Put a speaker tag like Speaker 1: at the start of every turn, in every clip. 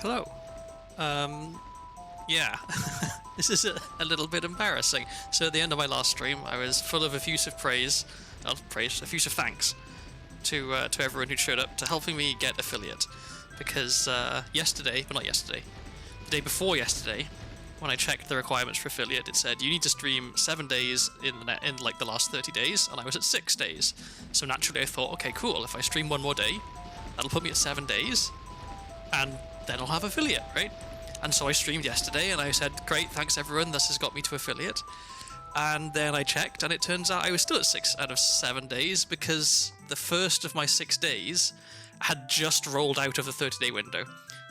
Speaker 1: Hello. Yeah, this is a little bit embarrassing. So at the end of my last stream, I was full of effusive effusive thanks to everyone who showed up to helping me get affiliate. Because yesterday, well not yesterday, the day before yesterday, when I checked the requirements for affiliate, it said you need to stream 7 days in like the last 30 days, and I was at 6 days. So naturally I thought, okay, cool, if I stream one more day, that'll put me at 7 days, and then I'll have affiliate, right? And so I streamed yesterday, and I said, great, thanks everyone, this has got me to affiliate. And then I checked, and it turns out I was still at 6 out of 7 days, because the first of my 6 days had just rolled out of the 30-day window.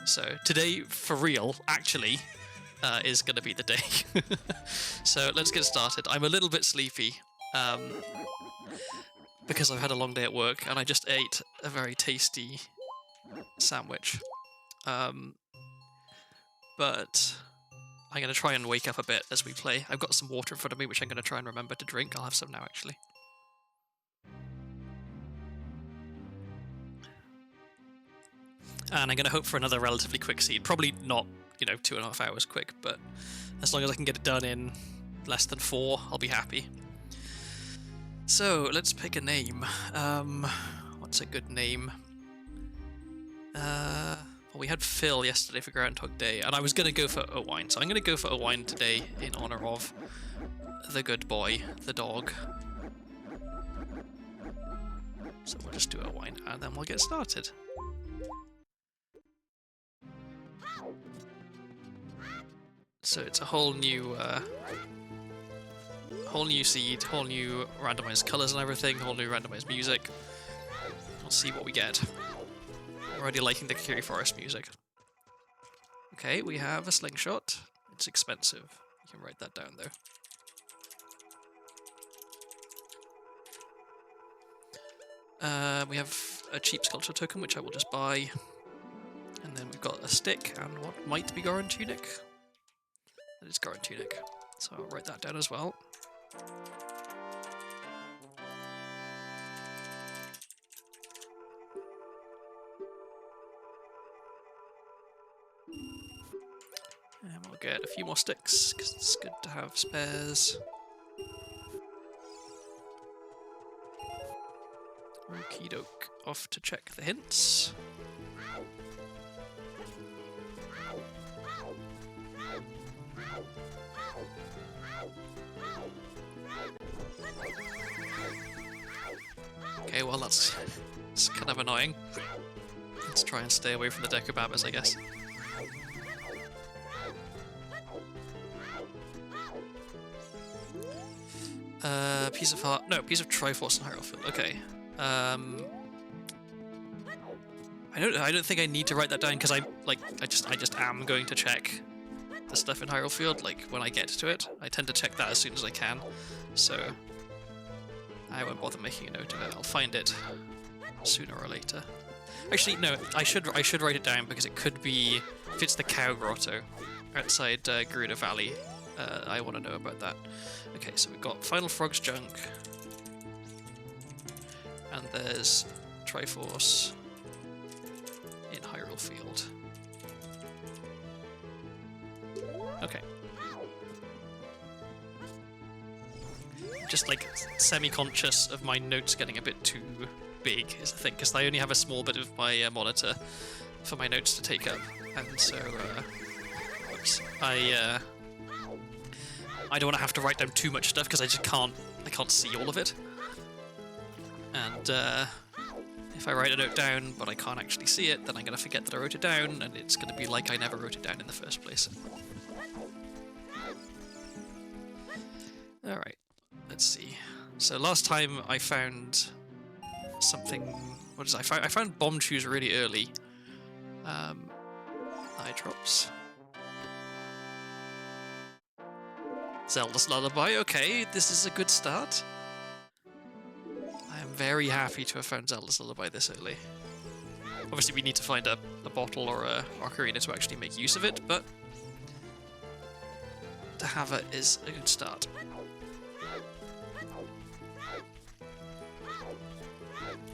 Speaker 1: So today, for real, actually, is going to be the day. So let's get started. I'm a little bit sleepy, because I've had a long day at work, and I just ate a very tasty sandwich. But I'm going to try and wake up a bit as we play. I've got some water in front of me, which I'm going to try and remember to drink. I'll have some now, actually. And I'm going to hope for another relatively quick seed. Probably not, 2.5 hours quick, but as long as I can get it done in less than 4, I'll be happy. So, let's pick a name. What's a good name? Well, we had Phil yesterday for Groundhog Day, and I was going to go for Owine, so I'm going to go for Owine today in honour of the good boy, the dog. So we'll just do Owine, and then we'll get started. So it's a whole new seed, whole new randomized colours and everything, whole new randomized music. We'll see what we get. I'm already liking the Triforce music. Okay, we have a slingshot. It's expensive. You can write that down though. We have a cheap sculpture token, which I will just buy. And then we've got a stick and what might be Goron Tunic. That is Goron Tunic. So I'll write that down as well. And we'll get a few more sticks, because it's good to have spares. Okie doke. Off to check the hints. Okay, well it's kind of annoying. Let's try and stay away from the Decobabbas, I guess. Piece of heart. No, piece of Triforce and Hierophant. Okay. I don't think I need to write that down because I just am going to check the stuff in Hierophant, like when I get to it. I tend to check that as soon as I can, so I won't bother making a note of it. I'll find it sooner or later. Actually, no, I should write it down because it could be if it's the Cow Grotto outside Gerudo Valley. I want to know about that. Okay, so we've got Final Frog's junk, and there's Triforce in Hyrule Field. Okay. Just like semi-conscious of my notes getting a bit too big is the thing, because I only have a small bit of my monitor for my notes to take up, and so oops, I don't want to have to write down too much stuff because I just can't see all of it. And if I write a note down but I can't actually see it, then I'm going to forget that I wrote it down, and it's going to be like I never wrote it down in the first place. Alright, let's see. So last time I found something... What is it? I found bomb shoes really early. Eye drops. Zelda's Lullaby, okay, this is a good start. I am very happy to have found Zelda's Lullaby this early. Obviously we need to find a bottle or a Ocarina to actually make use of it, but to have it is a good start.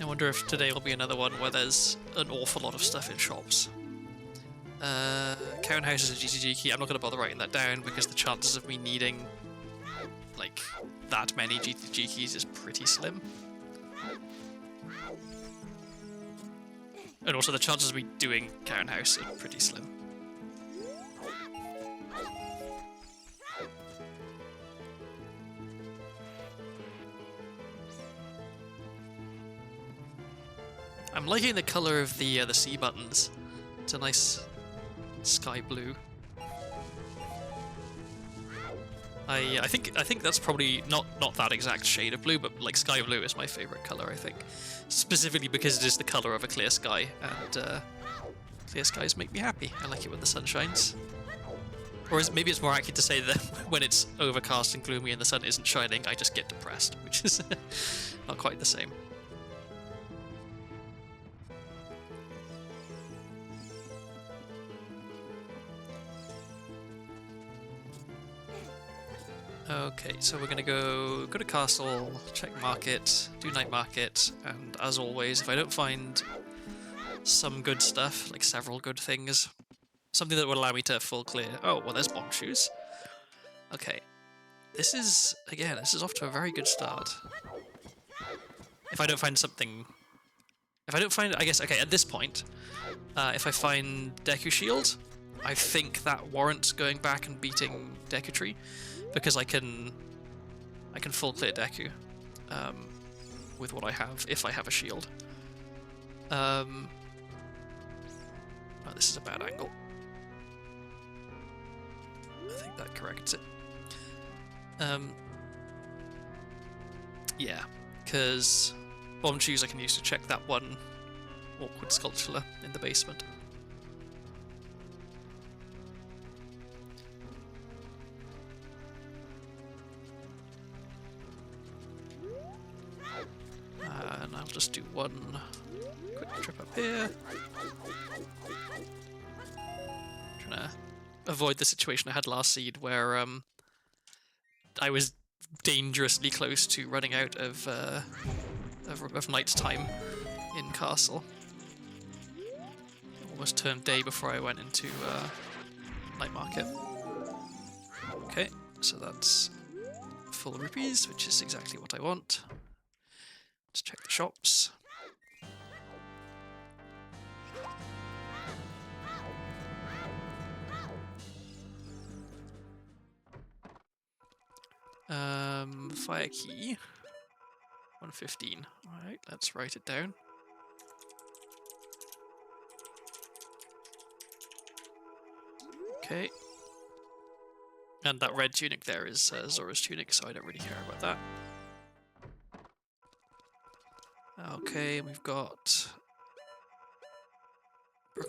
Speaker 1: I wonder if today will be another one where there's an awful lot of stuff in shops. Karen House is a GTG key. I'm not going to bother writing that down because the chances of me needing like that many GTG keys is pretty slim. And also the chances of me doing Karen House are pretty slim. I'm liking the colour of the C buttons. It's a nice sky blue. I think that's probably not that exact shade of blue, but like sky blue is my favourite colour, I think. Specifically because it is the colour of a clear sky, and clear skies make me happy. I like it when the sun shines. Or maybe it's more accurate to say that when it's overcast and gloomy and the sun isn't shining, I just get depressed, which is not quite the same. Okay, so we're gonna go to castle, check market, do night market, and as always, if I don't find some good stuff, like several good things, something that would allow me to full clear. Oh, well, there's bomb shoes. Okay, this is off to a very good start. If I don't find something, I guess, okay, at this point, if I find Deku Shield, I think that warrants going back and beating Deku Tree. Because I can full clear Deku with what I have, if I have a shield. Oh, this is a bad angle. I think that corrects it. Yeah, because bomb shoes I can use to check that one awkward sculpture in the basement. And I'll just do one quick trip up here. Trying to avoid the situation I had last seed where I was dangerously close to running out of night's time in castle. Almost turned day before I went into night market. Okay, so that's full rupees, which is exactly what I want. Let's check the shops. Fire key. 115. Alright, let's write it down. Okay. And that red tunic there is Zora's tunic, so I don't really care about that. Okay, we've got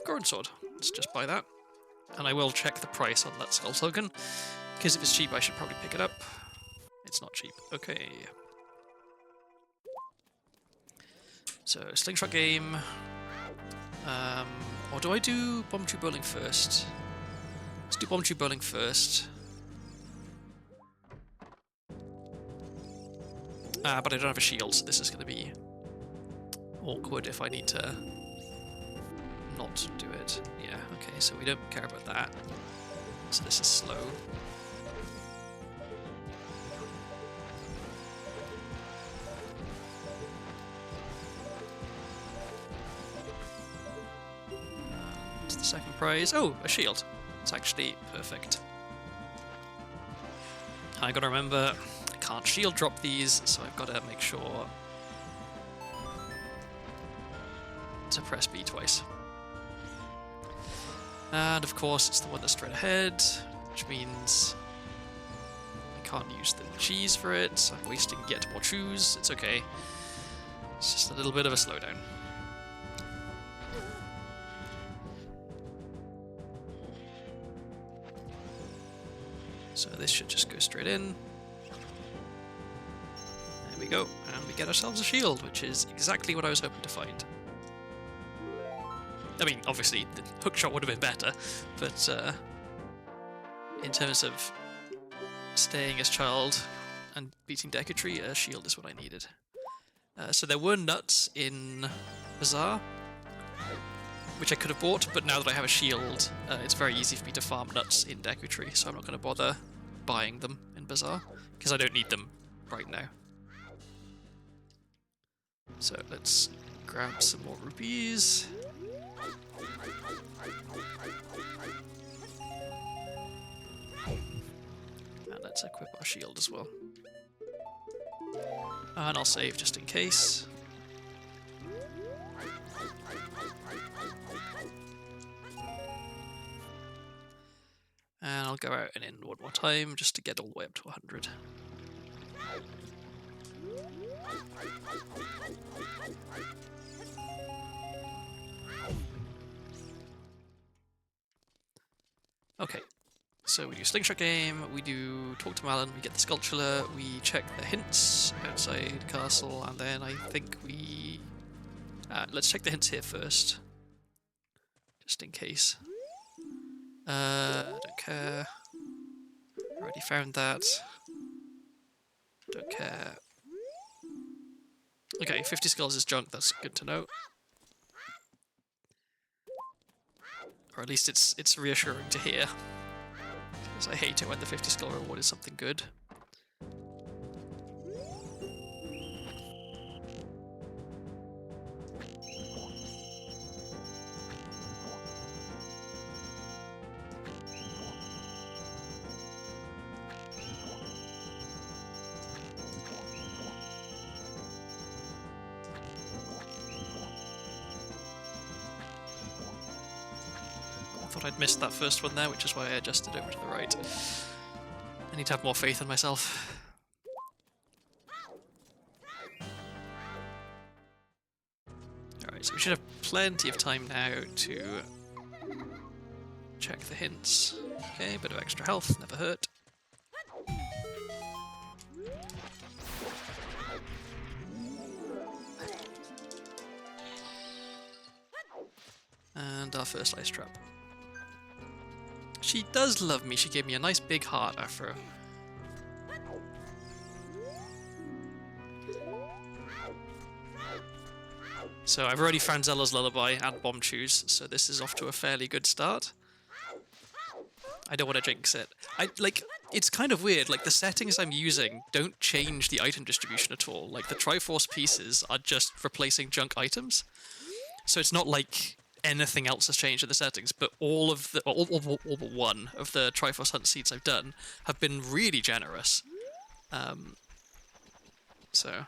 Speaker 1: Goron Sword. Let's just buy that. And I will check the price on that skull token, because if it's cheap I should probably pick it up. It's not cheap. Okay. So, Slingshot game. Or do I do Bomb Tube Bowling first? Let's do Bomb Tube Bowling first. But I don't have a shield, so this is going to be awkward if I need to not do it. Yeah, okay, so we don't care about that. So this is slow. What's the second prize? Oh, a shield. It's actually perfect. I gotta remember, I can't shield drop these, so I've gotta make sure to press B twice. And of course it's the one that's straight ahead, which means I can't use the cheese for it. I'm wasting yet more chews. It's okay. It's just a little bit of a slowdown. So this should just go straight in. There we go, and we get ourselves a shield, which is exactly what I was hoping to find. I mean, obviously, the hookshot would have been better, but in terms of staying as child and beating Decatry, a shield is what I needed. So there were nuts in Bazaar. which I could have bought, but now that I have a shield, it's very easy for me to farm nuts in Deku Tree, so I'm not going to bother buying them in Bazaar, because I don't need them right now. So let's grab some more rupees. And let's equip our shield as well. And I'll save just in case. And I'll go out and in one more time just to get all the way up to 100. Okay, so we do Slingshot Game, we do Talk to Malon, we get the Sculpture, we check the hints outside Castle, and then I think we... let's check the hints here first, just in case. Don't care. Already found that. Don't care. Okay, 50 skulls is junk, that's good to know. Or at least it's reassuring to hear. Because I hate it when the 50 skull reward is something good. Thought I'd missed that first one there, which is why I adjusted over to the right. I need to have more faith in myself. Alright, so we should have plenty of time now to check the hints. Okay, bit of extra health, never hurt. And our first ice trap. She does love me. She gave me a nice big heart after. So I've already found Zella's Lullaby and Bomb Chews, so this is off to a fairly good start. I don't want to jinx it. It's kind of weird, like the settings I'm using don't change the item distribution at all. Like the Triforce pieces are just replacing junk items. So it's not like anything else has changed in the settings, but all but one of the Triforce Hunt seeds I've done have been really generous. So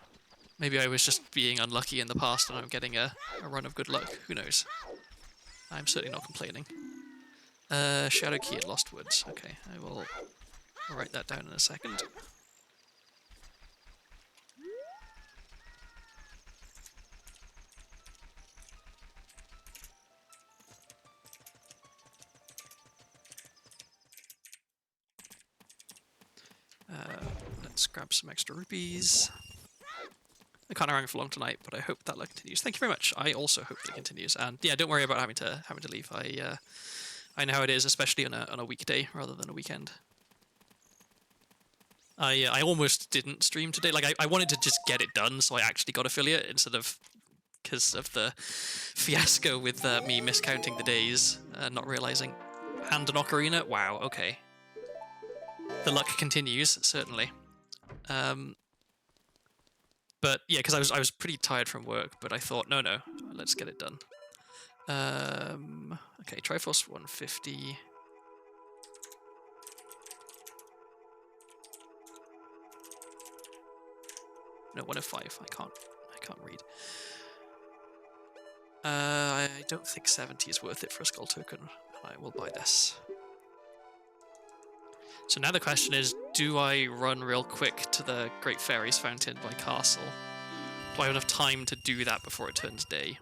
Speaker 1: maybe I was just being unlucky in the past and I'm getting a run of good luck. Who knows? I'm certainly not complaining. Shadow Key at Lost Woods. Okay, I'll write that down in a second. Let's grab some extra rupees. I can't hang for long tonight, but I hope that luck continues. Thank you very much. I also hope that it continues. And yeah, don't worry about having to leave. I know how it is, especially on a weekday rather than a weekend. I almost didn't stream today. Like I wanted to just get it done, so I actually got affiliate instead of because of the fiasco with me miscounting the days, not realizing. And an Ocarina. Wow. Okay. The luck continues, certainly. But yeah, because I was pretty tired from work, but I thought, no, let's get it done. Okay, Triforce 150. No, 105. I can't read. I don't think 70 is worth it for a skull token. I will buy this. So now the question is, do I run real quick to the Great Fairies Fountain by Castle? Do I have enough time to do that before it turns day?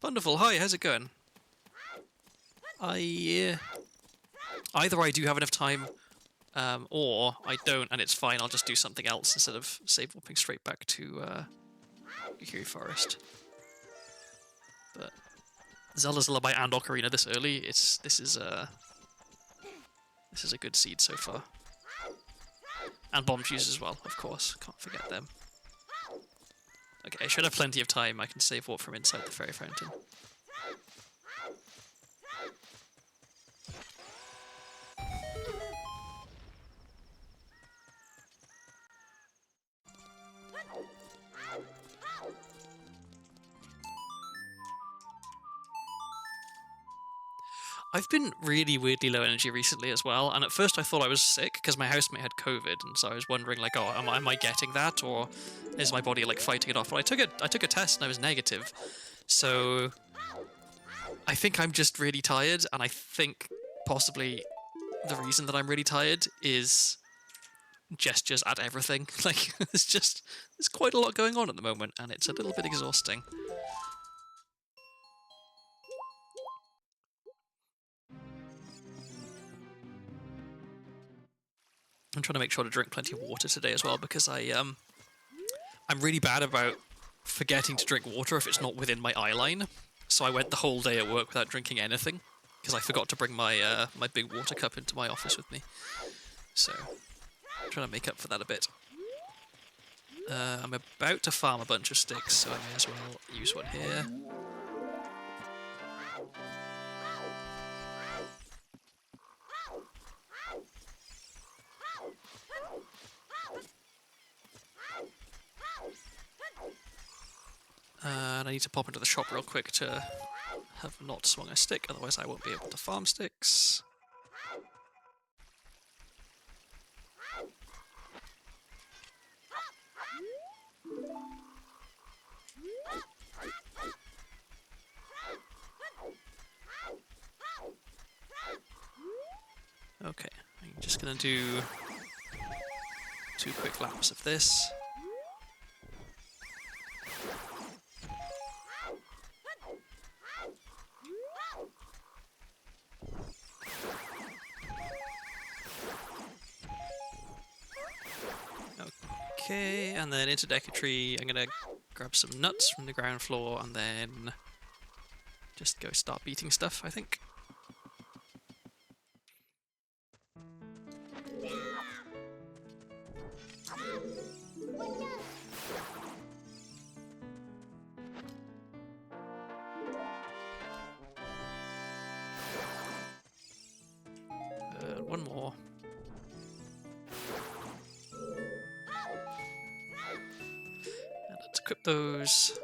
Speaker 1: Wonderful, hi, how's it going? Either I do have enough time, or I don't, and it's fine, I'll just do something else instead of save warping straight back to Yukiri Forest. But Zelda's Lullaby and Ocarina this early, this is a good seed so far. And Bomb Chews as well, of course, can't forget them. Okay, I should have plenty of time. I can save water from inside the fairy fountain. I've been really weirdly low energy recently as well, and at first I thought I was sick because my housemate had COVID, and so I was wondering like, oh, am I getting that, or is my body like fighting it off? But I took a test and I was negative, so I think I'm just really tired, and I think possibly the reason that I'm really tired is gestures at everything. Like there's quite a lot going on at the moment, and it's a little bit exhausting. I'm trying to make sure to drink plenty of water today as well, because I'm really bad about forgetting to drink water if it's not within my eye line. So I went the whole day at work without drinking anything because I forgot to bring my my big water cup into my office with me. So I'm trying to make up for that a bit. I'm about to farm a bunch of sticks, so I may as well use one here. And I need to pop into the shop real quick to have not swung a stick, otherwise I won't be able to farm sticks. Okay, I'm just gonna do 2 quick laps of this. Okay, and then into Decatry, I'm gonna grab some nuts from the ground floor and then just go start beating stuff, I think. One more. And let's equip those.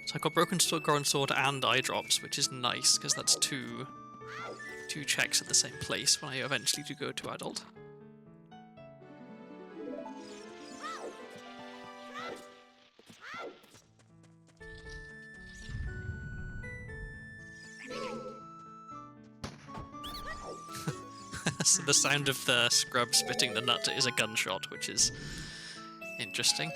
Speaker 1: So I've got Broken Sword, Grown Sword, and Eye Drops, which is nice, because that's two checks at the same place when I eventually do go to Adult. So the sound of the scrub spitting the nut is a gunshot, which is interesting.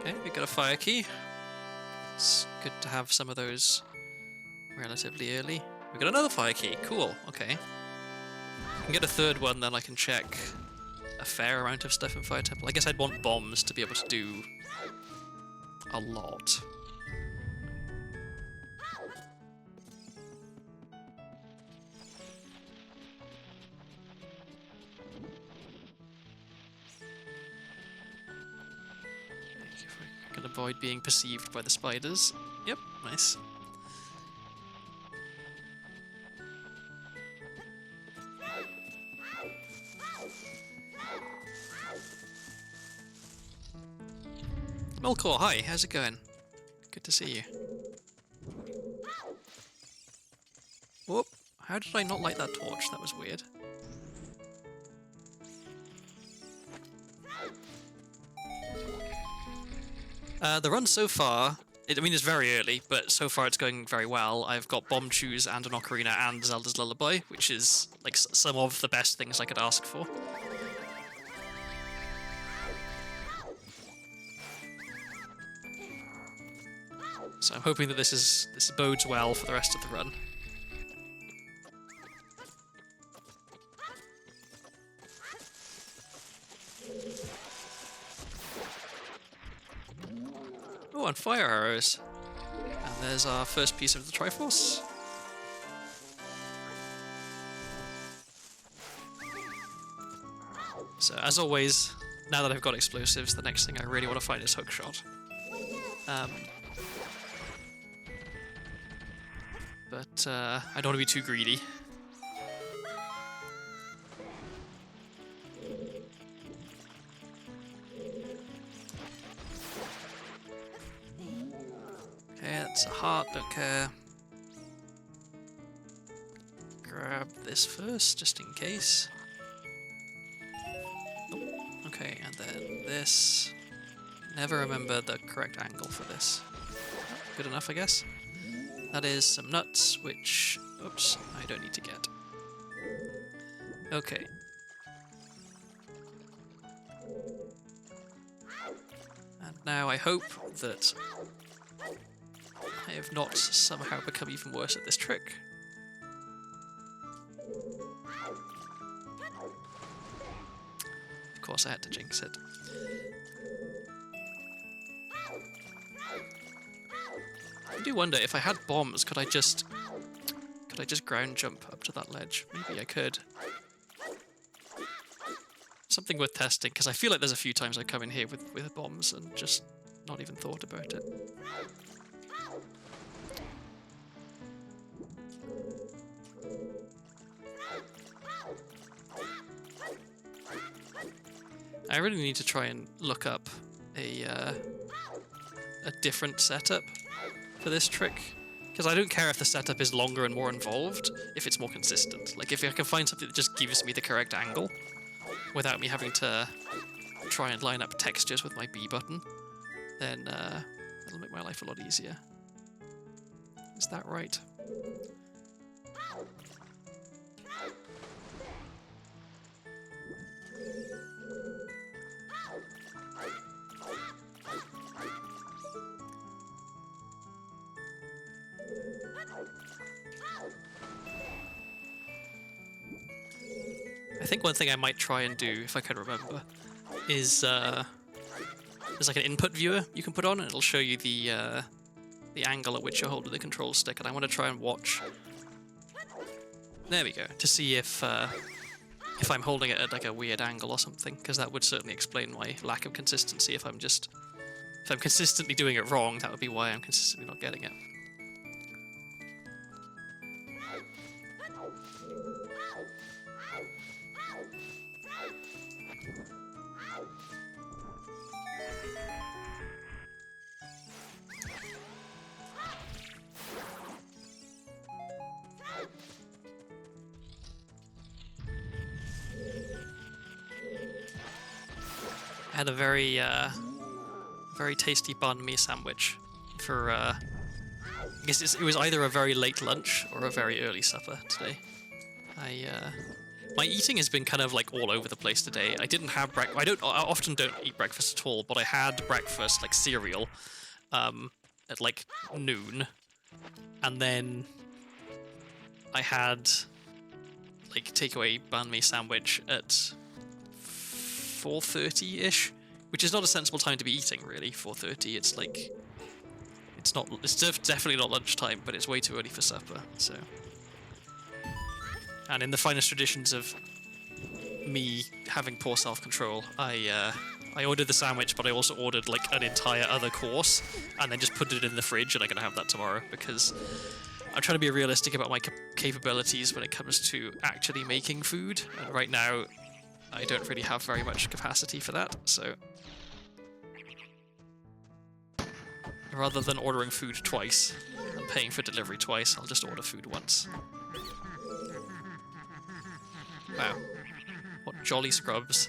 Speaker 1: Okay, we got a fire key. It's good to have some of those relatively early. We got another fire key. Cool. Okay. If I can get a third one, then I can check a fair amount of stuff in Fire Temple. I guess I'd want bombs to be able to do a lot. If I can avoid being perceived by the spiders. Yep, nice. Melkor, hi, how's it going? Good to see you. Whoop, how did I not light that torch? That was weird. The run so far, I mean it's very early, but so far it's going very well. I've got Bomb Chews and an Ocarina and Zelda's Lullaby, which is like some of the best things I could ask for. So I'm hoping that this bodes well for the rest of the run. Oh, and fire arrows. And there's our first piece of the Triforce. So, as always, now that I've got explosives, the next thing I really want to find is hookshot. But I don't want to be too greedy. Okay, that's a heart, don't care. Grab this first, just in case. Oh, okay, and then this. Never remember the correct angle for this. Good enough, I guess. That is some nuts, which, oops, I don't need to get. Okay. And now I hope that I have not somehow become even worse at this trick. Of course I had to jinx it. I do wonder, if I had bombs, could I just ground jump up to that ledge? Maybe I could. Something worth testing, because I feel like there's a few times I come in here with bombs and just not even thought about it. I really need to try and look up a different setup for this trick, because I don't care if the setup is longer and more involved, if it's more consistent. Like, if I can find something that just gives me the correct angle without me having to try and line up textures with my B button, then it'll make my life a lot easier. Is that right? I think one thing I might try and do, if I can remember, is there's like an input viewer you can put on, and it'll show you the angle at which you're holding the control stick, and I want to try and watch. There we go, to see if I'm holding it at like a weird angle or something, because that would certainly explain my lack of consistency. If I'm consistently doing it wrong, that would be why I'm consistently not getting it. I had a very tasty banh mi sandwich for, I guess it was either a very late lunch or a very early supper today. My eating has been kind of like all over the place today. I didn't have I often don't eat breakfast at all, but I had breakfast, like cereal, at like noon, and then I had like takeaway banh mi sandwich at 4:30-ish, which is not a sensible time to be eating, really. 4:30, it's like, it's definitely not lunchtime, but it's way too early for supper, so. And in the finest traditions of me having poor self-control, I ordered the sandwich, but I also ordered like an entire other course, and then just put it in the fridge, and I'm gonna have that tomorrow, because I'm trying to be realistic about my capabilities when it comes to actually making food, and right now I don't really have very much capacity for that, so rather than ordering food twice and paying for delivery twice, I'll just order food once. Wow, what jolly scrubs.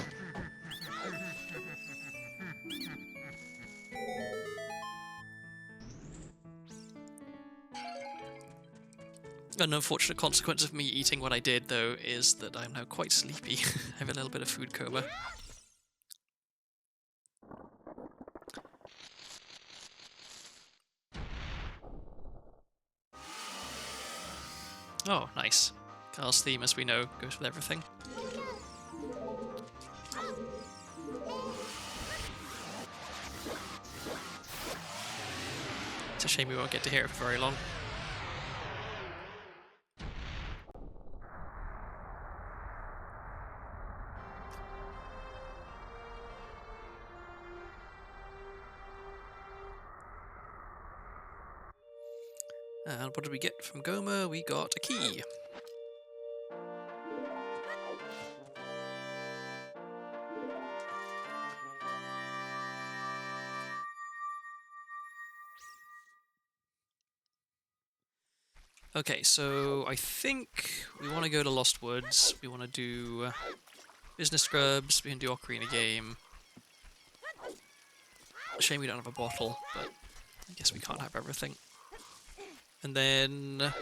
Speaker 1: An unfortunate consequence of me eating what I did, though, is that I'm now quite sleepy. I have a little bit of food coma. Oh, nice. Carl's theme, as we know, goes with everything. It's a shame we won't get to hear it for very long. And what did we get from Gomer? We got a key. Okay, so I think we want to go to Lost Woods. We want to do Business Scrubs. We can do Ocarina game. Shame we don't have a bottle, but I guess we can't have everything. And then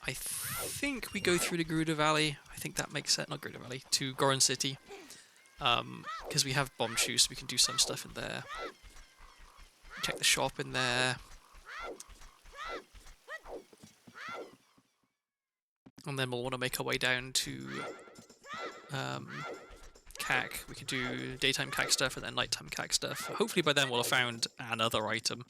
Speaker 1: I think we go through the Gerudo Valley. I think that makes sense. Not Gerudo Valley, to Goron City. Because we have bomb shoes, so we can do some stuff in there. Check the shop in there. And then we'll want to make our way down to CAC. We can do daytime CAC stuff and then nighttime CAC stuff. Hopefully by then we'll have found another item.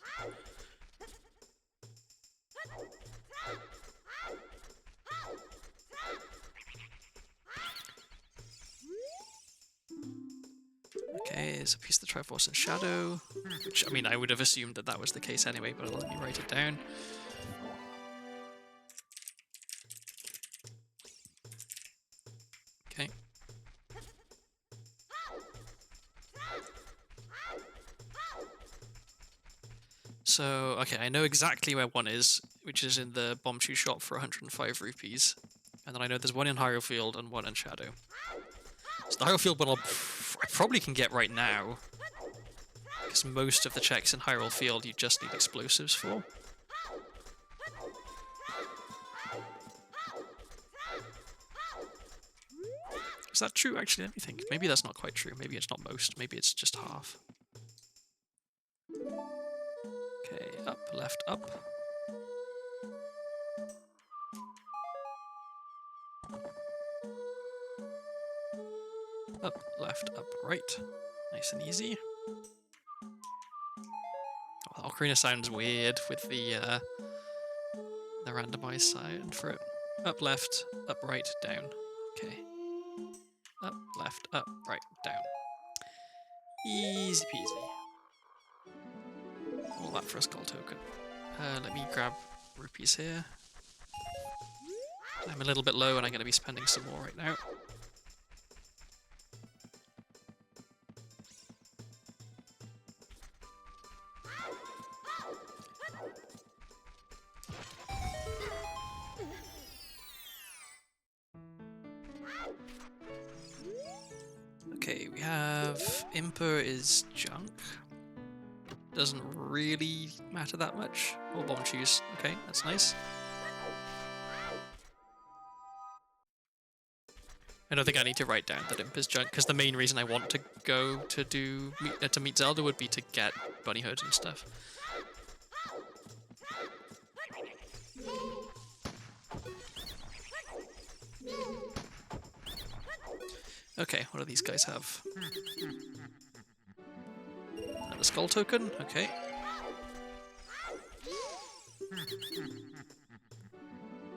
Speaker 1: Okay, there's a piece of the Triforce in Shadow. Which, I mean, I would have assumed that that was the case anyway, but let me write it down. Okay. So, okay, I know exactly where one is, which is in the bomb shoe shop for 105 rupees. And then I know there's one in Hyrule Field and one in Shadow. So the Hyrule Field one I probably can get right now. Because most of the checks in Hyrule Field you just need explosives for. Is that true? Actually, let me think. Maybe that's not quite true. Maybe it's not most. Maybe it's just half. Okay, up, left, up. Up, left, up, right. Nice and easy. Oh, Ocarina sounds weird with the randomized sound for it. Up, left, up, right, down. Okay. Up, left, up, right, down. Easy peasy. All that for a skull token. Let me grab rupees here. I'm a little bit low and I'm going to be spending some more right now. Okay, we have Imper is junk. Doesn't really matter that much. Or bomb shoes. Okay, that's nice. I don't think I need to write down that Imper's junk, because the main reason I want to go to meet Zelda would be to get bunny hoods and stuff. Okay, what do these guys have? Another skull token, okay.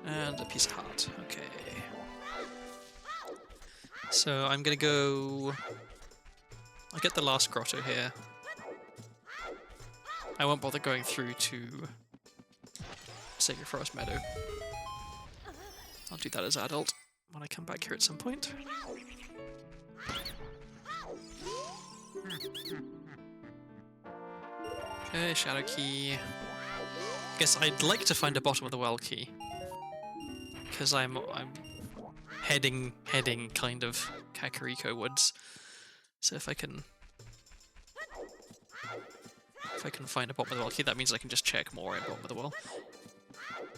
Speaker 1: And a piece of heart, okay. So I'm gonna go... I'll get the last grotto here. I won't bother going through to Sacred Forest Meadow. I'll do that as adult when I come back here at some point. Okay, Shadow Key. Guess I'd like to find a bottom of the well key. Because I'm heading kind of Kakariko Woods. So if I can find a bottom of the well key, that means I can just check more in bottom of the well.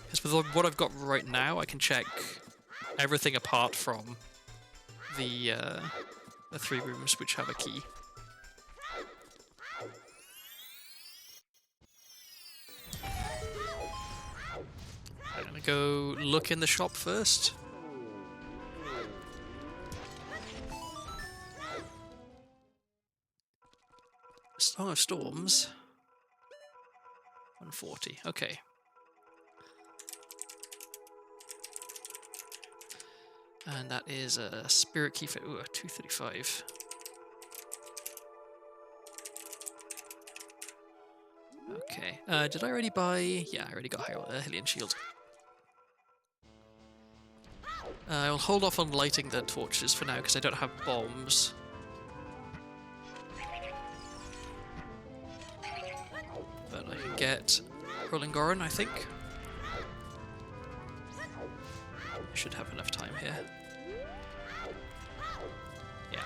Speaker 1: Because with what I've got right now, I can check everything apart from the 3 rooms which have a key. I'm gonna go look in the shop first. Song of Storms. 140. Okay. And that is a spirit key for 235. Okay. Did I already buy? Yeah, I already got Hylian Shield. I'll hold off on lighting the torches for now because I don't have bombs. But I can get Rolling Goron, I think. I should have enough time here. Yeah.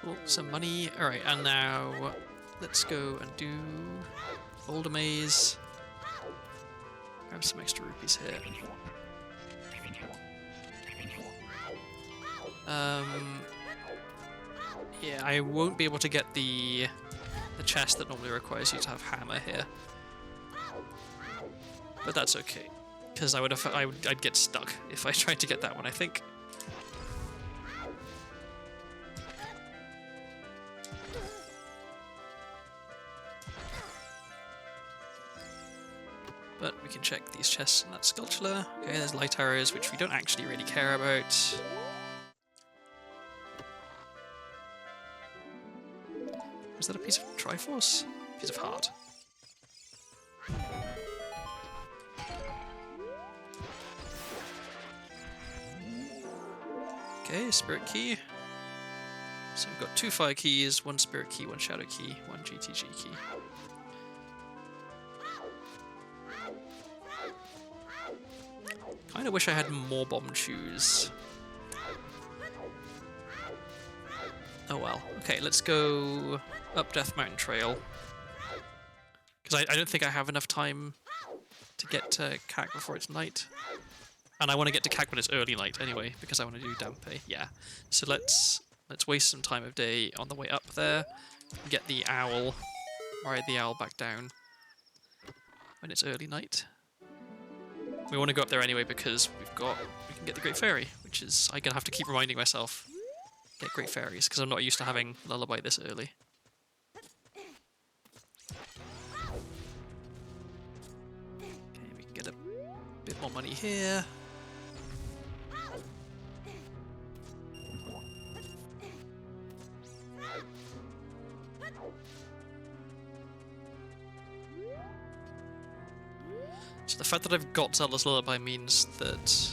Speaker 1: Cool, some money. Alright, and now let's go and do Boulder Maze. Grab some extra rupees here. Yeah, I won't be able to get the chest that normally requires you to have hammer here. But that's okay, because I'd get stuck if I tried to get that one, I think. But we can check these chests in that sculpture. Okay, there's light arrows, which we don't actually really care about. Is that a piece of Triforce? Piece of heart. Okay, spirit key. So we've got 2 fire keys, 1 spirit key, 1 shadow key, 1 GTG key. Kinda wish I had more bomb shoes. Oh well. Okay, let's go up Death Mountain Trail. Because I don't think I have enough time to get to CAC before it's night. And I want to get to CAC when it's early night anyway, because I want to do Dampe. Yeah. So let's waste some time of day on the way up there. Get the owl. Ride the owl back down when it's early night. We want to go up there anyway because we can get the Great Fairy, which is I'm gonna have to keep reminding myself get Great Fairies because I'm not used to having Lullaby this early. Okay, we can get a bit more money here. So the fact that I've got Zelda's Lullaby means that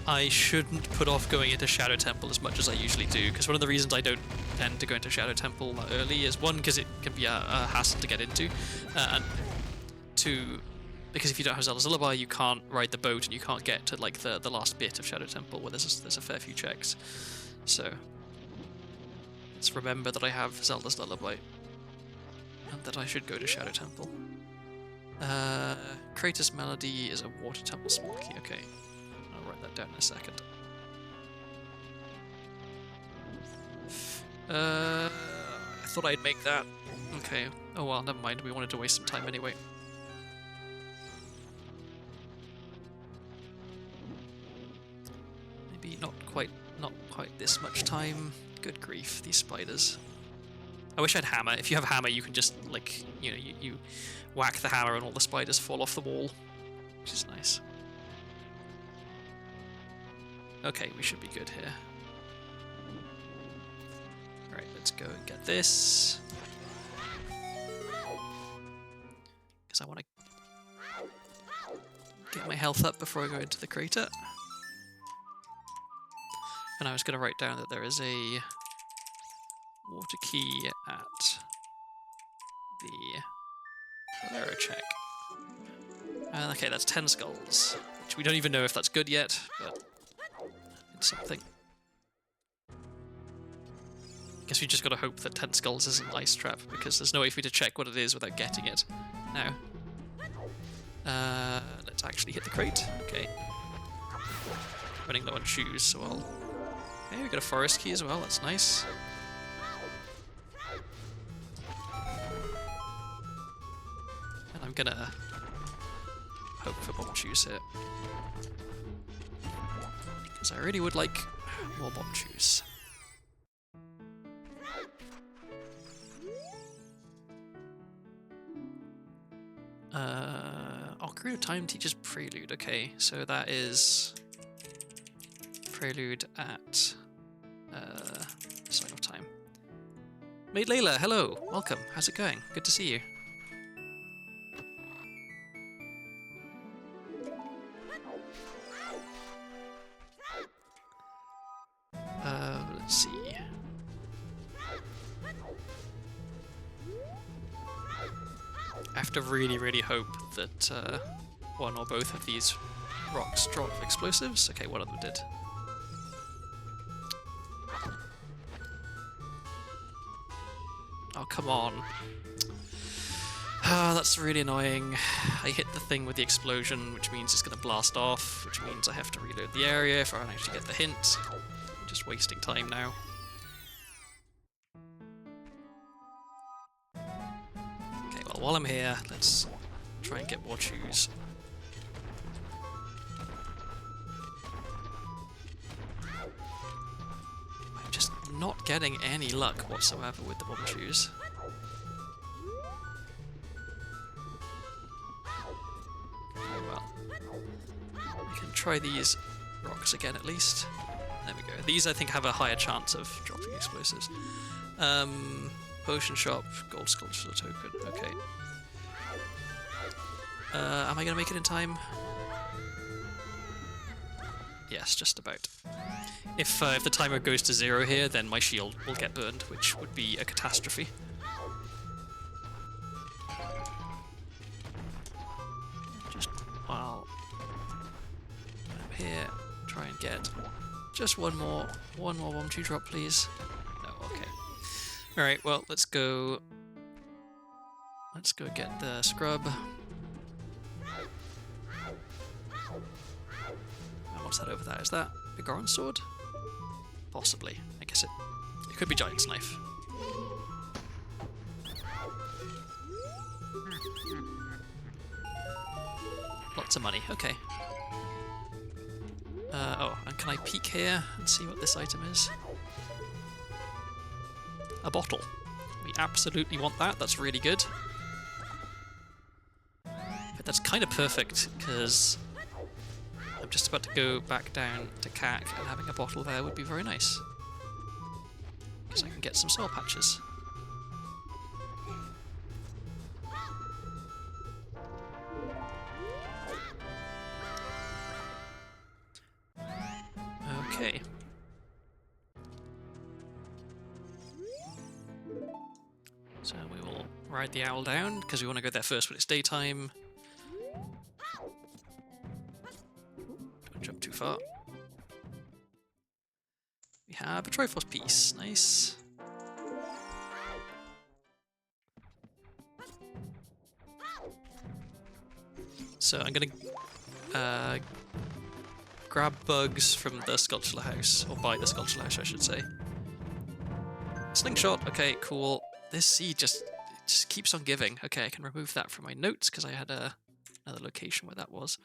Speaker 1: I shouldn't put off going into Shadow Temple as much as I usually do, because one of the reasons I don't tend to go into Shadow Temple that early is, one, because it can be a hassle to get into, and two, because if you don't have Zelda's Lullaby, you can't ride the boat and you can't get to like the last bit of Shadow Temple where there's a fair few checks. So let's remember that I have Zelda's Lullaby and that I should go to Shadow Temple. Kratos Melody is a Water Temple small key. Okay, I'll write that down in a second. I thought I'd make that. Okay. Oh well, never mind. We wanted to waste some time anyway. Maybe not quite this much time. Good grief, these spiders. I wish I had hammer. If you have hammer, you can just like you whack the hammer and all the spiders fall off the wall, which is nice. Okay, we should be good here. Alright, let's go and get this. Because I want to get my health up before I go into the crater. And I was going to write down that there is a water key at the Valero check. Okay, that's 10 skulls, which we don't even know if that's good yet, but it's something. Guess we just gotta hope that 10 skulls isn't an ice trap, because there's no way for me to check what it is without getting it. Now, let's actually hit the crate. Okay. Running low on shoes, so I'll... Okay, we got a forest key as well, that's nice. And I'm gonna hope for bomb shoes here. Because I really would like more bomb shoes. Ocarina of Time teaches Prelude. Okay, so that is Prelude at Song of Time. Maid Layla, hello, welcome. How's it going? Good to see you. Let's see. I have to really hope that one or both of these rocks drop explosives. Okay, one of them did. Oh, come on. Ah, that's really annoying. I hit the thing with the explosion, which means it's going to blast off, which means I have to reload the area if I don't actually get the hint. I'm just wasting time now. Okay, well, while I'm here, let's try and get more shoes. I'm just not getting any luck whatsoever with the bomb shoes. Oh well. We can try these rocks again at least. There we go. These I think have a higher chance of dropping explosives. Potion shop, gold sculpture token. Okay. Am I gonna make it in time? Yes, just about. If the timer goes to 0 here, then my shield will get burned, which would be a catastrophe. Just while I'm here, try and get just one more bomb tree drop, please. No, okay. All right, well, let's go get the scrub. And what's that over there? Is that Bigoron sword? Possibly. I guess it could be Giant's knife. Lots of money. Okay. Oh, and can I peek here and see what this item is? A bottle. We absolutely want that. That's really good. But that's kind of perfect because I'm just about to go back down to CAC, and having a bottle there would be very nice. Because I can get some soul patches. Okay. So we will ride the owl down, because we want to go there first when it's daytime. Don't jump too far. We have a Triforce piece. Nice. So I'm going to grab bugs from the sculptural house, or by the sculptural house I should say. Slingshot, okay, cool. This seed just keeps on giving. Okay, I can remove that from my notes because I had another location where that was.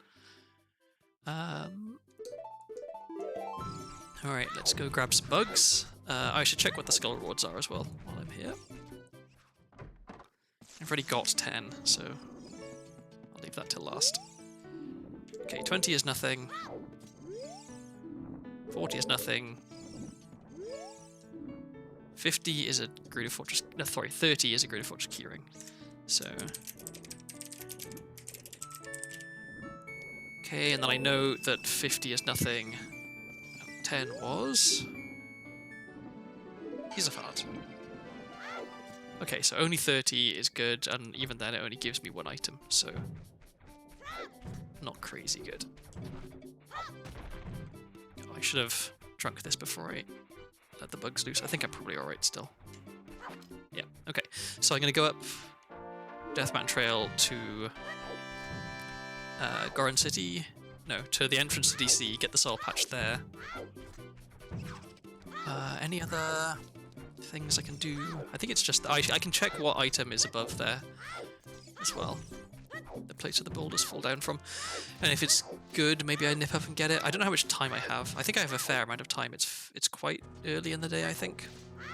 Speaker 1: Alright, let's go grab some bugs. I should check what the skull rewards are as well while I'm here. I've already got 10, so I'll leave that till last. Okay, 20 is nothing. 40 is nothing. 50 is a Greater Fortress. No, sorry, 30 is a Greater Fortress keyring. So. Okay, and then I know that 50 is nothing. 10 was. He's a fart. Okay, so only 30 is good, and even then it only gives me one item, so. Not crazy good. I should have drunk this before I let the bugs loose. I think I'm probably alright still. Yeah, okay. So I'm going to go up Death Mountain Trail to Goron City. No, to the entrance to DC, get the soul patch there. Any other things I can do? I think it's just... I can check what item is above there as well. the plates of the boulders fall down from. And if it's good, maybe I nip up and get it. I don't know how much time I have. I think I have a fair amount of time. It's quite early in the day, I think.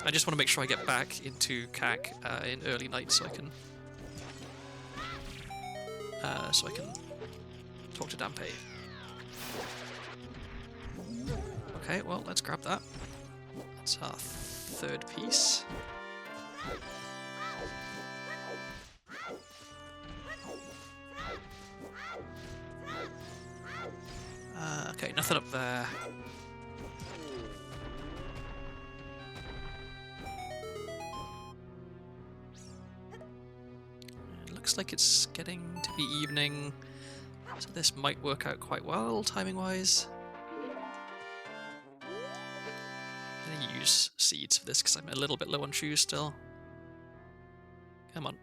Speaker 1: I just want to make sure I get back into CAC in early night so I can talk to Dampe. Okay, well, let's grab that. That's our third piece. Okay, nothing up there. It looks like it's getting to be evening, so this might work out quite well, timing-wise. I'm gonna use seeds for this because I'm a little bit low on shoes still. Come on.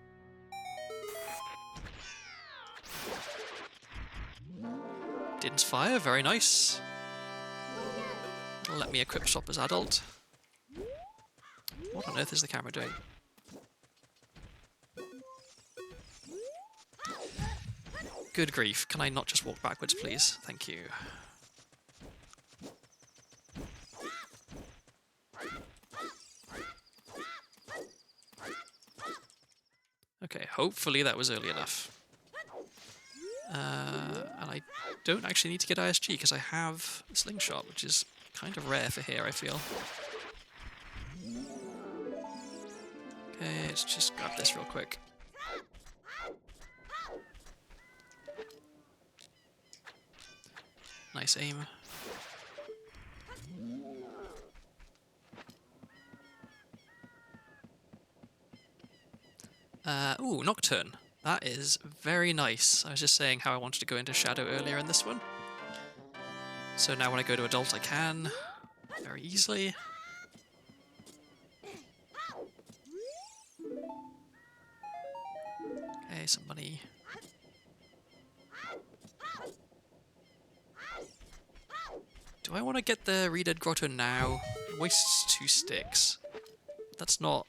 Speaker 1: Didn't fire, very nice. Let me equip shop as adult. What on earth is the camera doing? Good grief, can I not just walk backwards, please? Thank you. Okay, hopefully that was early enough. And I don't actually need to get ISG because I have a slingshot, which is kind of rare for here, I feel. Okay, let's just grab this real quick. Nice aim. Ooh, Nocturne. That is very nice. I was just saying how I wanted to go into Shadow earlier in this one. So now when I go to Adult I can. Very easily. Okay, some money. Do I want to get the Redead Grotto now? It wastes 2 sticks. That's not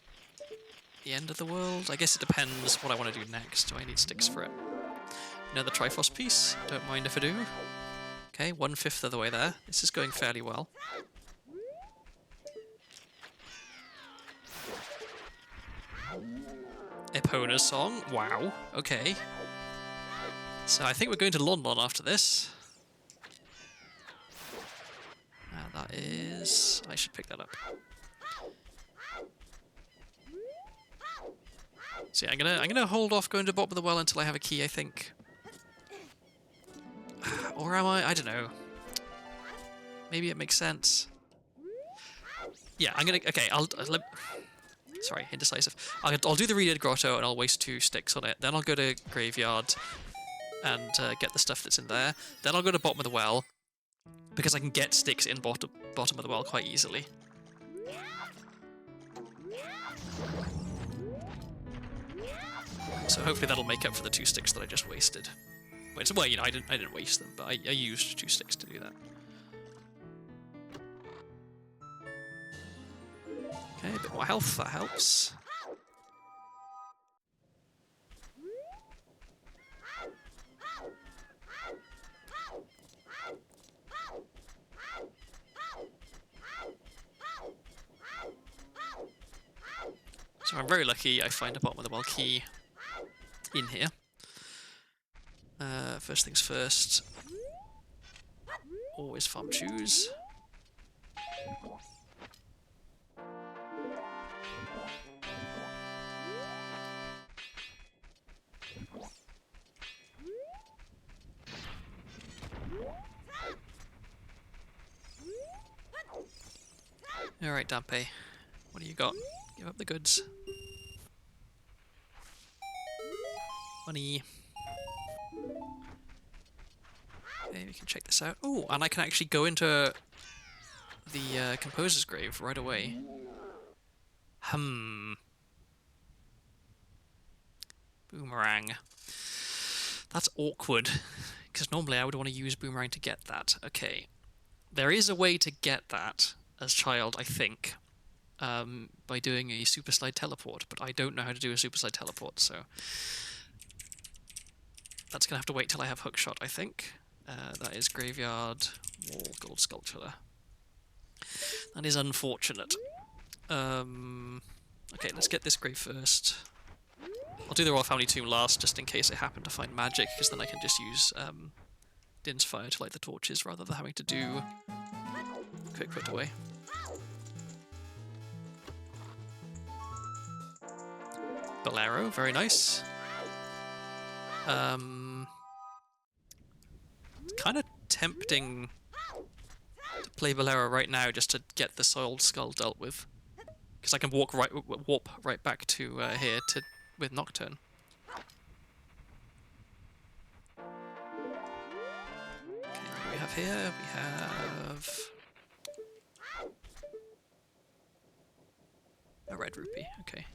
Speaker 1: the end of the world. I guess it depends what I want to do next. Do I need sticks for it? Another Triforce piece. Don't mind if I do. Okay, 1/5 of the way there. This is going fairly well. Epona's song. Wow. Okay. So I think we're going to London after this. And that is... I should pick that up. So yeah, I'm gonna hold off going to the bottom of the well until I have a key, I think. Or am I? I don't know. Maybe it makes sense. Yeah, I'm gonna... Okay, sorry, indecisive. I'll do the Redead Grotto and I'll waste 2 sticks on it. Then I'll go to Graveyard and get the stuff that's in there. Then I'll go to bottom of the well because I can get sticks in bottom of the well quite easily. So hopefully that'll make up for the 2 sticks that I just wasted. Well, you know, I didn't waste them, but I used 2 sticks to do that. Okay, a bit more health, that helps. So I'm very lucky I find a bottom of the well key in here. First things first. Always farm shoes. Alright, Dampe. What do you got? Give up the goods. Money. Okay, we can check this out. Oh, and I can actually go into the composer's grave right away. Boomerang. That's awkward, because normally I would want to use Boomerang to get that. Okay. There is a way to get that as child, I think, by doing a Super Slide Teleport, but I don't know how to do a Super Slide Teleport, so... That's going to have to wait till I have hookshot, I think. That is graveyard wall gold sculpture. That is unfortunate. Okay, let's get this grave first. I'll do the Royal Family Tomb last, just in case I happen to find magic, because then I can just use Din's Fire to light the torches, rather than having to do quick put away. Bolero, very nice. It's kind of tempting to play Bolero right now just to get the Soiled Skull dealt with, because I can warp right back to here with Nocturne. Okay, what do we have here? We have a red rupee. Okay.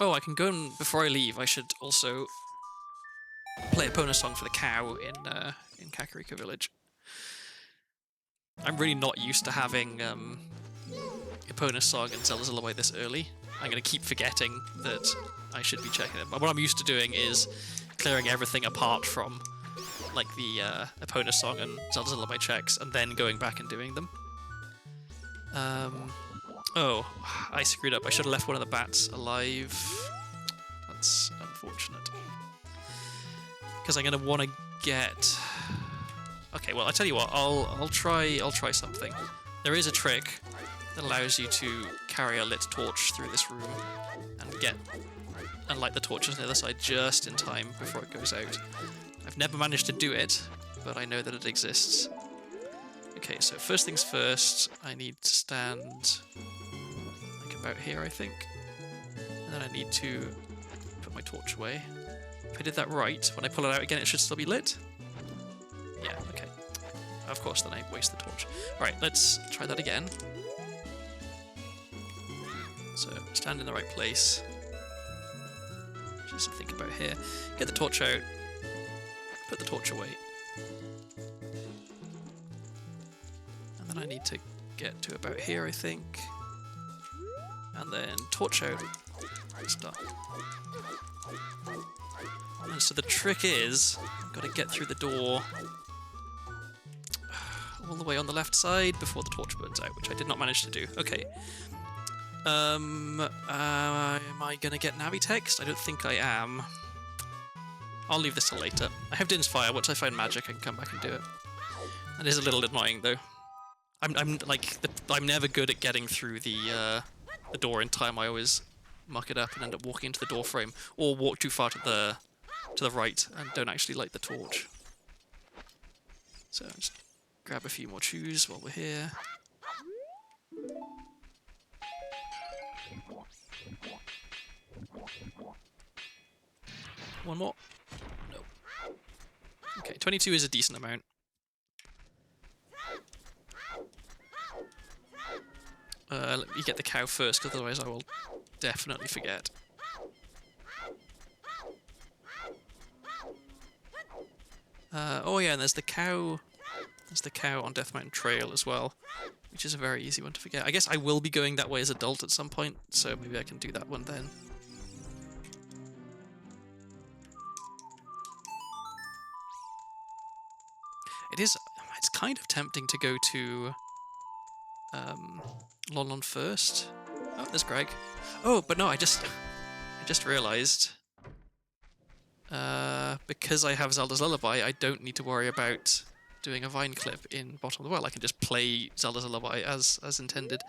Speaker 1: Oh, I can go and, before I leave, I should also play a bonus song for the cow in Kakariko Village. I'm really not used to having Epona Song and Zelda's Lullaby this early. I'm going to keep forgetting that I should be checking it. But what I'm used to doing is clearing everything apart from like the Epona Song and Zelda's Lullaby checks, and then going back and doing them. Oh, I screwed up. I should have left one of the bats alive. That's unfortunate. Because I'm going to want to get... Okay, well, I tell you what, I'll try something. There is a trick that allows you to carry a lit torch through this room and light the torches on the other side just in time before it goes out. I've never managed to do it, but I know that it exists. Okay, so first things first, I need to stand like about here, I think. And then I need to put my torch away. If I did that right, when I pull it out again, it should still be lit. Yeah, okay. Of course, then I waste the torch. Alright, let's try that again. So, stand in the right place. Just think about here. Get the torch out. Put the torch away. And then I need to get to about here, I think. And then torch out. Start. And so the trick is, I've got to get through the door all the way on the left side before the torch burns out, which I did not manage to do. Okay. Am I gonna get Navi text? I don't think I am. I'll leave this till later. I have Din's Fire. Once I find magic, I can come back and do it. That is a little annoying, though. I'm never good at getting through the door in time. I always muck it up and end up walking into the door frame, or walk too far to the right and don't actually light the torch. So just grab a few more chews while we're here. One more? No. Okay, 22 is a decent amount. Let me get the cow first, because otherwise I will definitely forget. Oh yeah, and there's the cow. There's the cow on Death Mountain Trail as well, which is a very easy one to forget. I guess I will be going that way as adult at some point, so maybe I can do that one then. It's kind of tempting to go to Lon Lon first. Oh, there's Greg. Oh, but no, I just realised because I have Zelda's Lullaby, I don't need to worry about doing a vine clip in Bottom of the Well. I can just play Zelda's Lullaby as intended.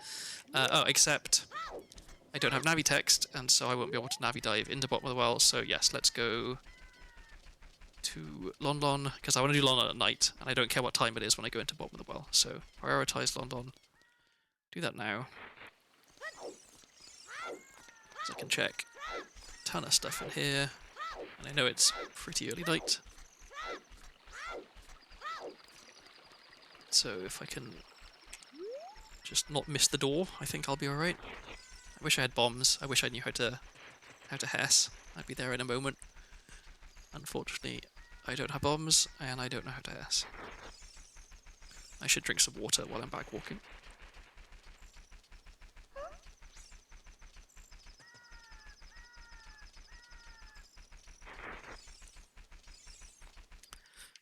Speaker 1: Oh, except I don't have Navi text, and so I won't be able to Navi dive into Bottom of the Well. So yes, let's go to Lon Lon, because I want to do Lon Lon at night, and I don't care what time it is when I go into Bottom of the Well. So prioritise Lon Lon. Do that now. So I can check a ton of stuff in here, and I know it's pretty early night. So if I can just not miss the door, I think I'll be alright. I wish I had bombs. I wish I knew how to Hess. I'd be there in a moment. Unfortunately, I don't have bombs, and I don't know how to Hess. I should drink some water while I'm back walking.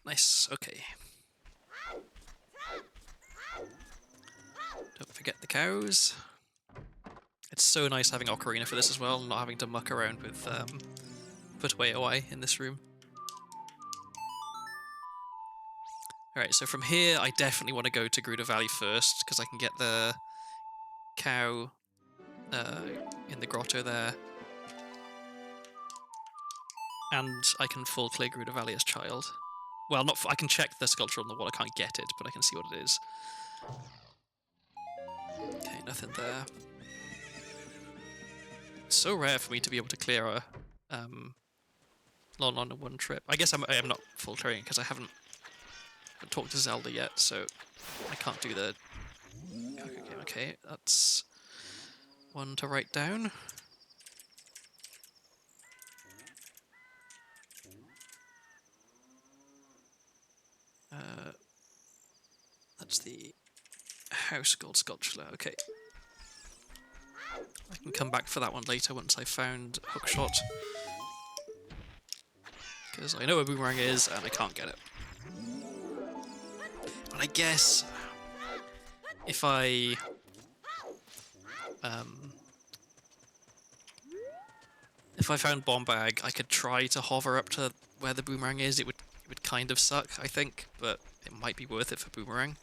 Speaker 1: Nice, okay. Don't forget the cows. It's so nice having Ocarina for this as well, not having to muck around with put away OI in this room. Alright, so from here I definitely want to go to Gruda Valley first, because I can get the cow in the grotto there. And I can full clear Gruda Valley as child. Well, not I can check the sculpture on the wall, I can't get it, but I can see what it is. Okay, nothing there. It's so rare for me to be able to clear a Lon on a one trip. I guess I am not full clearing because I haven't talked to Zelda yet, so I can't do the... Okay, that's one to write down. That's the house gold sculpture. Okay. I can come back for that one later once I've found Hookshot. Because I know where Boomerang is and I can't get it. And I guess if I found Bomb Bag, I could try to hover up to where the Boomerang is. It would kind of suck, I think, but it might be worth it for Boomerang.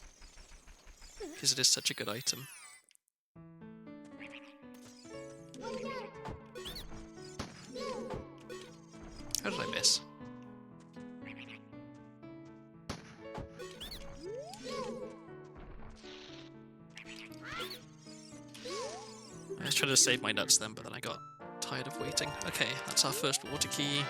Speaker 1: Because it is such a good item. How did I miss? I was trying to save my nuts then, but then I got tired of waiting. Okay, that's our first water key.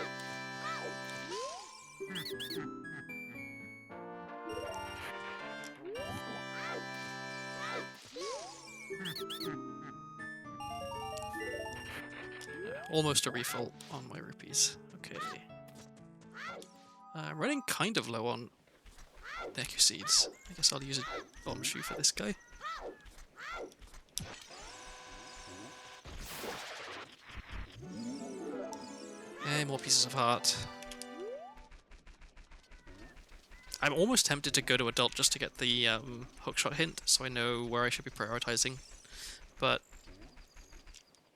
Speaker 1: Almost a refill on my rupees. Okay. Running kind of low on Deku Seeds. I guess I'll use a bomb shoe for this guy. Okay, more pieces of heart. I'm almost tempted to go to adult just to get the hookshot hint, so I know where I should be prioritizing. But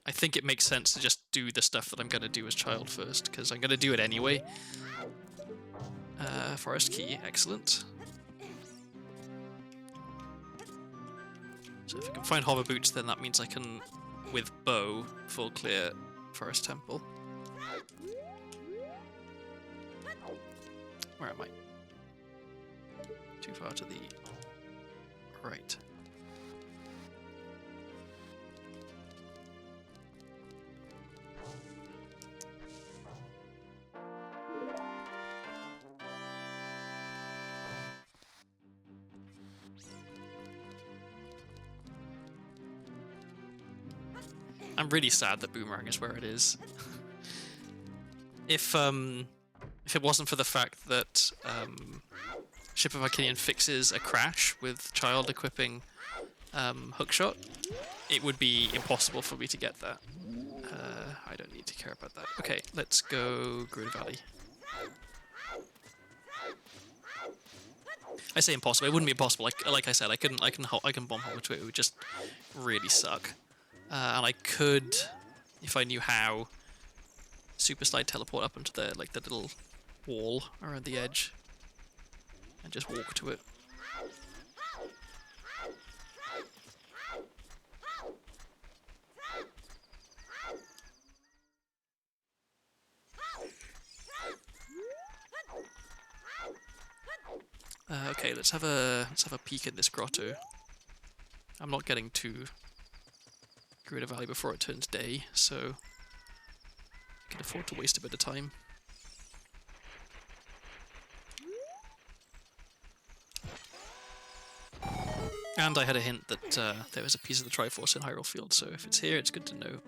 Speaker 1: I think it makes sense to just do the stuff that I'm going to do as child first, because I'm going to do it anyway. Forest key, excellent. So if I can find hover boots, then that means I can, with bow, full clear Forest Temple. Where am I? Too far to the right. I'm really sad that Boomerang is where it is. If it wasn't for the fact that Ship of Arcanian fixes a crash with child equipping Hookshot, it would be impossible for me to get that. I don't need to care about that. Okay, let's go Gruda Valley. I say impossible. It wouldn't be impossible. Like I said, I can bomb hover to it. It would just really suck. And I could, if I knew how, super slide teleport up into the little wall around the edge and just walk to it. Okay, let's have a peek at this grotto. I'm not getting to Gruda Valley before it turns day, so I can afford to waste a bit of time. And I had a hint that there was a piece of the Triforce in Hyrule Field, so if it's here, it's good to know.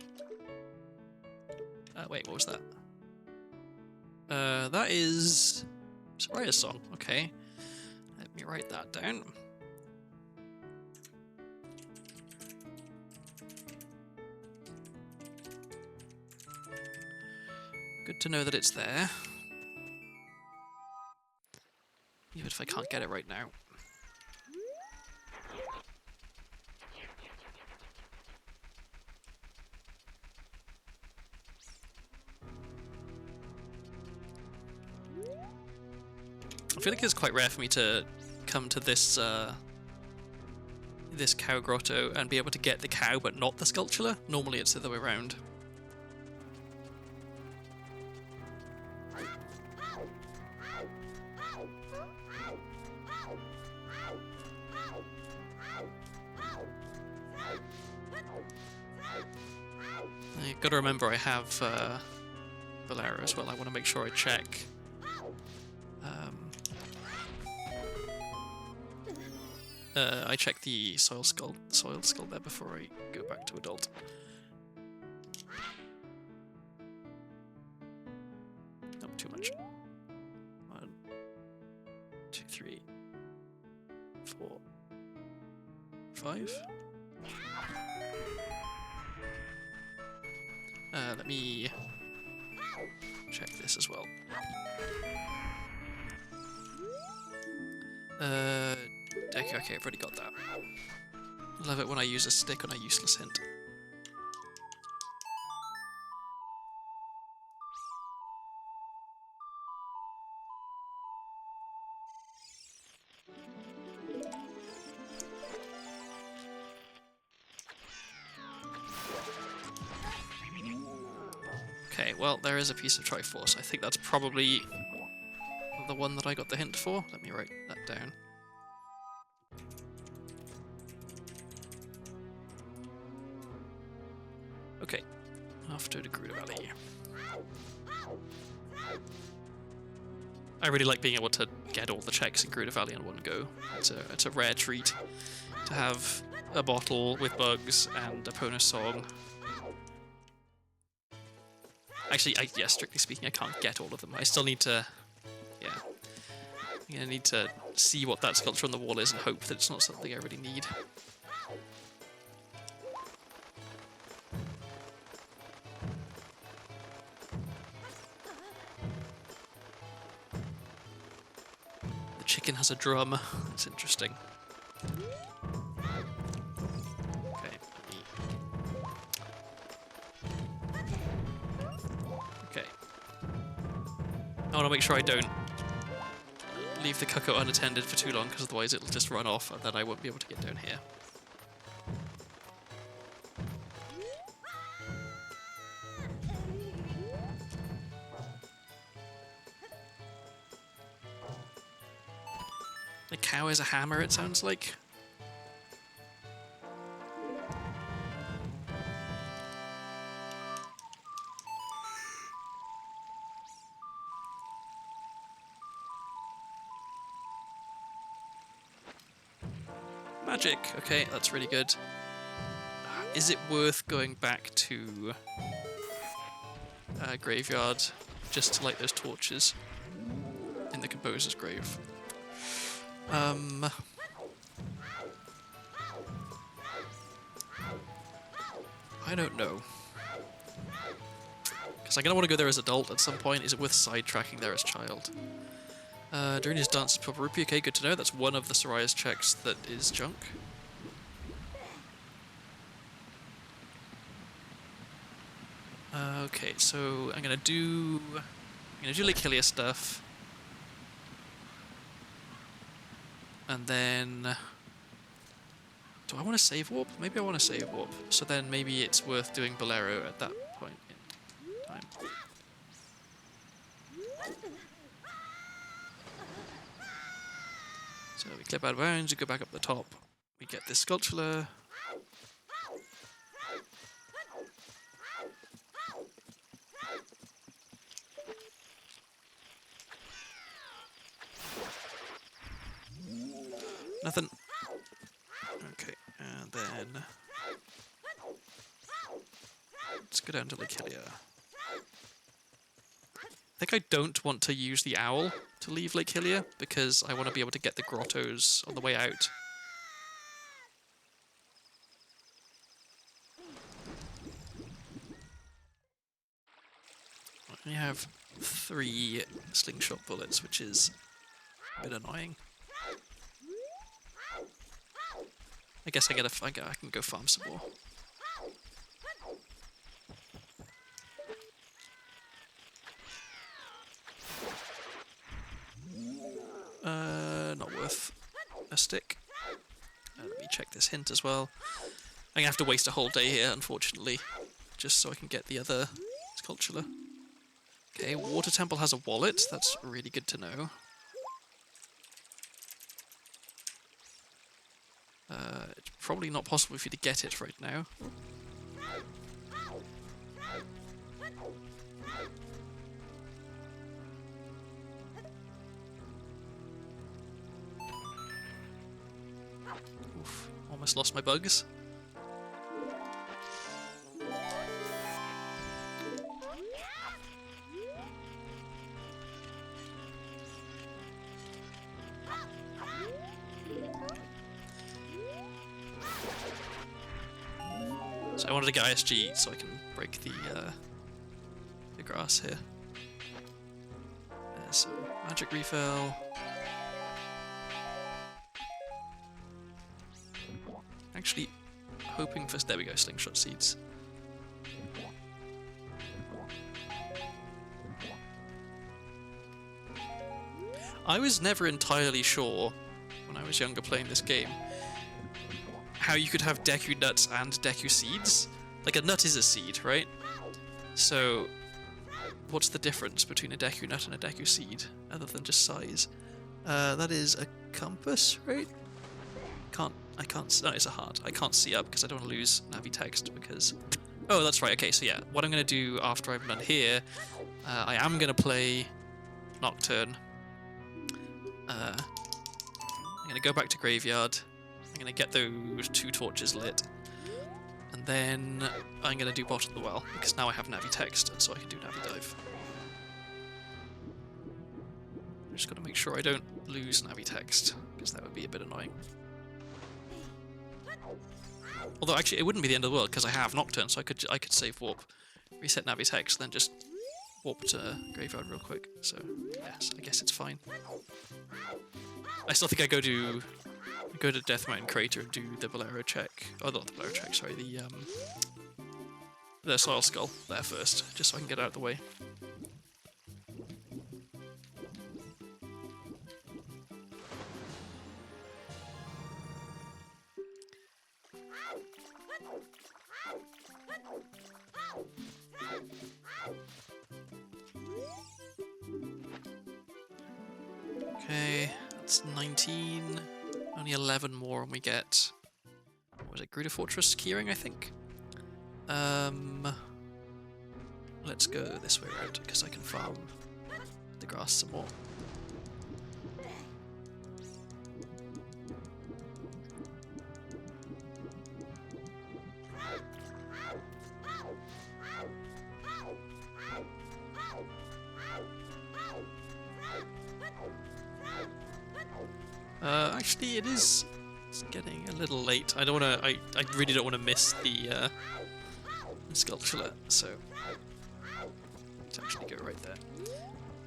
Speaker 1: Wait, what was that? That is Soraya's song. Okay, let me write that down. Good to know that it's there. Even if I can't get it right now. I feel like it's quite rare for me to come to this this cow grotto and be able to get the cow but not the sculpture. Normally it's the other way around. I've got to remember I have Bolero as well. I want to make sure I check. I check the soil skull there before I go back to adult. Not too much. 1, 2, 3, 4, 5. Let me check this as well. Okay, I've already got that. Love it when I use a stick on a useless hint. Okay, well, there is a piece of Triforce. I think that's probably the one that I got the hint for. Let me write that down. Okay, off to the Gerudo Valley. I really like being able to get all the checks in Gerudo Valley in one go. It's a rare treat to have a bottle with bugs and a Epona song. Actually, yeah, strictly speaking, I can't get all of them. I still need to, yeah. I'm gonna need to see what that sculpture on the wall is and hope that it's not something I really need. The chicken has a drum. That's interesting. I want to make sure I don't leave the cuckoo unattended for too long, because otherwise it'll just run off and then I won't be able to get down here. The cow is a hammer, it sounds like. Magic! Okay, that's really good. Is it worth going back to graveyard just to light those torches in the composer's grave? I don't know. Because I'm going to want to go there as adult at some point. Is it worth sidetracking there as child? During his dance with Rupee. Okay, good to know. That's one of the Soraya's checks that is junk. Okay, so I'm gonna do Lakilia stuff, and then do I want to save warp? Maybe I want to save warp. So then maybe it's worth doing Bolero at that point in time. So we clip out of bounds, we go back up the top, we get this sculpture. Nothing. then let's go down to Lake Hylia. I think I don't want to use the owl to leave Lake Hylia because I want to be able to get the grottos on the way out. I have 3 slingshot bullets, which is a bit annoying. I guess I can go farm some more. Not worth a stick. Let me check this hint as well. I'm gonna have to waste a whole day here, unfortunately, just so I can get the other sculpture. Okay, Water Temple has a wallet. That's really good to know. It's probably not possible for you to get it right now. Oof, almost lost my bugs. So I wanted to get ISG so I can break the grass here. There's some magic refill. Actually, hoping for, there we go, slingshot seeds. I was never entirely sure, when I was younger playing this game, how you could have Deku nuts and Deku seeds. Like, a nut is a seed, right? So, what's the difference between a Deku nut and a Deku seed, other than just size? That is a compass, right? I can't, no, it's a heart. I can't see up because I don't want to lose Navi text because... Oh, that's right, okay, so yeah, what I'm going to do after I'm done here, I am going to play Nocturne. I'm going to go back to Graveyard. I'm going to get those 2 torches lit. And then I'm going to do Bottom of the Well, because now I have Navi text, and so I can do Navi Dive. I'm just got to make sure I don't lose Navi text, because that would be a bit annoying. Although actually it wouldn't be the end of the world because I have Nocturne, so I could save warp, reset Navi text, then just warp to Graveyard real quick. So yes, I guess it's fine. I still think I go to Death Mountain Crater and do the Bolero check. Oh, not the Bolero check. Sorry, the Soil Skull there first, just so I can get out of the way. Okay, that's 19. Only 11 more and we get... What was it? Gruta Fortress keyring, I think? Let's go this way around, because I can farm the grass some more. Actually, it's getting a little late. I don't want to. I really don't want to miss the sculpture, so let's actually go right there.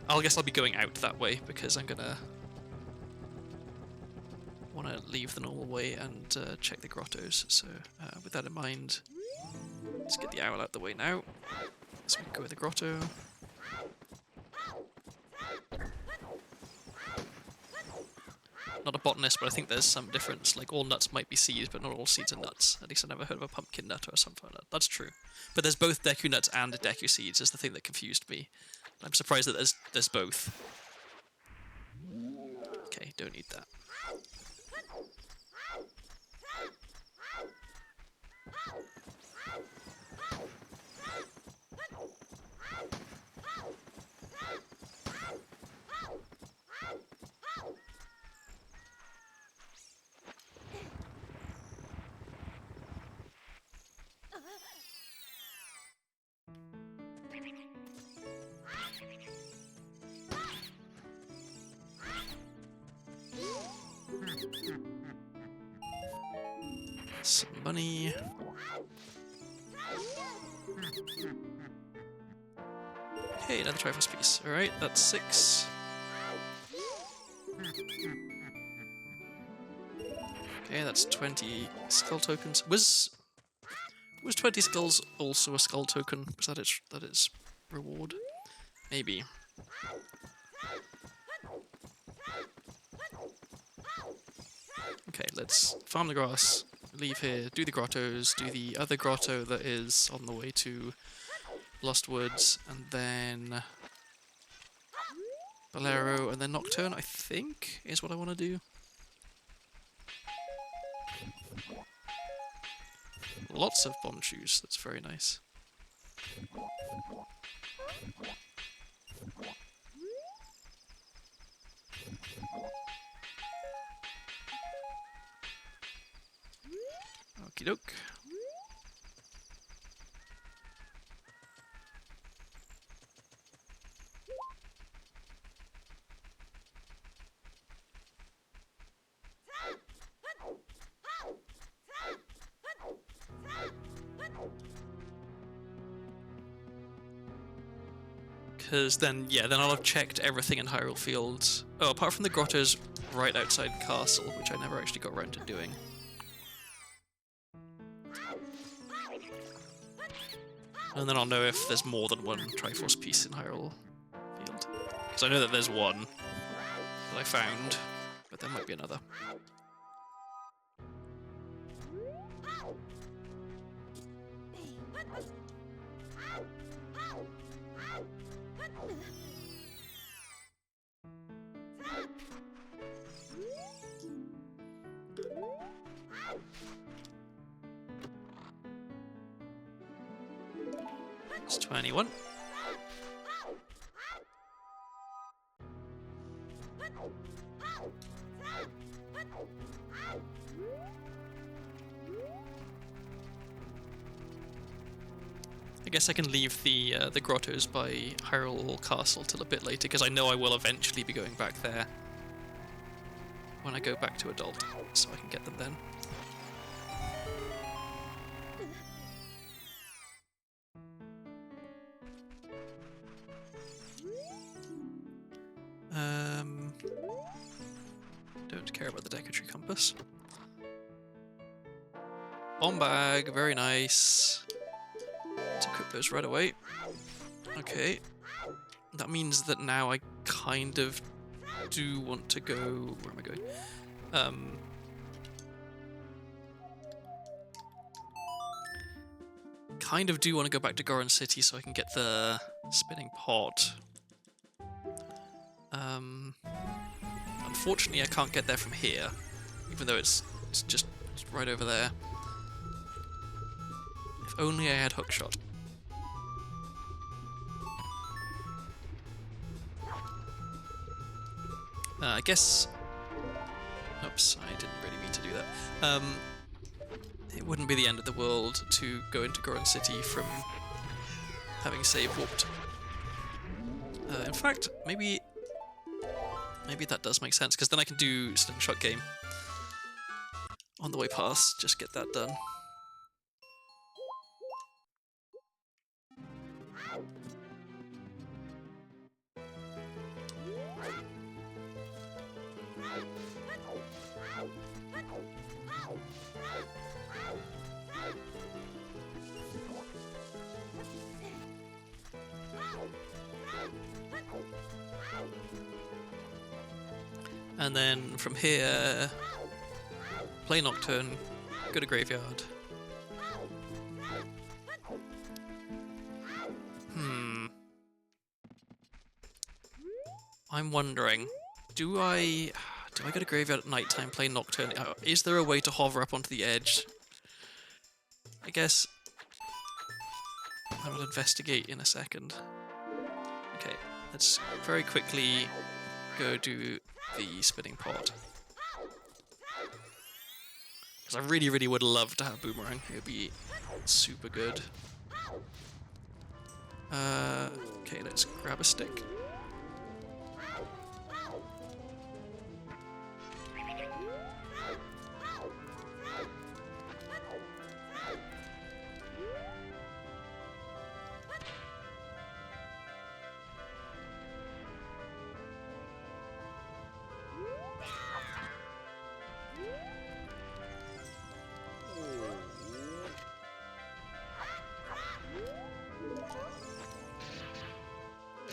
Speaker 1: I guess I'll be going out that way because I'm gonna want to leave the normal way and check the grottos. So with that in mind, let's get the owl out the way now, so we can go with the grotto. Not a botanist, but I think there's some difference. Like, all nuts might be seeds, but not all seeds are nuts. At least I never heard of a pumpkin nut or something like that. That's true. But there's both Deku nuts and Deku seeds is the thing that confused me. I'm surprised that there's both. Okay, don't need that. Some money. Okay, another Triforce piece. Alright, that's 6. Okay, that's 20 skull tokens. Was 20 skulls also a skull token? Was that its reward? Maybe. Okay, let's farm the grass, leave here, do the grottos, do the other grotto that is on the way to Lost Woods, and then Bolero, and then Nocturne, I think, is what I want to do. Lots of bomb shoes, that's very nice. Okie doke. Because then, yeah, then I'll have checked everything in Hyrule Field. Oh, apart from the grottos right outside Castle, which I never actually got around to doing. And then I'll know if there's more than one Triforce piece in Hyrule Field. Because I know that there's one that I found, but there might be another. It's 21. I guess I can leave the grottos by Hyrule Castle till a bit later, because I know I will eventually be going back there when I go back to Adult, so I can get them then. Don't care about the Decatry compass. Bomb bag, very nice. Let's equip those right away. Okay. That means that now I kind of do want to go... Where am I going? Kind of do want to go back to Goron City so I can get the spinning pot. Unfortunately, I can't get there from here, even though it's just right over there. If only I had hookshot. I guess... Oops, I didn't really mean to do that. It wouldn't be the end of the world to go into Goron City from having save warped. In fact, maybe that does make sense, because then I can do Slingshot Game on the way past, just get that done. And then from here, play Nocturne, go to Graveyard. I'm wondering, do I go to Graveyard at night time, play Nocturne? Is there a way to hover up onto the edge? I guess I will investigate in a second. Okay, let's very quickly go do the spinning pot. Because I really, really would love to have Boomerang. It would be super good. Okay, let's grab a stick.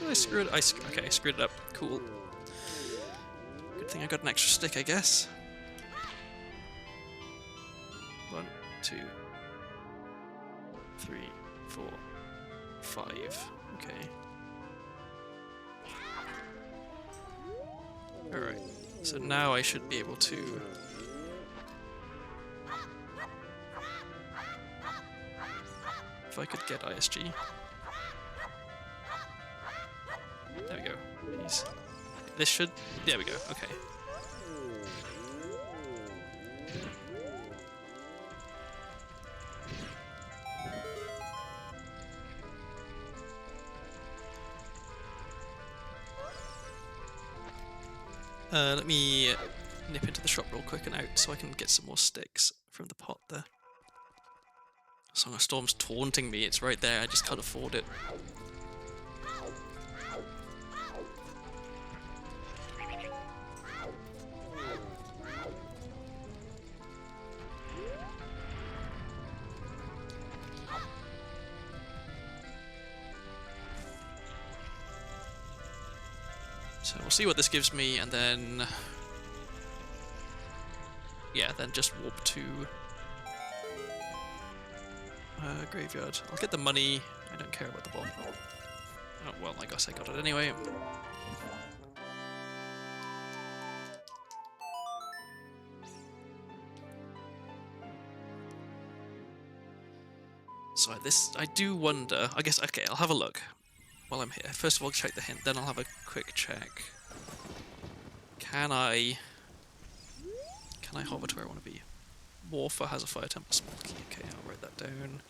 Speaker 1: Oh, I screwed it. Okay, I screwed it up. Cool. Good thing I got an extra stick, I guess. 1, 2, 3, 4, 5. Okay. Alright. So now I should be able to... If I could get ISG. There we go. Please. This should... There we go. Okay. Let me nip into the shop real quick and out so I can get some more sticks from the pot there. Song of Storm's taunting me, it's right there, I just can't afford it. So we'll see what this gives me, and then... Yeah, then just warp to... graveyard. I'll get the money, I don't care about the bomb. Oh, well, I guess I got it anyway. So this, I do wonder, I guess, okay, I'll have a look while I'm here. First of all, check the hint, then I'll have a quick check. Can I hover to where I want to be? Morpher has a fire temple small key. Okay, I'll write that down.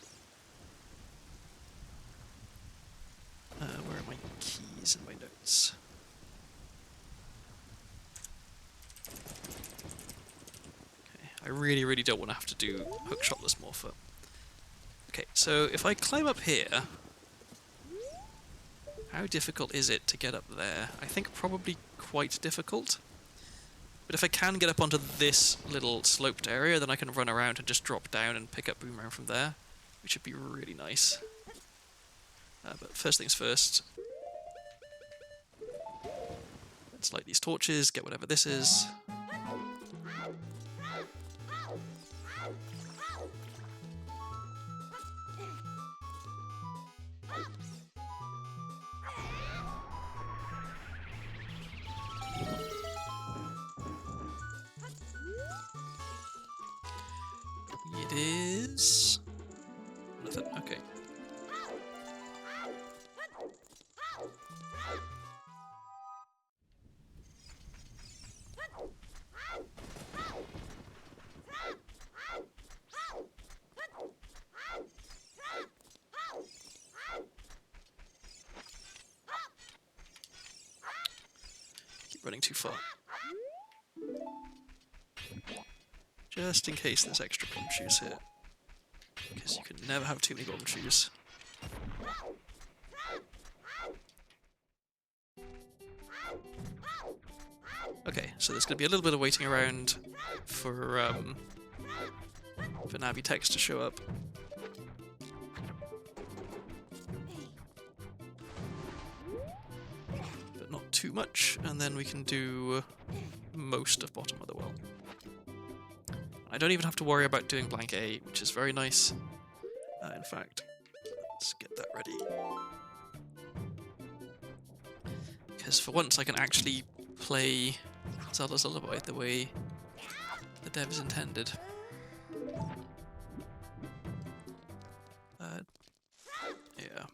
Speaker 1: Where are my keys in my notes? Okay, I really, really don't want to have to do hookshotless Morpher. Okay, so if I climb up here, how difficult is it to get up there? I think probably quite difficult. But if I can get up onto this little sloped area, then I can run around and just drop down and pick up Boomerang from there, which would be really nice. But first things first. Let's light these torches, get whatever this is. It is... nothing, okay. Keep running too far. Just in case there's extra bomb shoes here. Because you can never have too many bomb shoes. Okay, so there's going to be a little bit of waiting around for Navi text to show up. But not too much, and then we can do most of bottom of the well. I don't even have to worry about doing blank A, which is very nice. In fact, let's get that ready. Because for once I can actually play Zelda's Lullaby the way the devs intended. Yeah.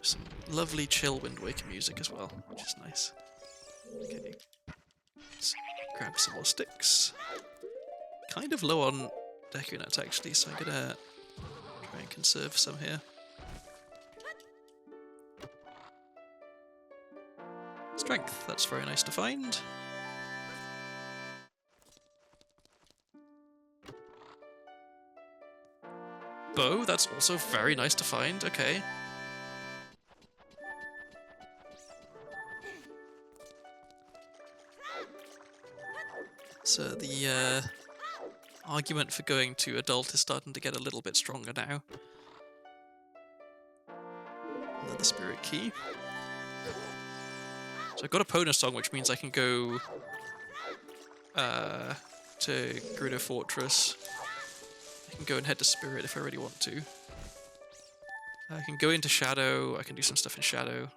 Speaker 1: Some lovely chill Wind Waker music as well, which is nice. Okay. Let's grab some more sticks. Kind of low on deco nuts actually, so I'm gonna try and conserve some here. Strength, that's very nice to find. Bow, that's also very nice to find, okay. So the argument for going to adult is starting to get a little bit stronger now. Another spirit key. So I've got a Pona song, which means I can go to Gerudo Fortress. I can go and head to Spirit if I really want to. I can go into Shadow, I can do some stuff in Shadow.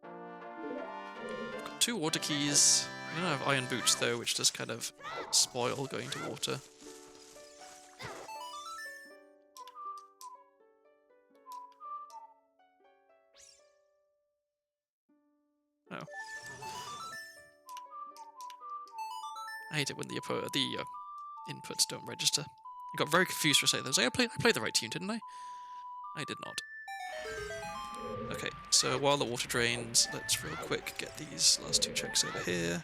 Speaker 1: I've got 2 water keys. I don't have Iron Boots though, which does kind of spoil going to water. Oh. I hate it when the inputs don't register. I got very confused for a second. I played the right tune, didn't I? I did not. Okay, so while the water drains, let's real quick get these last 2 checks over here.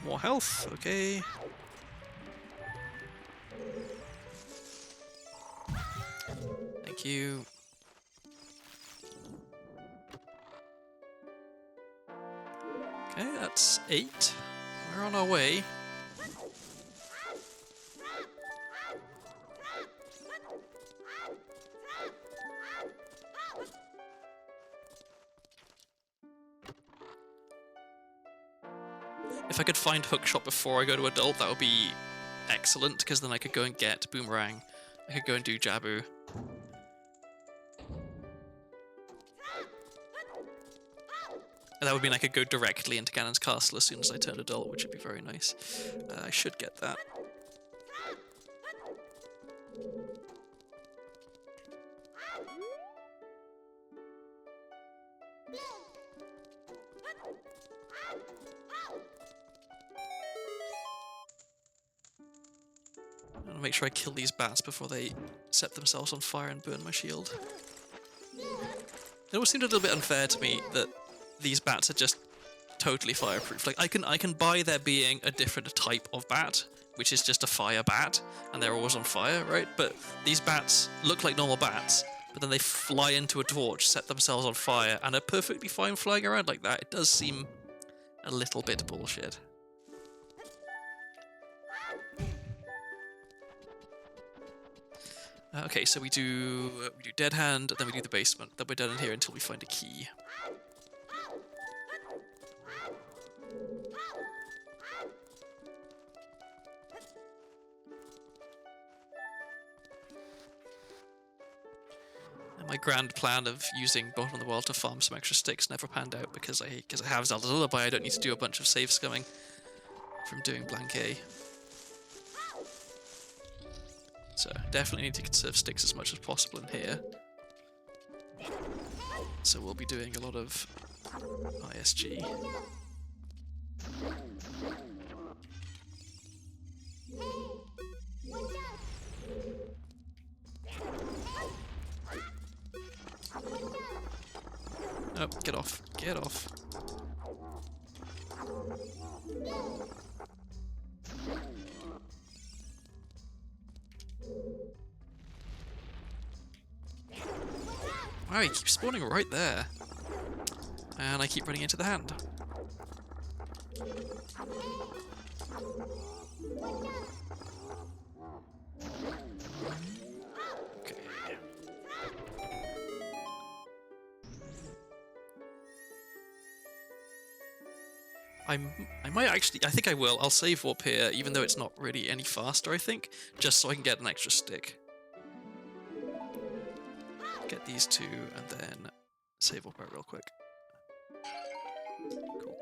Speaker 1: More health, okay. Thank you. Okay, that's 8. We're on our way. If I could find Hookshot before I go to Adult, that would be excellent, because then I could go and get Boomerang. I could go and do Jabu. And that would mean I could go directly into Ganon's castle as soon as I turn adult, which would be very nice. I should get that. I'm gonna make sure I kill these bats before they set themselves on fire and burn my shield. It always seemed a little bit unfair to me that these bats are just totally fireproof. Like, I can buy there being a different type of bat, which is just a fire bat, and they're always on fire, right? But these bats look like normal bats, but then they fly into a torch, set themselves on fire, and are perfectly fine flying around like that. It does seem a little bit bullshit. Okay, so we do Dead Hand, then we do the basement, then we're done in here until we find a key. And my grand plan of using Bottom of the World to farm some extra sticks never panned out because I have Zelda's Lullaby. I don't need to do a bunch of save scumming from doing Blank A. So definitely need to conserve sticks as much as possible in here. So we'll be doing a lot of ISG. Oh, get off. Get off. Wow, he keeps spawning right there. And I keep running into the hand. Okay. I might actually, I think I will. I'll save warp here, even though it's not really any faster, I think, just so I can get an extra stick. Get these 2 and then save up out real quick. Cool.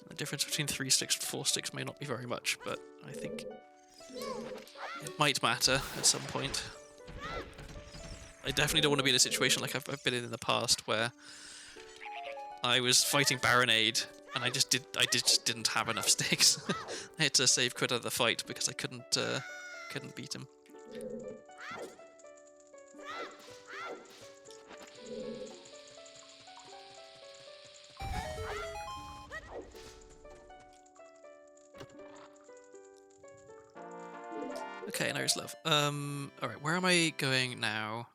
Speaker 1: The difference between 3 sticks and 4 sticks may not be very much, but I think it might matter at some point. I definitely don't want to be in a situation like I've been in the past, where I was fighting Baronade and I just didn't have enough sticks. I had to save Quid out of the fight because I couldn't beat him. Okay, now it's love. Alright, where am I going now?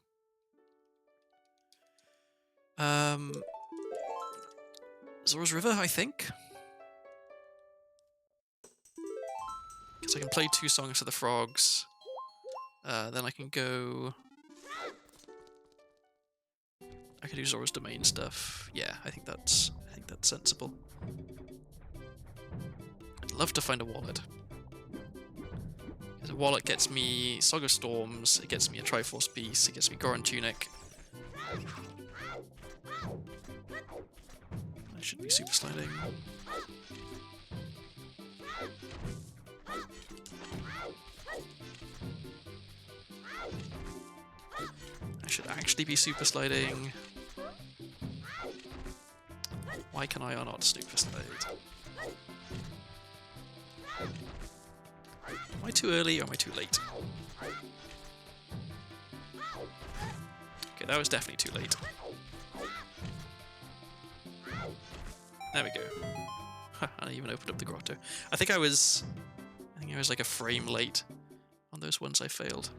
Speaker 1: Zora's River, I think? Because I can play 2 songs to the frogs. Then I can go... I can do Zora's Domain stuff. Yeah, I think that's sensible. I'd love to find a wallet. Because a wallet gets me Song of Storms, it gets me a Triforce piece, it gets me Goron Tunic. I should be super sliding. I should actually be super sliding. Why can I not super slide? Am I too early or am I too late? Okay, that was definitely too late. There we go. I even opened up the grotto. I think I was like a frame late on those ones I failed.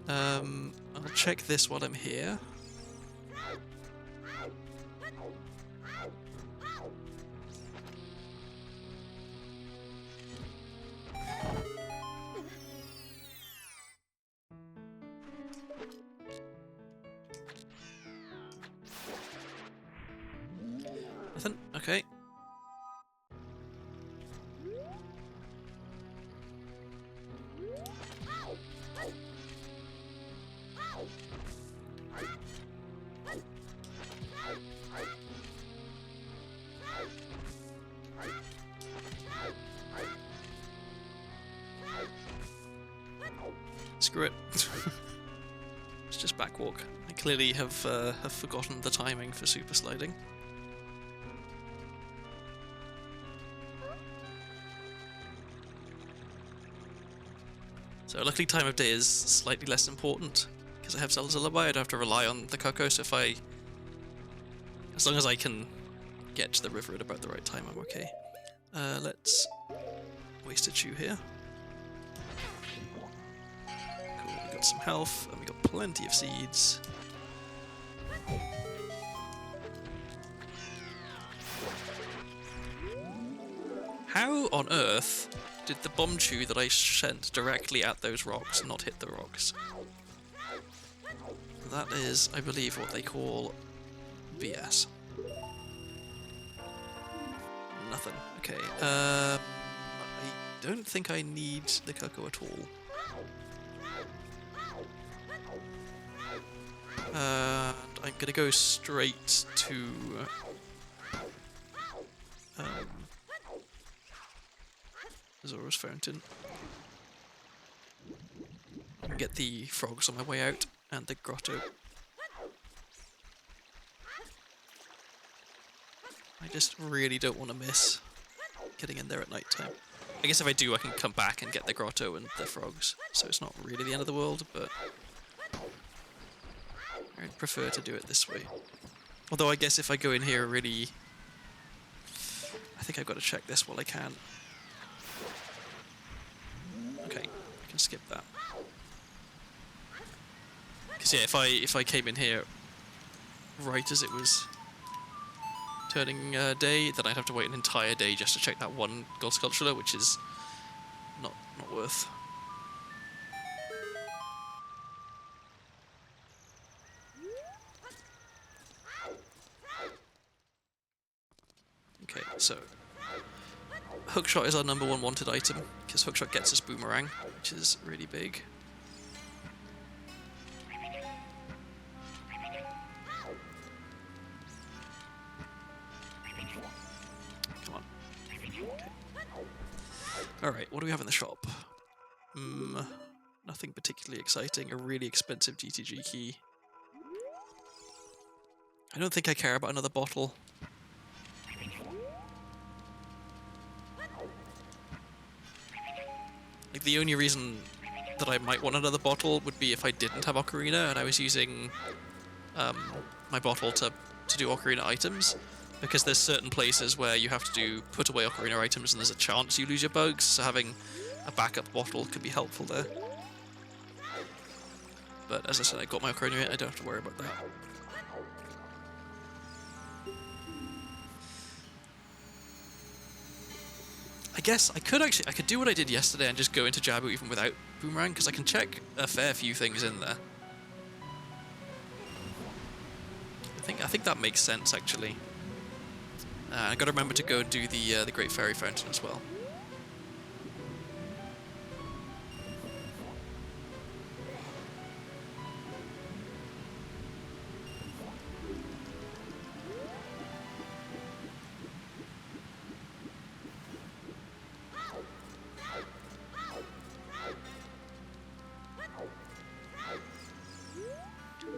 Speaker 1: I'll check this while I'm here. Nothing? Okay. Screw it. It's just backwalk. I clearly have forgotten the timing for super sliding. So luckily time of day is slightly less important, because I have Zelda's Lullaby. I don't have to rely on the Cuckoo, so as long as I can get to the river at about the right time, I'm okay. Let's waste a chew here. Cool, we got some health, and we got plenty of seeds. How on earth did the bomb chew that I sent directly at those rocks not hit the rocks? That is, I believe, what they call BS. Nothing. Okay. I don't think I need the Cuckoo at all. And I'm gonna go straight to Zora's Fountain. And get the frogs on my way out, and the grotto. I just really don't want to miss getting in there at night time. I guess if I do, I can come back and get the grotto and the frogs, so it's not really the end of the world, but I'd prefer to do it this way. Although I guess if I go in here really... I think I've got to check this while I can. Okay, I can skip that. Because yeah, if I came in here right as it was turning day, then I'd have to wait an entire day just to check that one gold sculpture, which is not worth. Okay, so hookshot is our #1 wanted item, because hookshot gets us boomerang, which is really big. Come on. Okay. Alright, what do we have in the shop? Nothing particularly exciting. A really expensive GTG key. I don't think I care about another bottle. Like, the only reason that I might want another bottle would be if I didn't have Ocarina and I was using my bottle to do Ocarina items, because there's certain places where you have to put away Ocarina items and there's a chance you lose your bugs, so having a backup bottle could be helpful there. But as I said, I got my Ocarina, I don't have to worry about that. I guess I could do what I did yesterday and just go into Jabu even without Boomerang, because I can check a fair few things in there. I think that makes sense, actually. I gotta remember to go do the Great Fairy Fountain as well.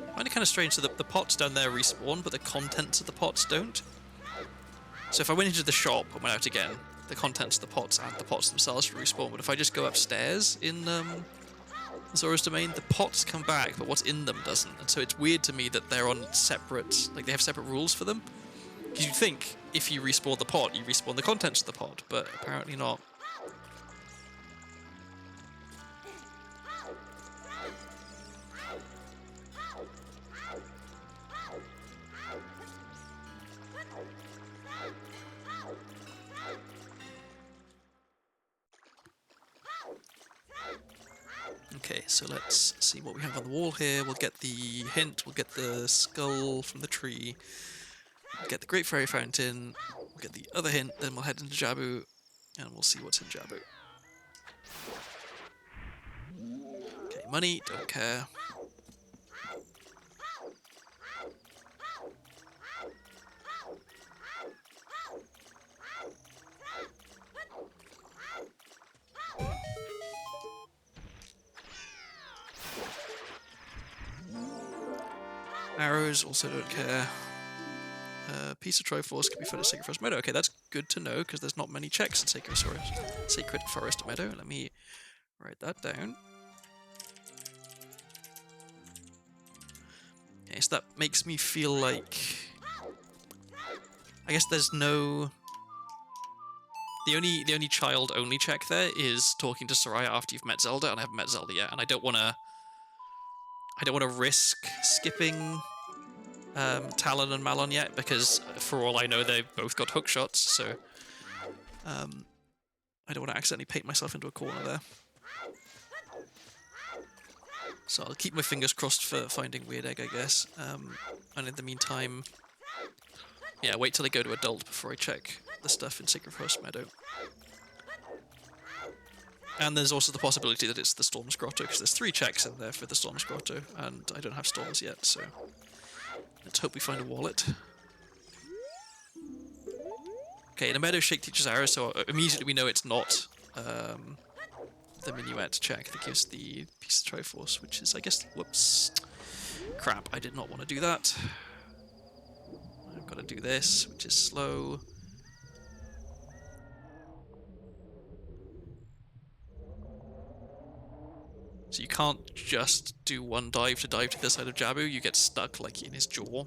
Speaker 1: I find it kind of strange, so the pots down there respawn, but the contents of the pots don't. So if I went into the shop and went out again, the contents of the pots and the pots themselves would respawn, but if I just go upstairs in Zora's Domain, the pots come back, but what's in them doesn't. And so it's weird to me that they're on separate, like they have separate rules for them. Because you'd think if you respawn the pot, you respawn the contents of the pot, but apparently not. Okay, so let's see what we have on the wall here. We'll get the hint, we'll get the skull from the tree, we'll get the Great Fairy Fountain, we'll get the other hint, then we'll head into Jabu, and we'll see what's in Jabu. Okay, money, don't care. Arrows, also don't care. Piece of Triforce can be found at Sacred Forest Meadow. Okay, that's good to know, because there's not many checks in Sacred Forest Meadow. Let me write that down. Okay, so that makes me feel like... I guess there's no... The only child-only check there is talking to Soraya after you've met Zelda, and I haven't met Zelda yet, and I don't want to risk skipping Talon and Malon yet, because for all I know they've both got hook shots, so I don't want to accidentally paint myself into a corner there. So I'll keep my fingers crossed for finding Weird Egg, I guess. And in the meantime, yeah, wait till I go to Adult before I check the stuff in Sacred Forest Meadow. And there's also the possibility that it's the Storm's Grotto, because there's 3 checks in there for the Storm's Grotto, and I don't have Storms yet, so let's hope we find a wallet. Okay, in a meadow, Shake teaches arrows, so immediately we know it's not the minuet check that gives the piece of Triforce, which is, I guess, whoops. Crap, I did not want to do that. I've got to do this, which is slow. So you can't just do one dive to the side of Jabu, you get stuck like in his jaw,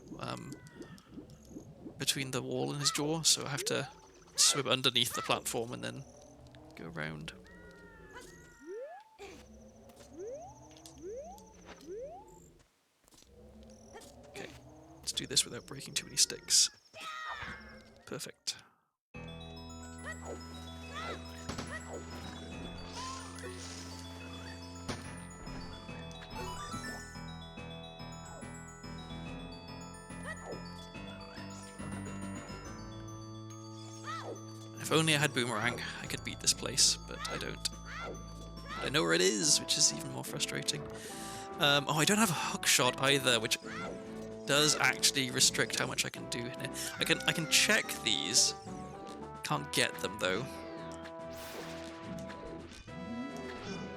Speaker 1: between the wall and his jaw, so I have to swim underneath the platform and then go around. Okay, let's do this without breaking too many sticks. Perfect. If only I had Boomerang, I could beat this place, but I don't. But I know where it is, which is even more frustrating. Oh, I don't have a hook shot either, which does actually restrict how much I can do here. I can check these. Can't get them though.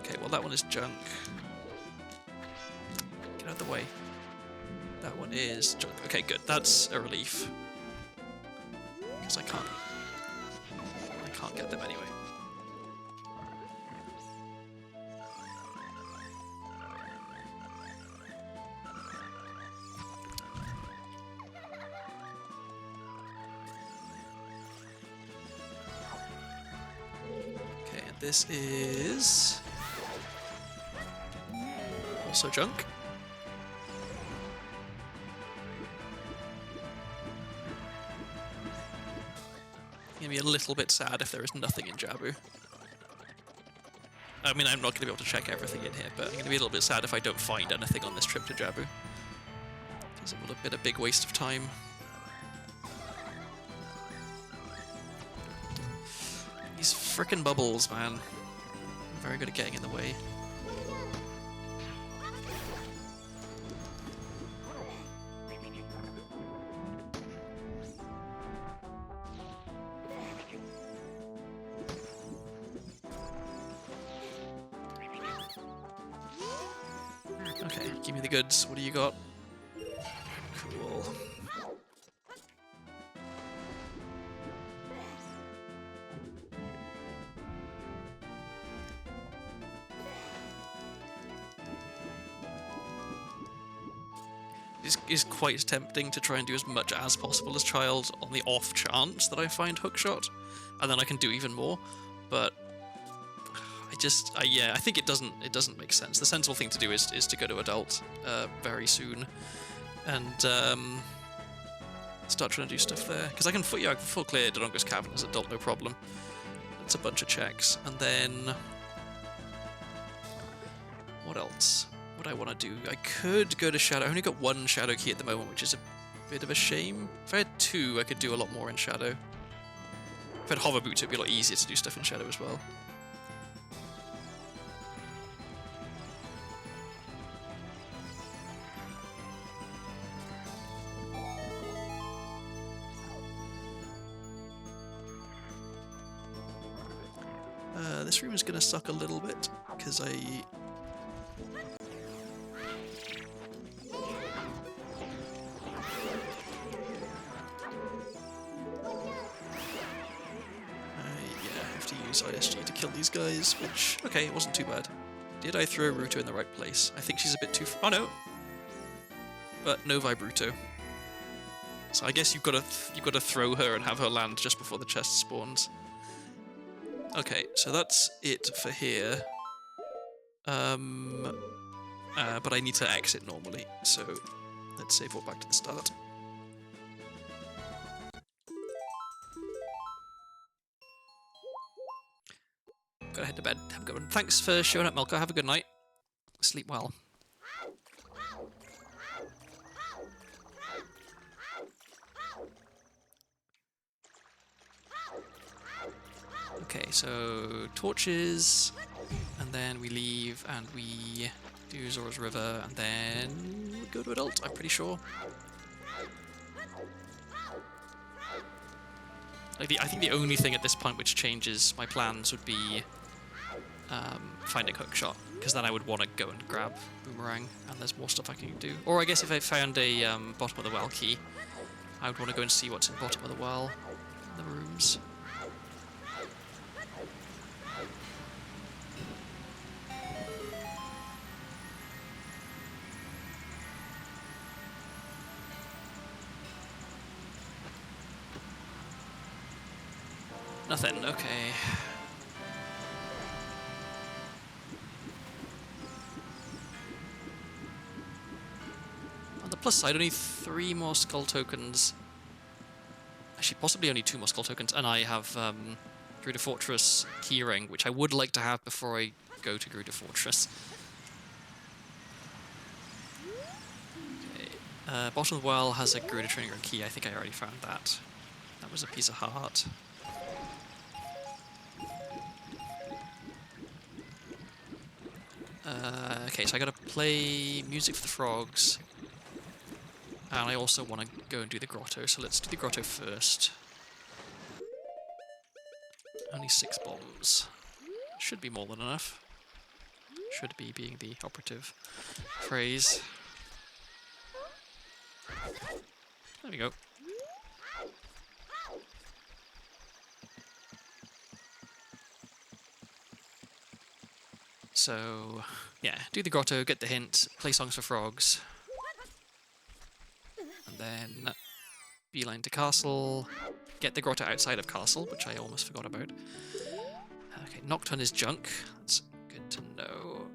Speaker 1: Okay, well that one is junk. Get out of the way. That one is junk. Okay, good. That's a relief. Because I can't get them anyway. this is also junk. I'm gonna be a little bit sad if there is nothing in Jabu. I mean, I'm not gonna be able to check everything in here, but I'm gonna be a little bit sad if I don't find anything on this trip to Jabu. Because it would have been a big waste of time. These frickin' bubbles, man. I'm very good at getting in the way. Okay, give me the goods. What do you got? Cool. It is quite tempting to try and do as much as possible as Child on the off chance that I find Hookshot, and then I can do even more, but yeah, I think it doesn't make sense. The sensible thing to do is to go to Adult very soon, and start trying to do stuff there. Because I can full clear Dodongo's Cavern as Adult, no problem. It's a bunch of checks, and then what else would I want to do? I could go to Shadow. I only got one Shadow key at the moment, which is a bit of a shame. If I had two, I could do a lot more in Shadow. If I had Hover Boots, it'd be a lot easier to do stuff in Shadow as well. This room is going to suck a little bit, because have to use ISG to kill these guys, which, okay, it wasn't too bad. Did I throw Ruto in the right place? I think she's a bit too oh no! But no Vibruto. So I guess you've got to throw her and have her land just before the chest spawns. Okay, so that's it for here. But I need to exit normally, so let's save all back to the start. Gotta head to bed. Have a good one. Thanks for showing up, Milka. Have a good night. Sleep well. Okay, so torches, and then we leave and we do Zora's River, and then we go to Adult, I'm pretty sure. Like I think the only thing at this point which changes my plans would be finding Hookshot, because then I would want to go and grab Boomerang, and there's more stuff I can do. Or I guess if I found a Bottom of the Well key, I would want to go and see what's in Bottom of the Well, in the rooms. Nothing, okay. On the plus side, only 3 more skull tokens. Actually, possibly only 2 more skull tokens, and I have Gerudo Fortress keyring, which I would like to have before I go to Gerudo Fortress. Okay. Bottom of the Well has a Gerudo Training Ground key. I think I already found that. That was a piece of heart. Okay, so I gotta play music for the frogs, and I also want to go and do the grotto, so let's do the grotto first. Only 6 bombs. Should be more than enough. Should be being the operative phrase. There we go. So, yeah, do the grotto, get the hint, play songs for frogs, and then beeline to castle, get the grotto outside of castle, which I almost forgot about. Okay, Nocturne is junk. That's good to know.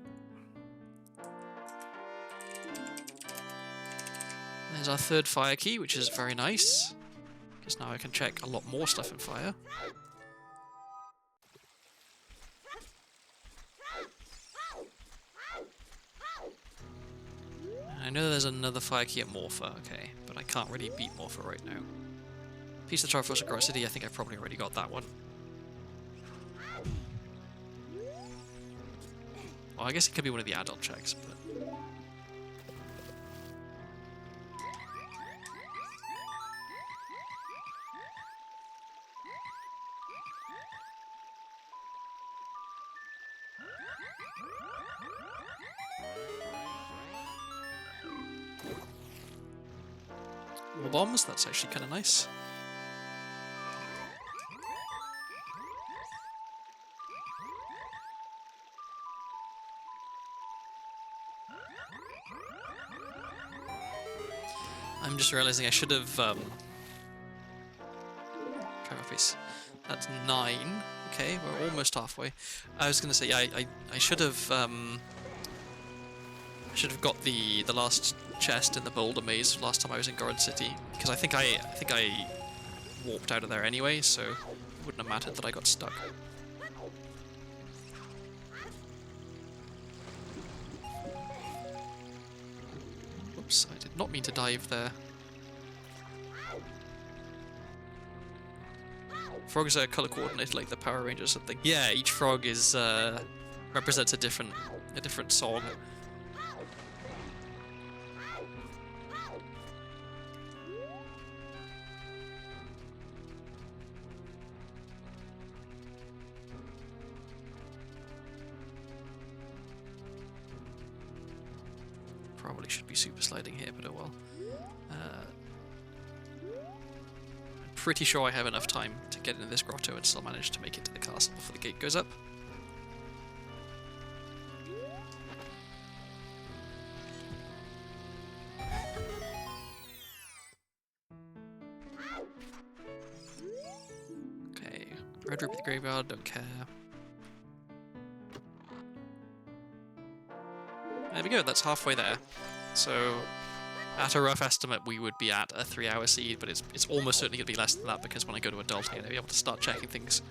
Speaker 1: There's our third fire key, which is very nice. Because now I can check a lot more stuff in fire. I know there's another fire key at Morpha, okay, but I can't really beat Morpha right now. Piece of Triforce Across City, I think I've probably already got that one. Well, I guess it could be one of the adult checks, but... More bombs, that's actually kind of nice. I'm just realizing I should have, Trevor piece. That's 9. Okay, we're almost halfway. I was gonna say, yeah, I should have, got the last chest in the boulder maze last time I was in Garden City, because I think I warped out of there anyway, so it wouldn't have mattered that I got stuck. Whoops, I did not mean to dive there. Frogs are color coordinated like the Power Rangers or something. Yeah, each frog is represents a different song. Probably should be super sliding here, but oh well. I'm pretty sure I have enough time to get into this grotto and still manage to make it to the castle before the gate goes up. Okay, Red Ruby the Graveyard, don't care. There we go, that's halfway there. So, at a rough estimate, we would be at a 3-hour seed, but it's almost certainly going to be less than that because when I go to adult, I'm going to be able to start checking things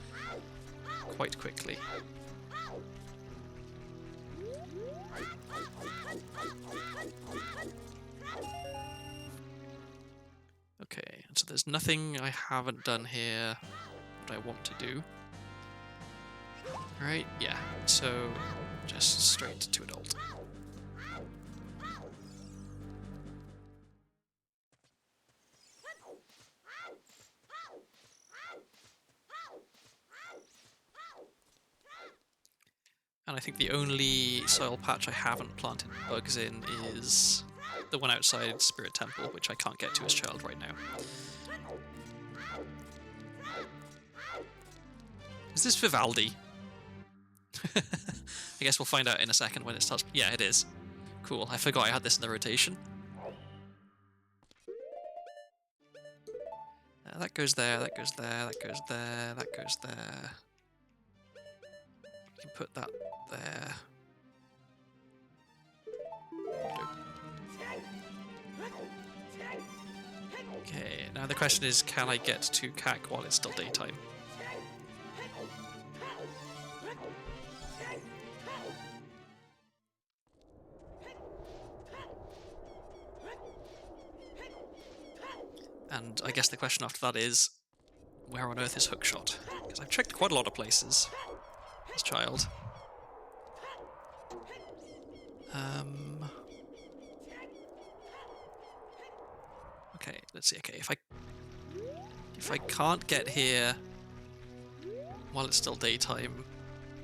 Speaker 1: quite quickly. Okay, so there's nothing I haven't done here that I want to do. Right, yeah, so just straight to adult. And I think the only soil patch I haven't planted bugs in is the one outside Spirit Temple, which I can't get to as child right now. Is this Vivaldi? I guess we'll find out in a second when it starts. Yeah, it is. Cool, I forgot I had this in the rotation. That goes there, that goes there, that goes there, that goes there. You can put that there. Okay, now the question is, can I get to CAC while it's still daytime? And I guess the question after that is, where on earth is Hookshot? Because I've checked quite a lot of places as child. Okay, let's see. Okay, if I can't get here while it's still daytime,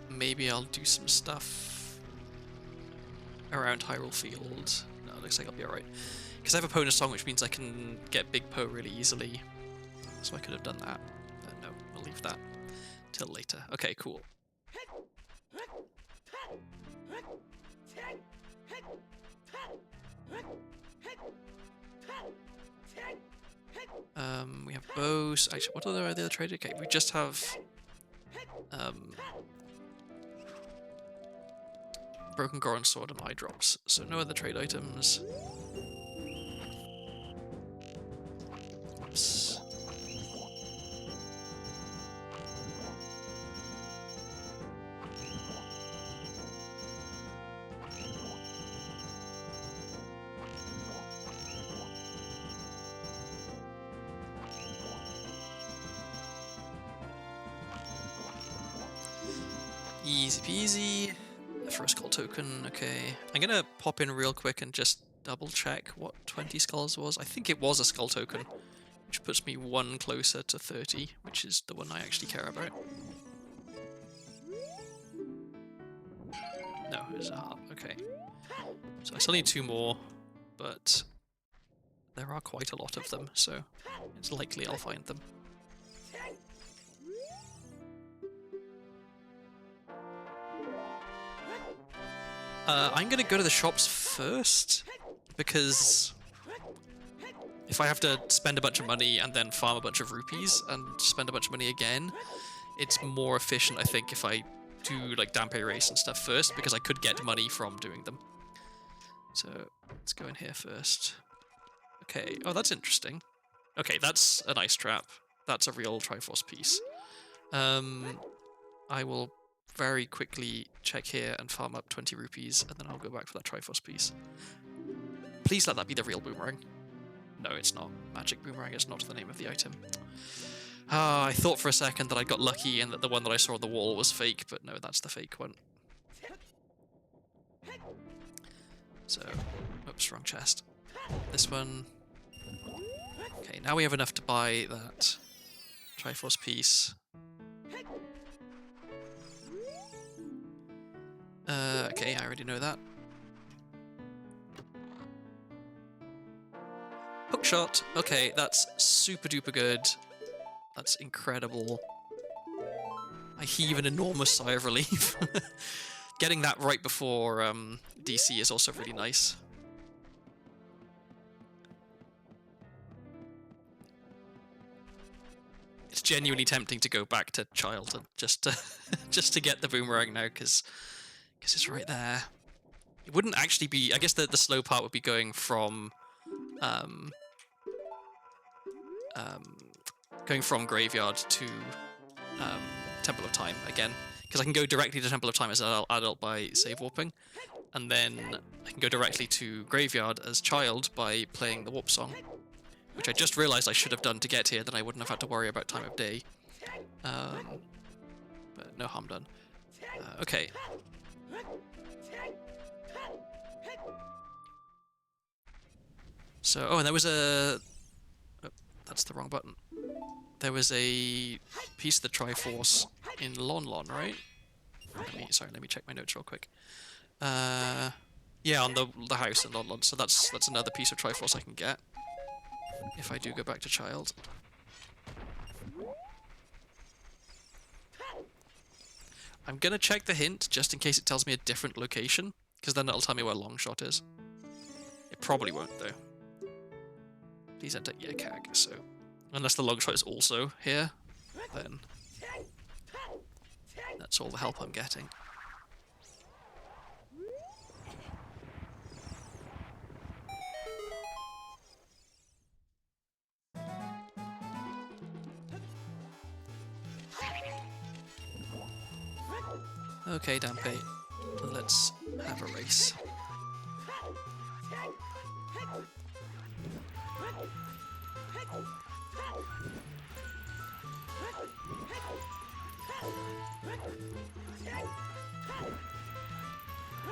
Speaker 1: maybe I'll do some stuff around Hyrule Field. No, it looks like I'll be alright. Because I have a Pona song, which means I can get Big Po really easily. So I could have done that. No, I'll leave that till later. Okay, cool. We have bows. Actually, what are the other traded? Okay, we just have Broken Goron Sword and eye drops, so no other trade items. Oops. Easy peasy. The first skull token, okay. I'm gonna pop in real quick and just double check what 20 skulls was. I think it was a skull token, which puts me one closer to 30, which is the one I actually care about. No, it was a heart, okay. So I still need 2 more, but there are quite a lot of them, so it's likely I'll find them. I'm gonna go to the shops first, because if I have to spend a bunch of money and then farm a bunch of rupees and spend a bunch of money again, it's more efficient, I think, if I do like Dampe race and stuff first, because I could get money from doing them. So let's go in here first. Okay, oh, that's interesting. Okay, that's an ice trap. That's a real Triforce piece. I will very quickly check here and farm up 20 rupees, and then I'll go back for that Triforce piece. Please let that be the real boomerang. No, it's not. Magic boomerang is not the name of the item. I thought for a second that I got lucky and that the one that I saw on the wall was fake, but no, that's the fake one. So, oops, wrong chest. This one. Okay, now we have enough to buy that Triforce piece. Okay, I already know that. Hookshot! Okay, that's super duper good. That's incredible. I heave an enormous sigh of relief. Getting that right before DC is also really nice. It's genuinely tempting to go back to childhood just to get the boomerang now, because it's right there. It wouldn't actually be... I guess the slow part would be going from Graveyard to Temple of Time again, because I can go directly to Temple of Time as an adult by save warping, and then I can go directly to Graveyard as child by playing the warp song, which I just realised I should have done to get here, then I wouldn't have had to worry about time of day. But no harm done. Okay. So, oh, and there was a... Oh, that's the wrong button. There was a piece of the Triforce in Lon Lon, right? Let me check my notes real quick. Yeah, on the house in Lon Lon. So that's another piece of Triforce I can get if I do go back to child. I'm gonna check the hint just in case it tells me a different location, because then it'll tell me where Longshot is. It probably won't though. Please enter CAG. So unless the Longshot is also here, then that's all the help I'm getting. Okay, Dampe, let's have a race.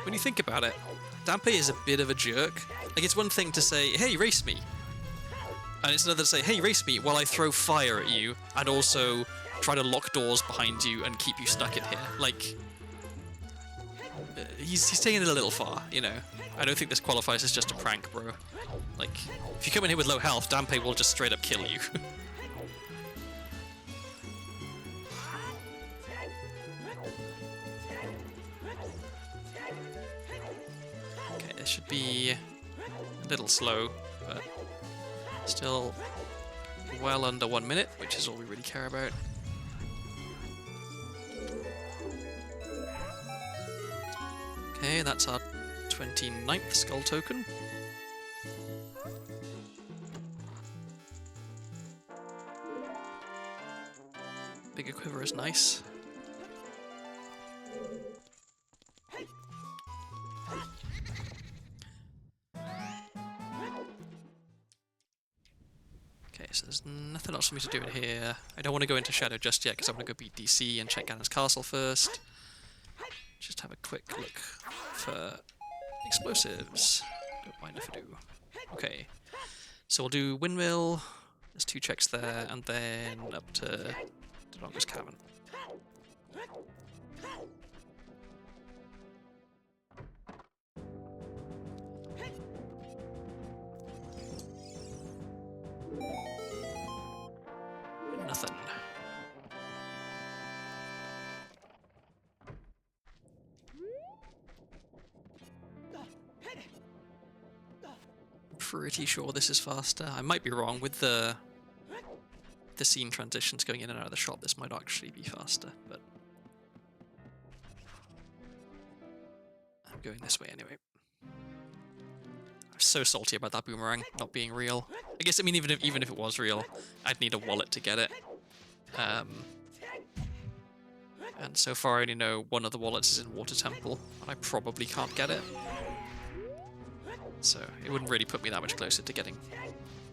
Speaker 1: When you think about it, Dampe is a bit of a jerk. Like, it's one thing to say, hey, race me. And it's another to say, hey, race me while I throw fire at you and also try to lock doors behind you and keep you stuck in here. Like, he's taking it a little far, you know. I don't think this qualifies as just a prank, bro. Like, if you come in here with low health, Dampe will just straight up kill you. Okay, this should be a little slow, but still well under 1 minute, which is all we really care about. Okay, that's our 29th skull token. Bigger quiver is nice. Okay, so there's nothing else for me to do in here. I don't want to go into Shadow just yet because I'm going to go beat DC and check Ganon's castle first. Just have a quick look for explosives. Don't mind if I do. Okay, so we'll do Windmill. There's 2 checks there, and then up to the longest cavern. Nothing. Pretty sure this is faster. I might be wrong with the scene transitions going in and out of the shop. This might actually be faster, but I'm going this way anyway. I'm so salty about that boomerang not being real. I guess, I mean, even if it was real, I'd need a wallet to get it. And so far I only know one of the wallets is in Water Temple, and I probably can't get it. So it wouldn't really put me that much closer to getting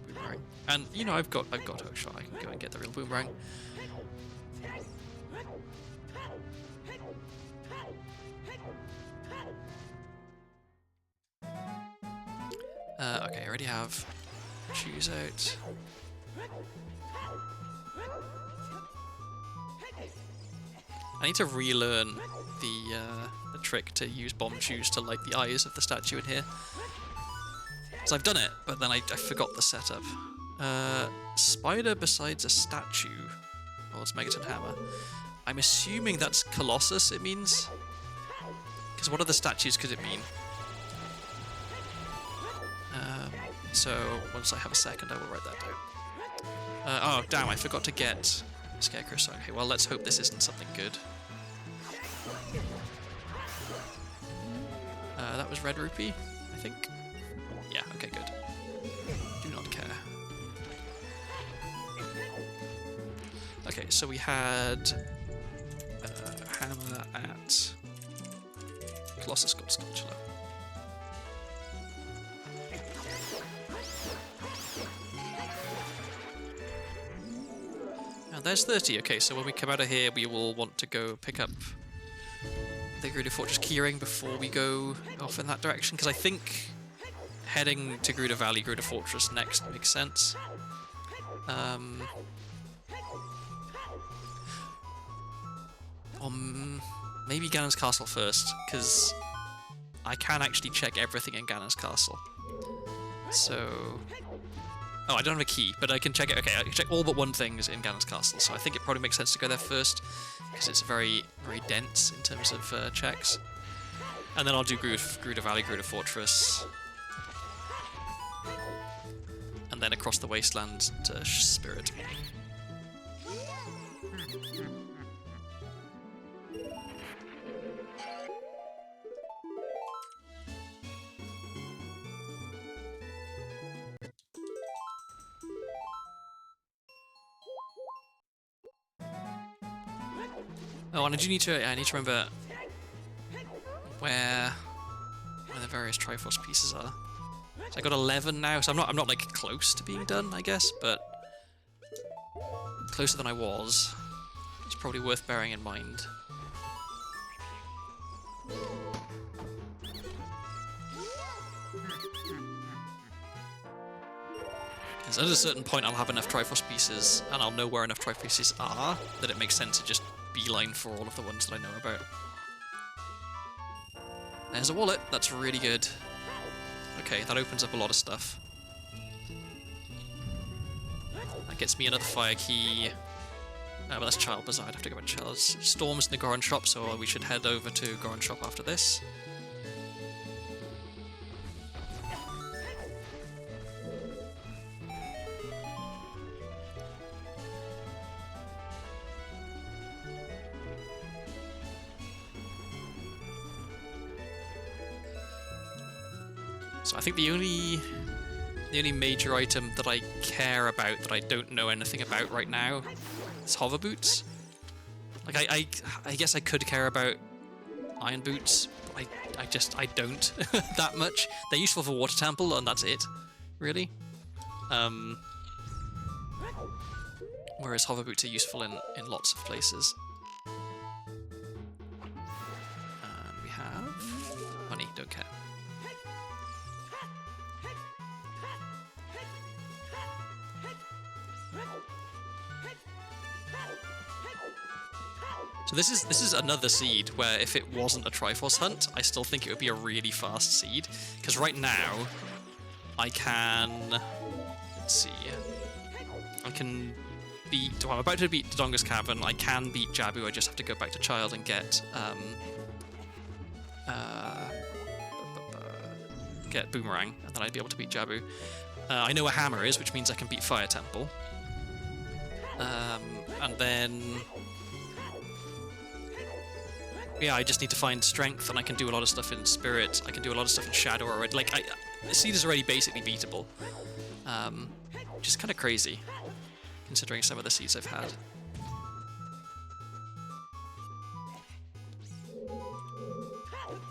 Speaker 1: boomerang. And you know, I've got Hookshot. I can go and get the real boomerang. Okay, I already have shoes out. I need to relearn the trick to use bomb shoes to light the eyes of the statue in here. Because I've done it, but then I forgot the setup. Spider besides a statue. Oh, it's Megaton Hammer. I'm assuming that's Colossus, it means. Because what other statues could it mean? So, once I have a second, I will write that down. Oh, damn, I forgot to get Scarecrow Song. Okay, well, let's hope this isn't something good. That was Red Rupee, I think. Yeah, okay, good. Do not care. Okay, so we had Hammer at Colossus God Sculpture. And there's 30. Okay, so when we come out of here, we will want to go pick up the Gerudo Fortress keyring before we go off in that direction, because I think heading to Gerudo Valley, Gerudo Fortress next makes sense. Or maybe Ganon's Castle first, because I can actually check everything in Ganon's Castle. So... Oh, I don't have a key, but I can check it. Okay, I can check all but one things in Ganon's Castle, so I think it probably makes sense to go there first, because it's very, very dense in terms of checks. And then I'll do Gerudo Valley, Gerudo Fortress, and then across the wasteland to Spirit. Oh, and I need to remember where the various Triforce pieces are. So I got 11 now, so I'm not like close to being done, I guess, but closer than I was. It's probably worth bearing in mind. Because at a certain point I'll have enough Triforce pieces, and I'll know where enough Triforce pieces are, that it makes sense to just beeline for all of the ones that I know about. There's a wallet, that's really good. Okay, that opens up a lot of stuff. That gets me another fire key. But that's Child Bazaar, I'd have to go back to Child's. Storm's in the Goron shop, so we should head over to Goron shop after this. So I think the only major item that I care about that I don't know anything about right now is hover boots. Like I guess I could care about iron boots, but I don't that much. They're useful for water temple, and that's it, really. Whereas hover boots are useful in lots of places. And we have money, don't care. So this is another seed where if it wasn't a Triforce hunt, I still think it would be a really fast seed. Because right now, I can... Let's see... I can beat... Well, I'm about to beat Dodonga's Cavern. I can beat Jabu. I just have to go back to Child and get... get Boomerang, and then I'd be able to beat Jabu. I know where Hammer is, which means I can beat Fire Temple. And then... Yeah, I just need to find Strength, and I can do a lot of stuff in Spirit. I can do a lot of stuff in Shadow already. Like, the seed is already basically beatable. Which is kind of crazy, considering some of the seeds I've had.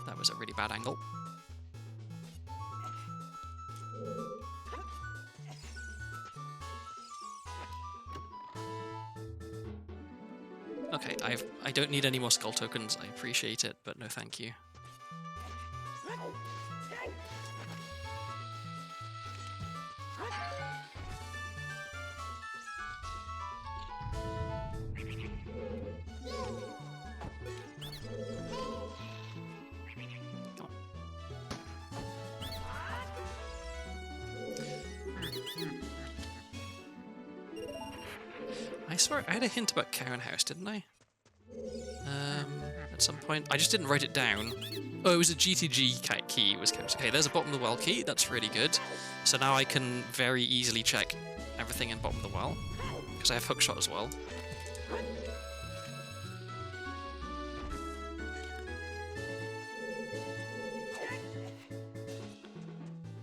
Speaker 1: That was a really bad angle. Okay, I don't need any more skull tokens. I appreciate it, but no thank you. Come on. I swear I had a hint about Cowan House, didn't I? At some point. I just didn't write it down. Oh, it was a GTG key. It was okay, there's a bottom of the well key. That's really good. So now I can very easily check everything in bottom of the well. Because I have hookshot as well.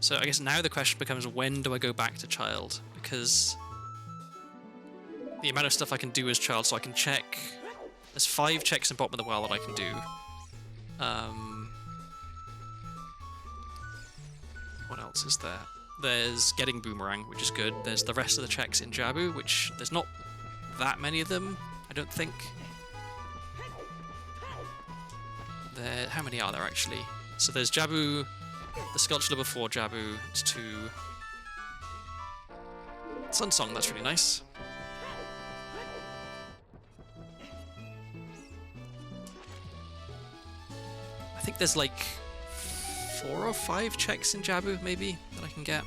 Speaker 1: So I guess now the question becomes, when do I go back to Child? Because the amount of stuff I can do as Child, so I can check... There's 5 checks in bottom of the well that I can do. What else is there? There's getting Boomerang, which is good. There's the rest of the checks in Jabu, which there's not that many of them, I don't think. How many are there, actually? So there's Jabu, the Sculpture before Jabu, it's 2. Sun Song, that's really nice. I think there's like 4 or 5 checks in Jabu, maybe, that I can get.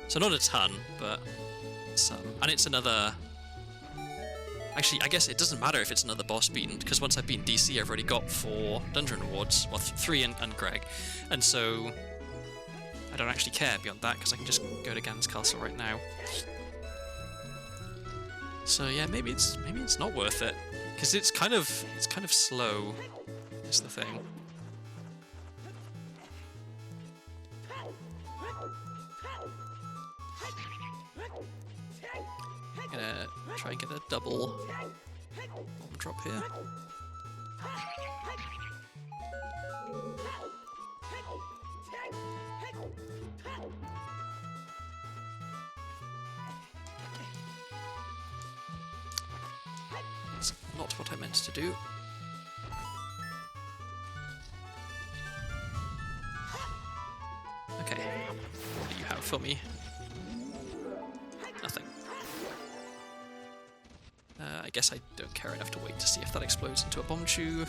Speaker 1: So not a ton, but some. And it's another... Actually, I guess it doesn't matter if it's another boss beaten, because once I've beaten DC, I've already got 4 dungeon rewards. Well, 3 and Greg. And so I don't actually care beyond that, because I can just go to Gan's Castle right now. So yeah, maybe it's not worth it, because it's kind of slow. Is the thing. I'm gonna try and get a double bomb drop here. That's not what I meant to do. Okay, what do you have for me? Nothing. I guess I don't care enough to wait to see if that explodes into a bomb tube.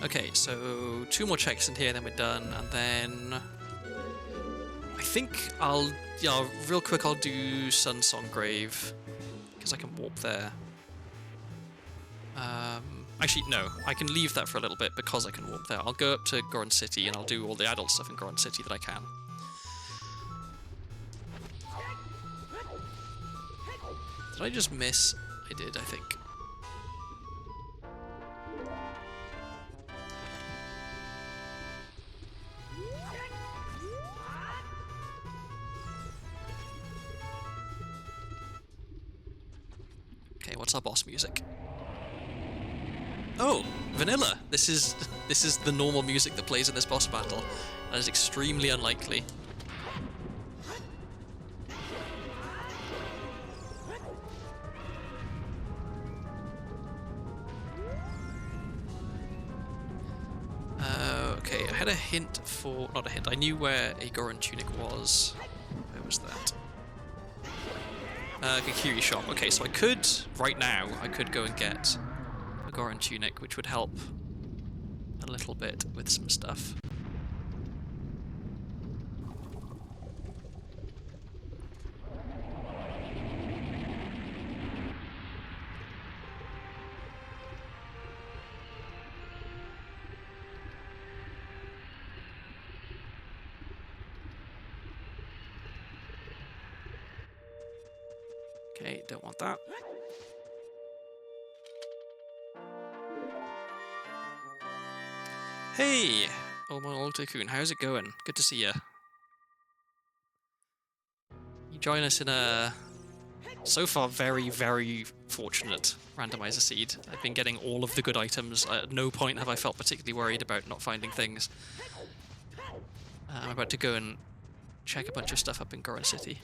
Speaker 1: Okay, so 2 more checks in here, then we're done, and then I think real quick I'll do Sunsong Grave, because I can warp there. Actually, no. I can leave that for a little bit because I can warp there. I'll go up to Goron City and I'll do all the adult stuff in Goron City that I can. Did I just miss? I did, I think. Okay, what's our boss music? Oh, vanilla. This is the normal music that plays in this boss battle. That is extremely unlikely. Okay, I had a hint for... not a hint, I knew where a Goron tunic was. Where was that? Kikiri shop. Okay, so I could, right now, I could go and get a Goron tunic, which would help a little bit with some stuff. Okay, don't want that. Hey! Oh, my old Tycoon, how's it going? Good to see you. You join us in a, so far, very, very fortunate randomizer seed. I've been getting all of the good items. At no point have I felt particularly worried about not finding things. I'm about to go and check a bunch of stuff up in Goron City.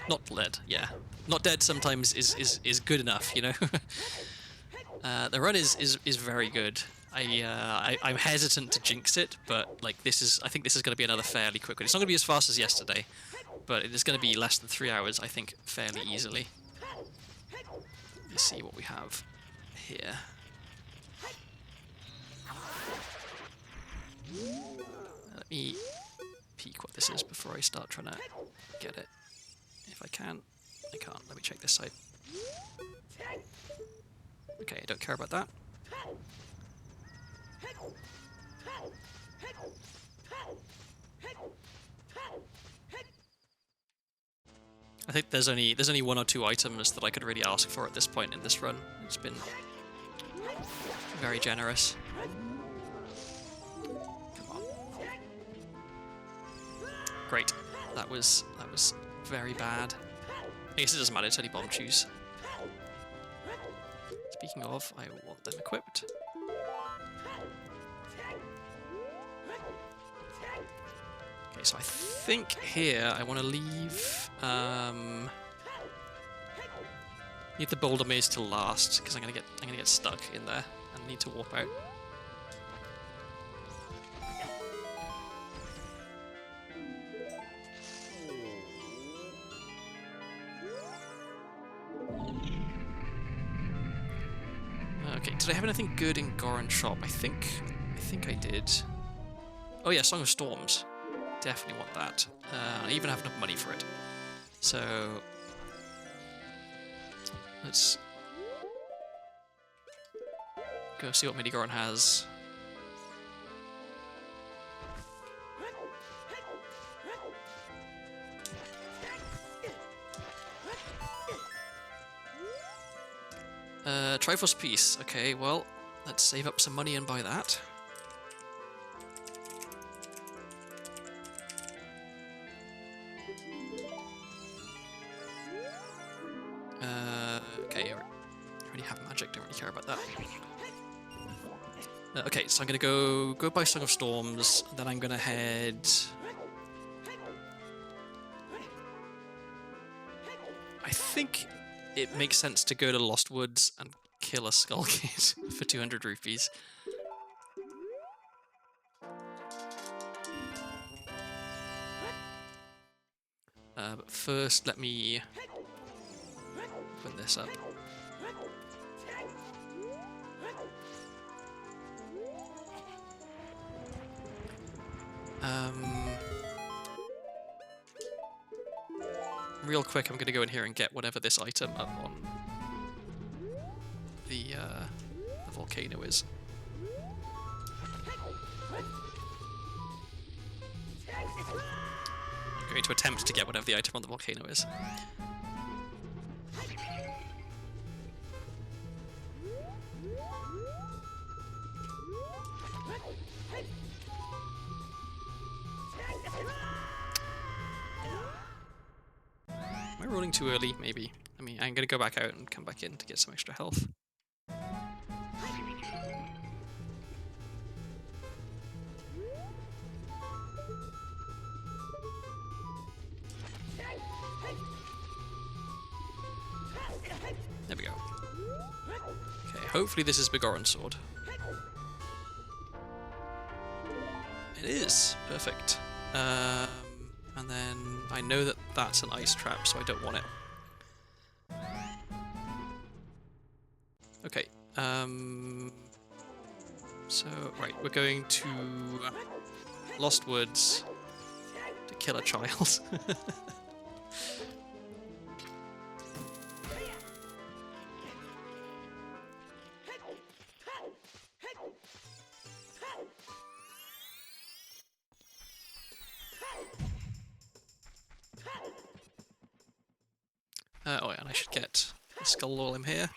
Speaker 1: Not dead, yeah. Not dead sometimes is good enough, you know? The run is very good. I'm hesitant to jinx it, but like I think this is going to be another fairly quick one. It's not going to be as fast as yesterday, but it is going to be less than 3 hours, I think, fairly easily. Let's see what we have here. Let me peek what this is before I start trying to get it. If I can. I can't. Let me check this side. Okay, I don't care about that. I think there's only 1 or 2 items that I could really ask for at this point in this run. It's been very generous. Come on. Great. That was very bad. I guess it doesn't matter, it's only bomb shoes. Speaking of, I want them equipped. Okay, so I think here I want to leave the boulder maze till last because I'm gonna get stuck in there and need to warp out. Okay, did I have anything good in Goron Shop? I think I did. Oh yeah, Song of Storms. Definitely want that. I even have enough money for it. So let's go see what Midi-Goron has. Triforce piece. Okay, well, let's save up some money and buy that. Okay, I already have magic, don't really care about that. Okay, so I'm gonna go buy Song of Storms, then I'm gonna head... I think it makes sense to go to Lost Woods and kill a Skull Kid for 200 rupees. But first, let me open this up. Real quick, I'm going to go in here and get whatever this item up on the volcano is. I'm going to attempt to get whatever the item on the volcano is. Am I rolling too early? Maybe. I mean, I'm going to go back out and come back in to get some extra health. There we go. Okay, hopefully this is Begoran's sword. It is! Perfect. And then I know that that's an ice trap, so I don't want it. Okay, so, right, we're going to Lost Woods to kill a child. Oh yeah, and I should get a skull lolem here.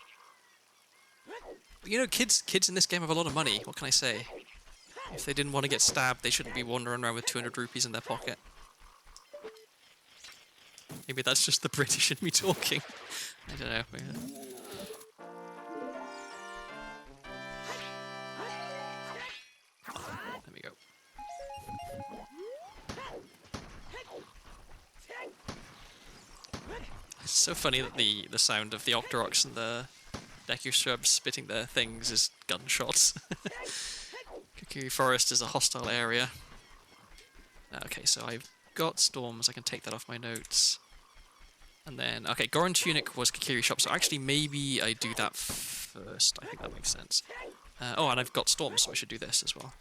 Speaker 1: But, you know, kids in this game have a lot of money, what can I say? If they didn't want to get stabbed, they shouldn't be wandering around with 200 rupees in their pocket. Maybe that's just the British in me talking. I don't know. There we go. It's so funny that the sound of the Octoroks and the Deku Shrubs spitting their things is gunshots. Kokiri Forest is a hostile area. Okay, so I've got storms, I can take that off my notes. And then, okay, Goron Tunic was Kokiri Shop, so actually maybe I do that first. I think that makes sense. Oh, and I've got storms, so I should do this as well.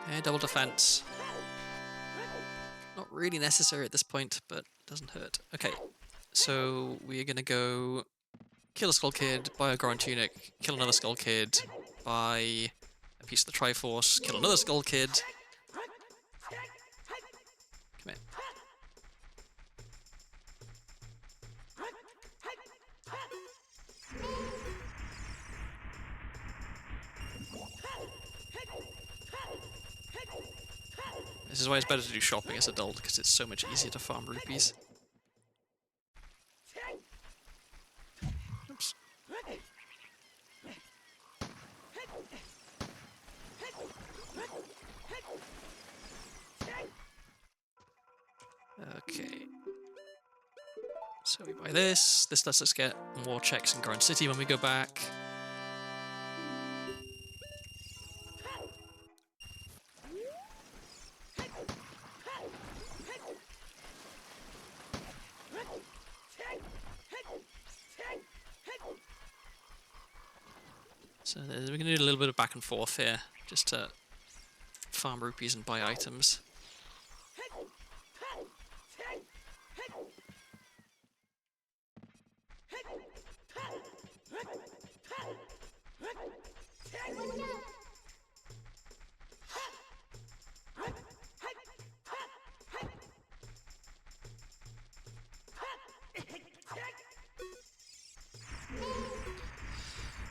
Speaker 1: Okay, double defense. Not really necessary at this point, but it doesn't hurt. Okay, so we're gonna go kill a Skull Kid, buy a Goron Tunic, kill another Skull Kid, buy a piece of the Triforce, kill another Skull Kid. Come in. This is why it's better to do shopping as an adult, because it's so much easier to farm rupees. Oops. Okay. So we buy this. This lets us get more checks in Goron City when we go back. So we're going to do a little bit of back and forth here, just to farm rupees and buy items.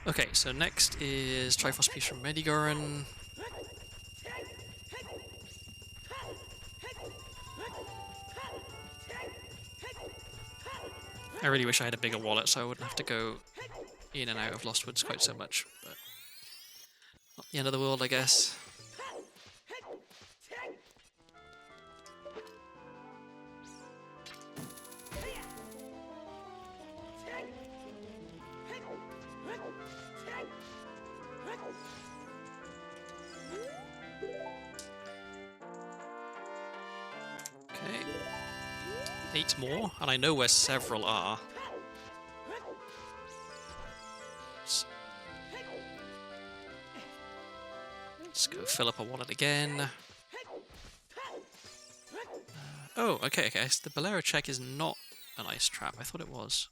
Speaker 1: Okay, so next is Triforce piece from Medigoran. I really wish I had a bigger wallet so I wouldn't have to go in and out of Lost Woods quite so much, but not the end of the world, I guess. Okay. 8 more, and I know where several are. Let's go fill up our wallet again. Oh, okay, okay. So the Bolero check is not an ice trap. I thought it was.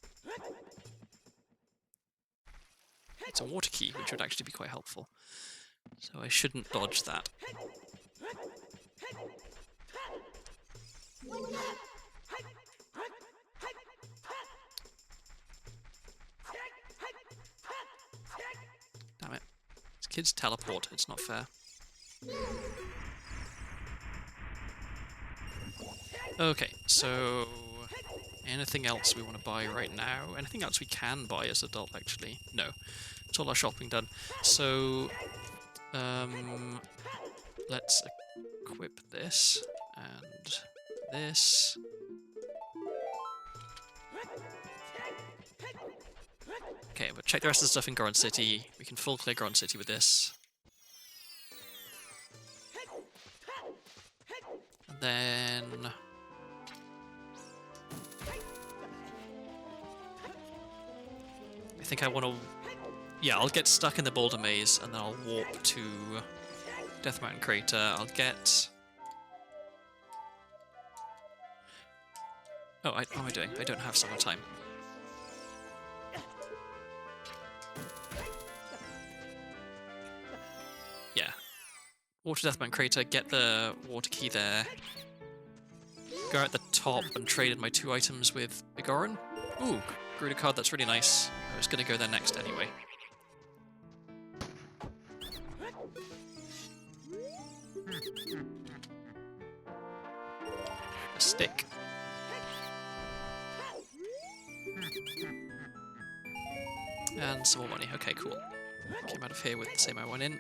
Speaker 1: It's a water key, which would actually be quite helpful. So I shouldn't dodge that. Damn it. These kids teleport. It's not fair. Okay, so anything else we want to buy right now? Anything else we can buy as adult, actually? No. It's all our shopping done. So, let's equip this and this. Okay, but check the rest of the stuff in Goron City. We can full clear Goron City with this. And then... I think I want to... Yeah, I'll get stuck in the Boulder Maze, and then I'll warp to Death Mountain Crater. I'll get... Oh, what am I doing? I don't have summertime. Yeah. Water Death Mountain Crater, get the water key there. Go at the top and trade in my 2 items with Bigoran. Ooh, grew a card, that's really nice. I was going to go there next anyway. A stick. And some more money. Okay, cool. Came out of here with the same I went in.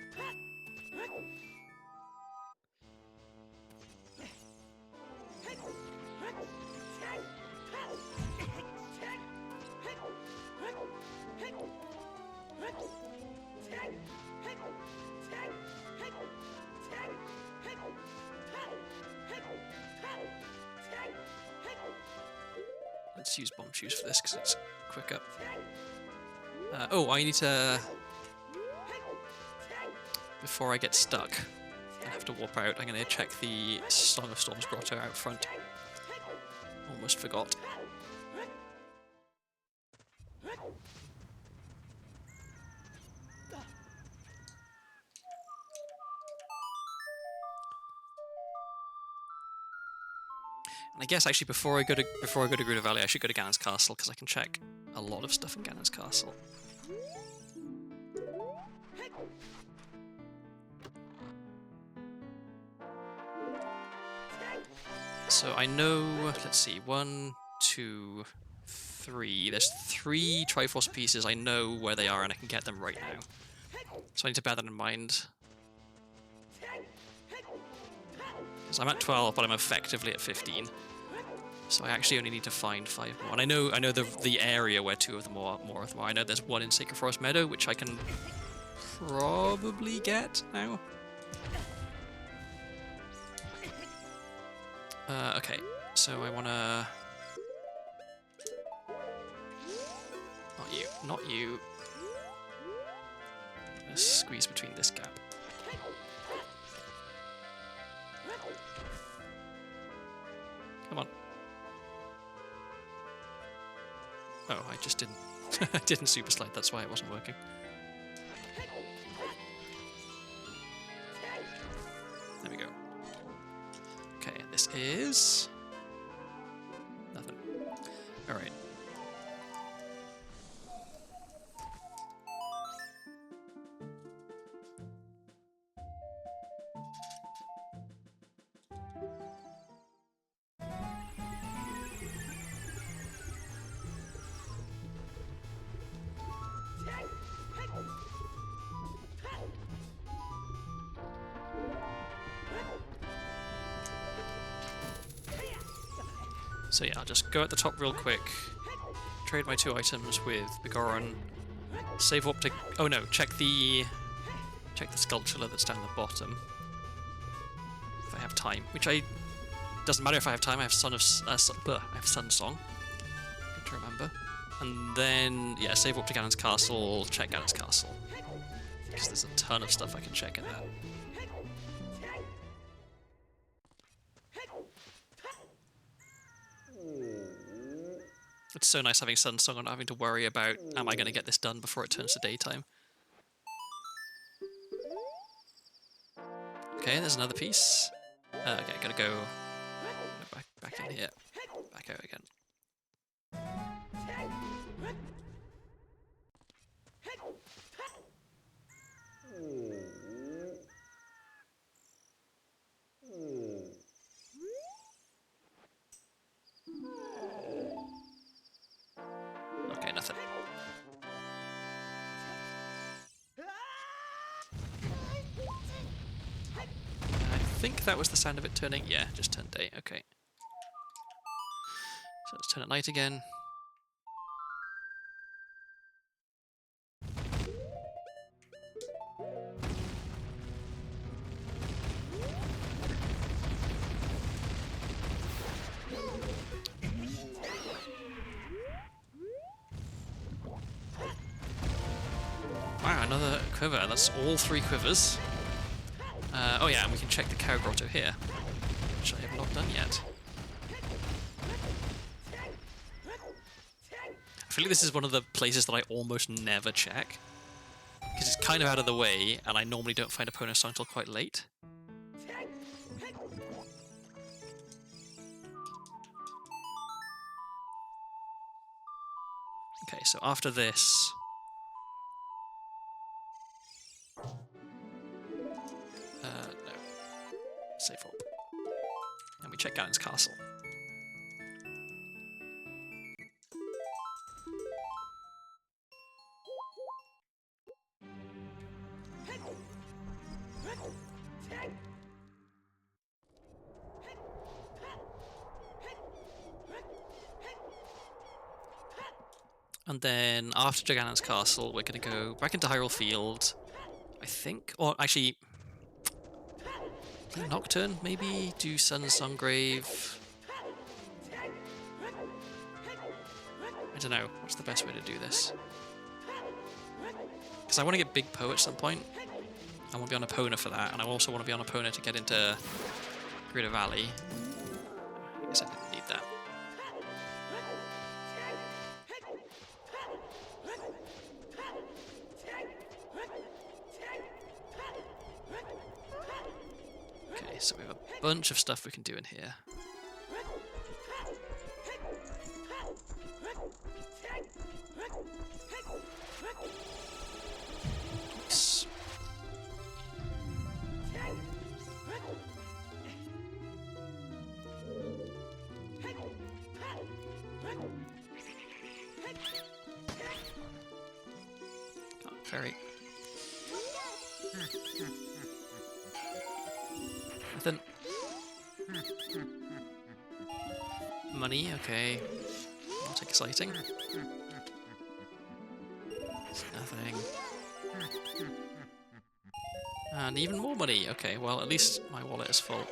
Speaker 1: Let's use bomb shoes for this because it's quicker. Oh, I need to... Before I get stuck and have to warp out, I'm going to check the Song of Storms grotto out front. Almost forgot. And I guess actually before I go to Gerudo Valley, I should go to Ganon's Castle because I can check a lot of stuff in Ganon's Castle. So I know, let's see, 1, 2, 3. There's 3 Triforce pieces. I know where they are and I can get them right now. So I need to bear that in mind. Because I'm at 12, but I'm effectively at 15. So I actually only need to find 5 more. And I know the area where 2 of them are, more of them are. I know there's 1 in Sacred Forest Meadow, which I can probably get now. Okay, so I wanna... Not you. Let's squeeze between this gap. Come on. Oh, I just didn't. I didn't super slide, that's why it wasn't working. There we go. Okay, this is... nothing. Alright. So yeah, I'll just go at the top real quick, trade my 2 items with Bigoran, save up to... oh no, check the sculpture that's down the bottom. If I have time, which doesn't matter if I have time. I have I have Sun Song. Good to remember. And then yeah, save up to Ganon's Castle. Check Ganon's Castle because there's a ton of stuff I can check in there. It's so nice having Sunsong and not having to worry about, am I going to get this done before it turns to daytime? Okay, there's another piece. Okay, gotta go back in here. Back out again. Okay, nothing. I think that was the sound of it turning. Yeah, just turned day. Okay. So let's turn it night again. Wow, another quiver. That's all 3 quivers. Oh yeah, and we can check the cow grotto here, which I have not done yet. I feel like this is one of the places that I almost never check, because it's kind of out of the way, and I normally don't find a Pona song until quite late. Okay, so after this... no. Save up. And we check Ganon's castle. And then after Ganon's castle, we're going to go back into Hyrule Field, I think. Or actually, play Nocturne, maybe? Do Sun's Sungrave. I don't know. What's the best way to do this? Because I want to get Big Po at some point. I want to be on Epona for that, and I also want to be on Epona to get into Greater Valley. I guess I didn't need that. Okay, so we have a bunch of stuff we can do in here. Oops. Can't ferry. Nothing. Money, okay. Not exciting. It's nothing. And even more money. Okay, well, at least my wallet is full.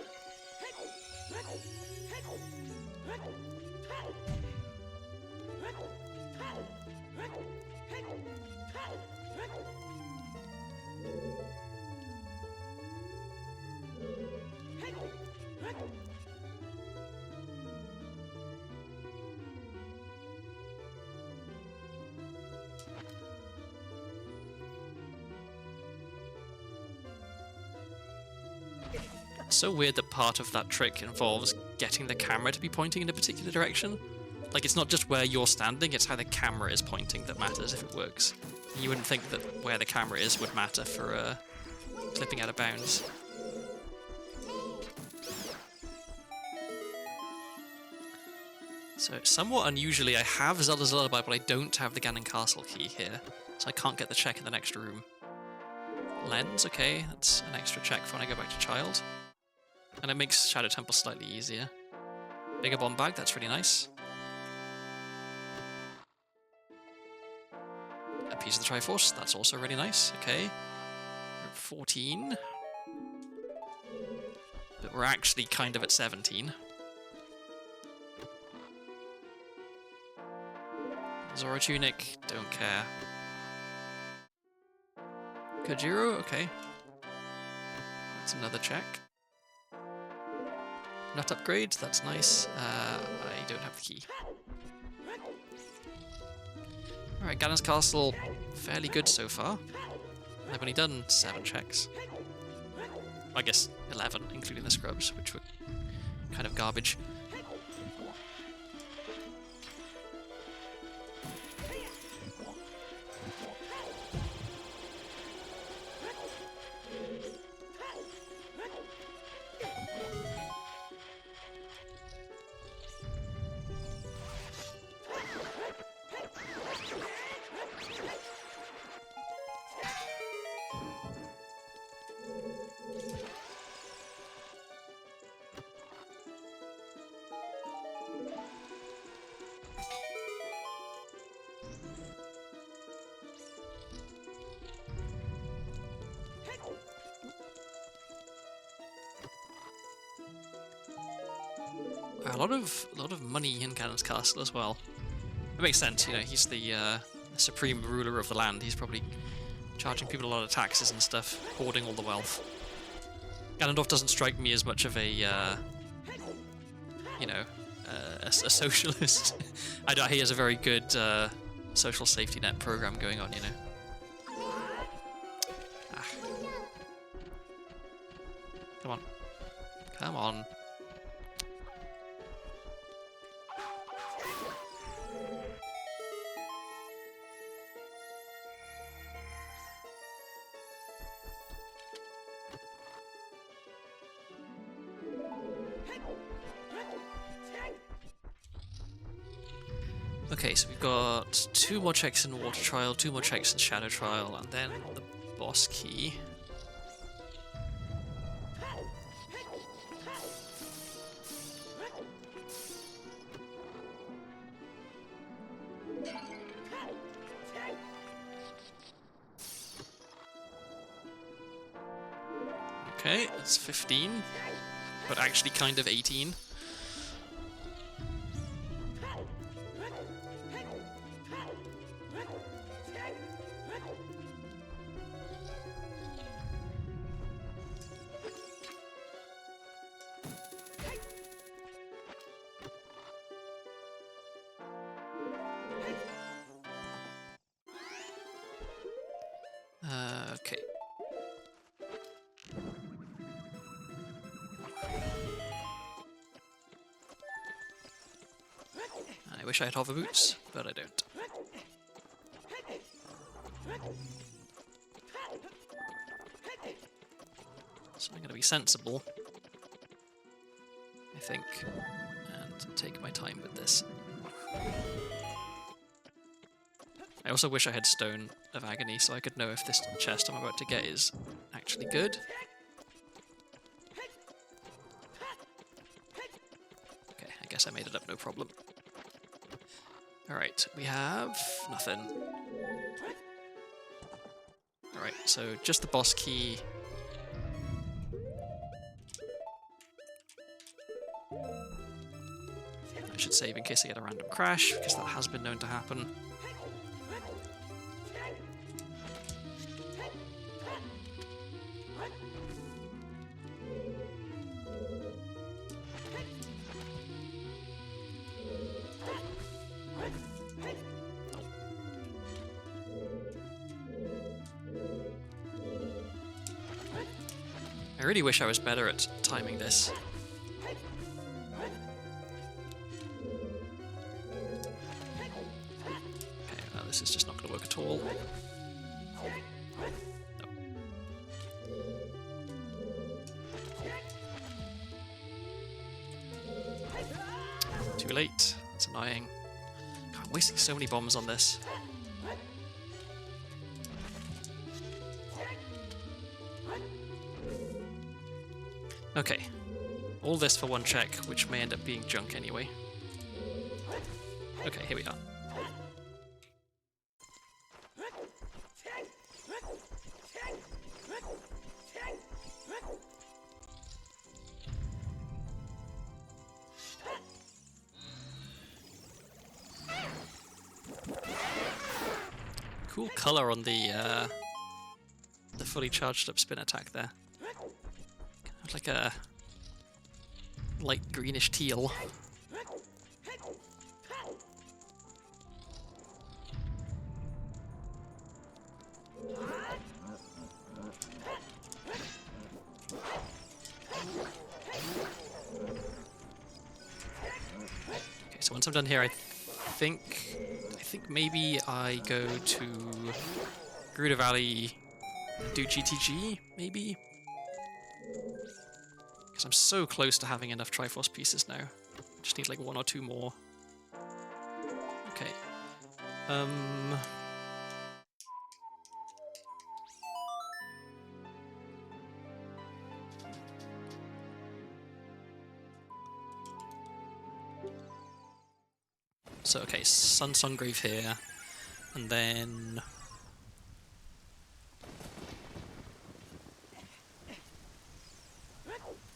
Speaker 1: It's so weird that part of that trick involves getting the camera to be pointing in a particular direction. Like, it's not just where you're standing, it's how the camera is pointing that matters if it works. You wouldn't think that where the camera is would matter for clipping out of bounds. So, somewhat unusually, I have Zelda's Lullaby, but I don't have the Ganon Castle key here, so I can't get the check in the next room. Lens, okay, that's an extra check for when I go back to Child. And it makes Shadow Temple slightly easier. Bigger bomb bag, that's really nice. A piece of the Triforce, that's also really nice, okay. We're at 14. But we're actually kind of at 17. Zora Tunic, don't care. Kajiro, okay. That's another check. Nut upgrade, that's nice. I don't have the key. Alright, Ganon's Castle, fairly good so far. I've only done 7 checks. I guess 11, including the scrubs, which were kind of garbage. A lot of money in Ganon's Castle as well. It makes sense, you know, he's the supreme ruler of the land. He's probably charging people a lot of taxes and stuff, hoarding all the wealth. Ganondorf doesn't strike me as much of a, you know, a socialist. I doubt he has a very good social safety net program going on, you know. Ah. Come on. Come on. Okay, so we've got 2 more checks in Water Trial, 2 more checks in Shadow Trial, and then the boss key. Okay, that's 15, but actually kind of 18. Okay. I wish I had hover boots, but I don't. So I'm going to be sensible, I think, and take my time with this. I also wish I had Stone of Agony so I could know if this chest I'm about to get is actually good. Okay, I guess I made it up, no problem. Alright, we have nothing. Alright, so just the boss key. I should save in case I get a random crash, because that has been known to happen. I really wish I was better at timing this. Okay, well, this is just not going to work at all. No. Too late. It's annoying. God, I'm wasting so many bombs on this. Okay, all this for one check, which may end up being junk anyway. Okay, here we are. Cool color on the fully charged up spin attack there. Like a light greenish teal. so once I'm done here, I think maybe I go to Gerudo Valley and do GTG, maybe? Because I'm so close to having enough Triforce pieces now. Just need like 1 or 2 more. Okay. So, okay, Sun Sungrave here, and then...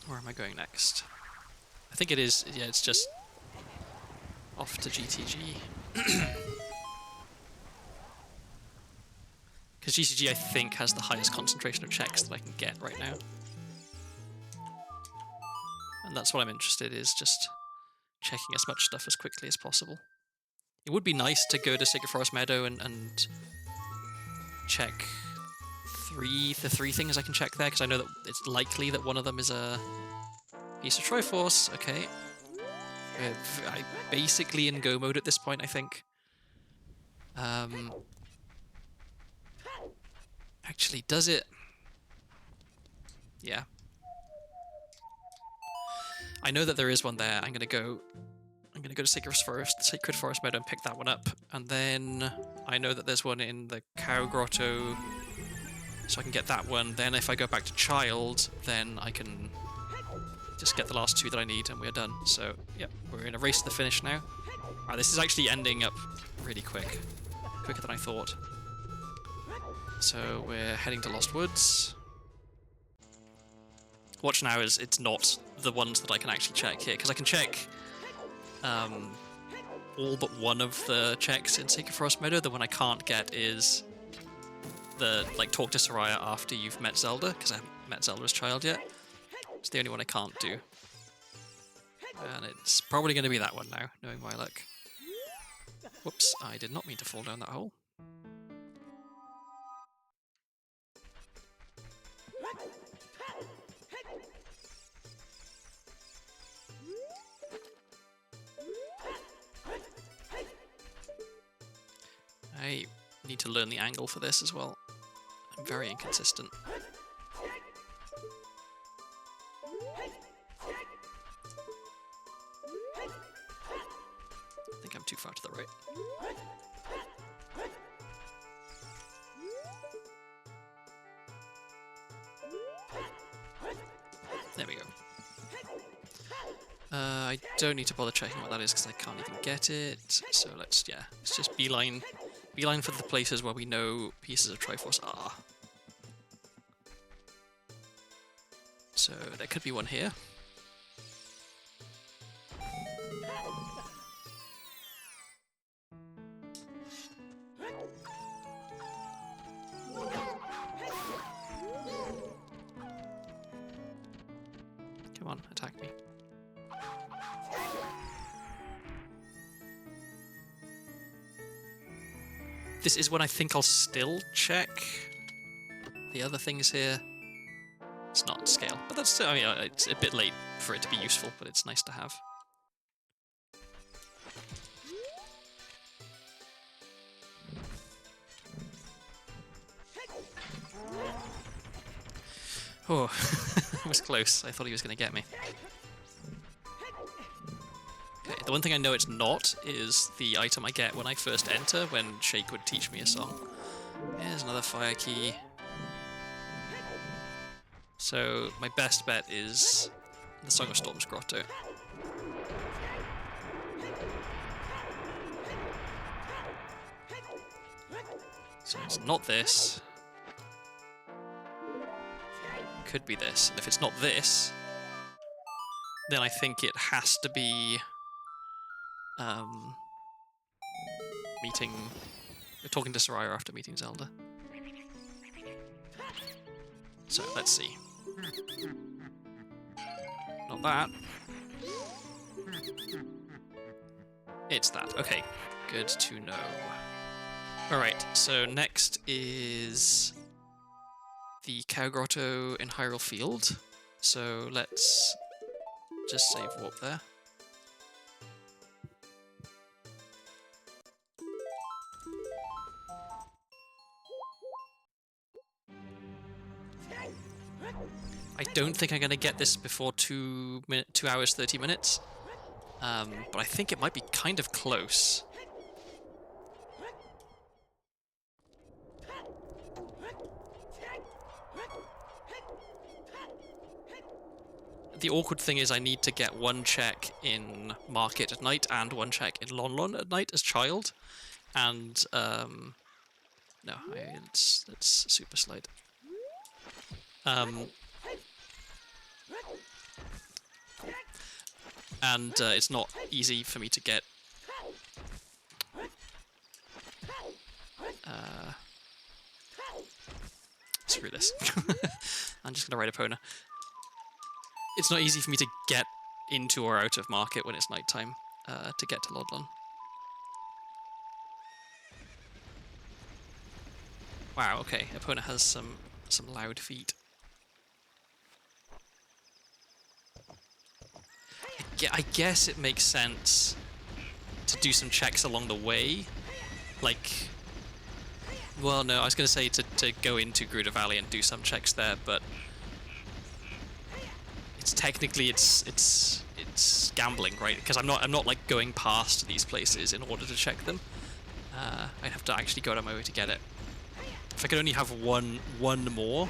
Speaker 1: Where am I going next? I think it is, yeah, it's just off to GTG. Because GTG, I think, has the highest concentration of checks that I can get right now. And that's what I'm interested in, is just checking as much stuff as quickly as possible. It would be nice to go to Sacred Forest Meadow and check the 3 things I can check there, because I know that it's likely that one of them is a piece of Triforce. Okay. I'm basically in go mode at this point, I think. Actually, does it? Yeah. I know that there is one there. I'm gonna go to Sacred Forest Meadow and pick that one up. And then I know that there's one in the Cow Grotto, so I can get that one. Then if I go back to Child, then I can just get the last 2 that I need, and we're done. So, yeah, we're in a race to the finish now. Wow, this is actually ending up really quick. Quicker than I thought. So, we're heading to Lost Woods. Watch now is it's not the ones that I can actually check here, because I can check all but one of the checks in Sacred Forest Meadow. The one I can't get is the, like, talk to Soraya after you've met Zelda, because I haven't met Zelda as Child yet. It's the only one I can't do. And it's probably going to be that one now, knowing my luck. Whoops, I did not mean to fall down that hole. I need to learn the angle for this as well. I'm very inconsistent. I think I'm too far to the right. There we go. I don't need to bother checking what that is because I can't even get it. So let's just beeline for the places where we know pieces of Triforce are. So there could be one here. Come on, attack me. This is when I think I'll still check the other things here. It's not scale, but that's still, I mean, it's a bit late for it to be useful, but it's nice to have. Oh, it was close. I thought he was going to get me. Okay, the one thing I know it's not is the item I get when I first enter, when Shake would teach me a song. There's another fire key. So my best bet is the Song of Storms Grotto. So it's not this. Could be this. And if it's not this, then I think it has to be talking to Soraya after meeting Zelda. So let's see. Not that. It's that. Okay, good to know. Alright, so next is the Cow Grotto in Hyrule Field. So let's just save warp there. I don't think I'm going to get this before 2 hours, 30 minutes. But I think it might be kind of close. The awkward thing is I need to get one check in Market at night and one check in Lon Lon at night as child. And, no, let's super slide. And it's not easy for me to get... screw this. I'm just going to ride Epona. It's not easy for me to get into or out of Market when it's nighttime to get to Lodlon. Wow, okay, Epona has some loud feet. I guess it makes sense to do some checks along the way. Like, well, no, I was going to say to go into Gruda Valley and do some checks there, but it's technically it's gambling, right? Because I'm not like going past these places in order to check them. I'd have to actually go out of my way to get it. If I could only have one more,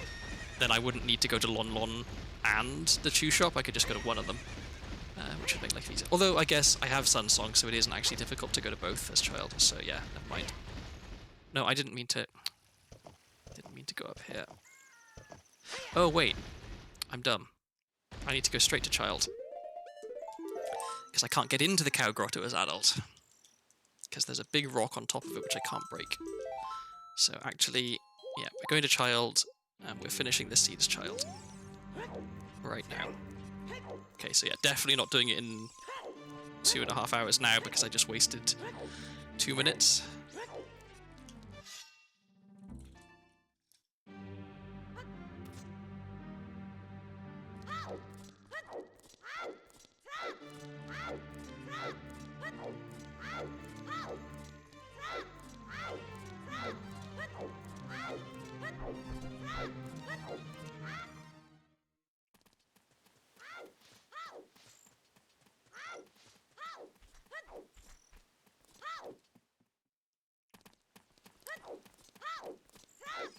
Speaker 1: then I wouldn't need to go to Lon Lon and the Chew Shop. I could just go to one of them. Which would make life easier. Although, I guess I have Sun Song, so it isn't actually difficult to go to both as child, so yeah, never mind. No, I didn't mean to go up here. Oh, wait. I'm dumb. I need to go straight to child. Because I can't get into the Cow Grotto as adult. Because there's a big rock on top of it which I can't break. So actually, yeah, we're going to child, and we're finishing this seed as child. Right now. Okay, so yeah, definitely not doing it in 2.5 hours now because I just wasted 2 minutes.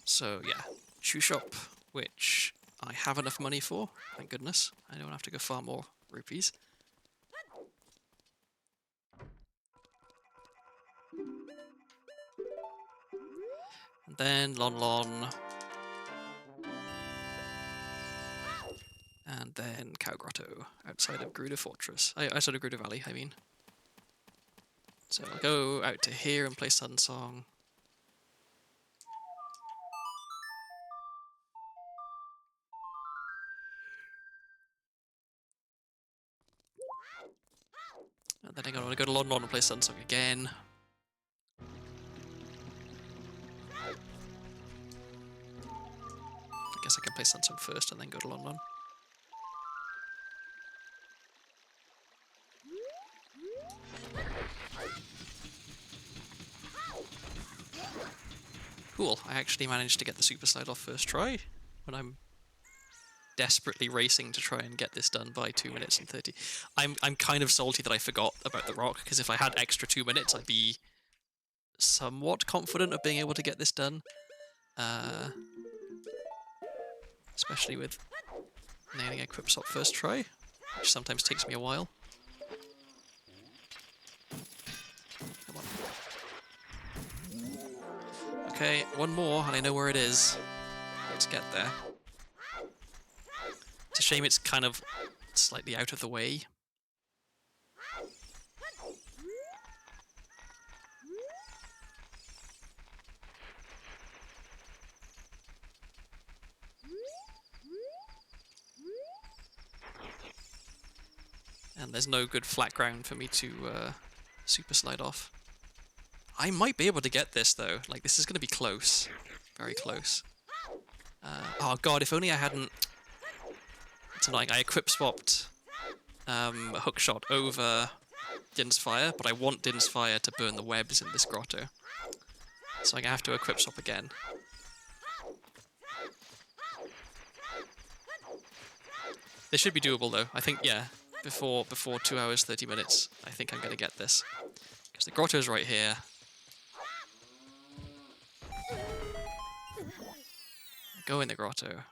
Speaker 1: So yeah, Shoe Shop, which I have enough money for, thank goodness. I don't have to go farm more rupees. And then Lon Lon. And then Cow Grotto, outside of Gruda Fortress. Outside of Gruda Valley, I mean. So I'll go out to here and play Sun Song. And then I'm going to go to Lon Lon and play Sun Song again. I guess I can play Sun Song first and then go to Lon Lon. Cool, I actually managed to get the Super Slide off first try when I'm desperately racing to try and get this done by 2 minutes and 30. I'm kind of salty that I forgot about the rock, because if I had extra 2 minutes, I'd be somewhat confident of being able to get this done. Especially with nailing a Equip Swap first try, which sometimes takes me a while. Come on. Okay, one more, and I know where it is. Let's get there. It's a shame it's kind of slightly out of the way. And there's no good flat ground for me to super slide off. I might be able to get this though. Like, this is going to be close. Very close. Oh god, if only I hadn't... It's annoying. I equip swapped Hookshot over Din's Fire, but I want Din's Fire to burn the webs in this grotto. So I'm going to have to equip swap again. They should be doable though. I think, yeah, before 2 hours, 30 minutes, I think I'm going to get this. Because the grotto's right here. Go in the grotto.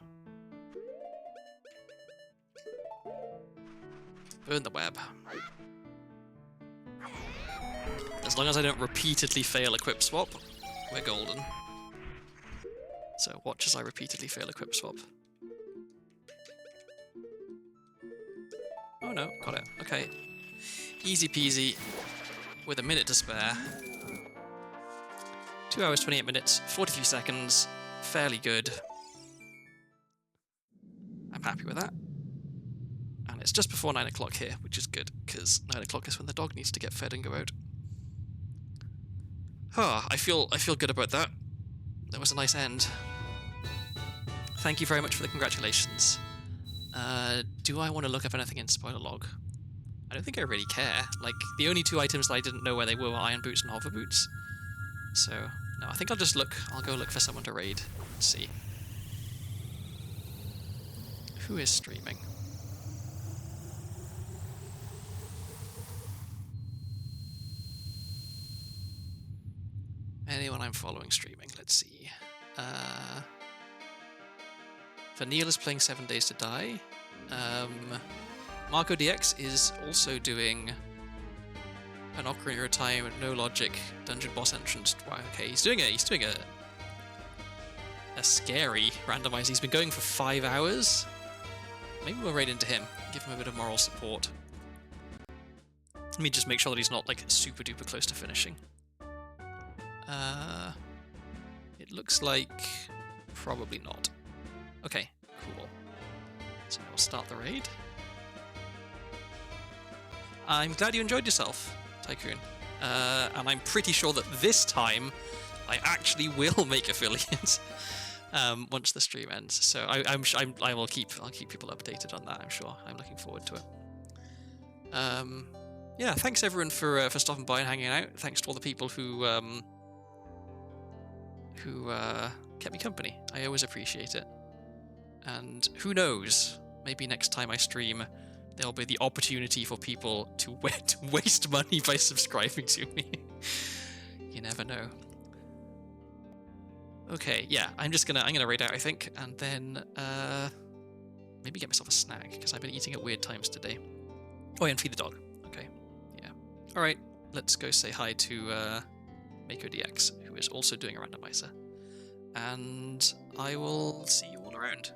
Speaker 1: Burn the web. As long as I don't repeatedly fail equip swap, we're golden. So watch as I repeatedly fail equip swap. Oh no, got it. Okay. Easy peasy, with a minute to spare. 2 hours, 28 minutes, 43 seconds. Fairly good. I'm happy with that. And it's just before 9 o'clock here, which is good, because 9 o'clock is when the dog needs to get fed and go out. Ah, I feel good about that. That was a nice end. Thank you very much for the congratulations. Do I want to look up anything in spoiler log? I don't think I really care. Like, the only two items that I didn't know where they were iron boots and hover boots. So, no, I think I'll just look. I'll go look for someone to raid. Let's see. Who is streaming? Anyone I'm following streaming. Let's see. Vanille is playing 7 Days to Die. Marco DX is also doing an Ocarina of Time, no logic dungeon boss entrance. Wow, okay, he's doing a scary randomizer. He's been going for 5 hours. Maybe we'll raid into him, give him a bit of moral support. Let me just make sure that he's not like super duper close to finishing. It looks like probably not. Okay, cool. So we'll start the raid. I'm glad you enjoyed yourself, Tycoon. And I'm pretty sure that this time I actually will make affiliates once the stream ends. So I'll keep people updated on that. I'm sure. I'm looking forward to it. Yeah, thanks everyone for stopping by and hanging out. Thanks to all the people who kept me company. I always appreciate it. And who knows? Maybe next time I stream, there'll be the opportunity for people to waste money by subscribing to me. You never know. Okay, yeah, I'm gonna raid out, I think, and then maybe get myself a snack because I've been eating at weird times today. Oh, yeah, and feed the dog. Okay, yeah. All right, let's go say hi to Mako DX, who is also doing a randomizer, and I will see you all around.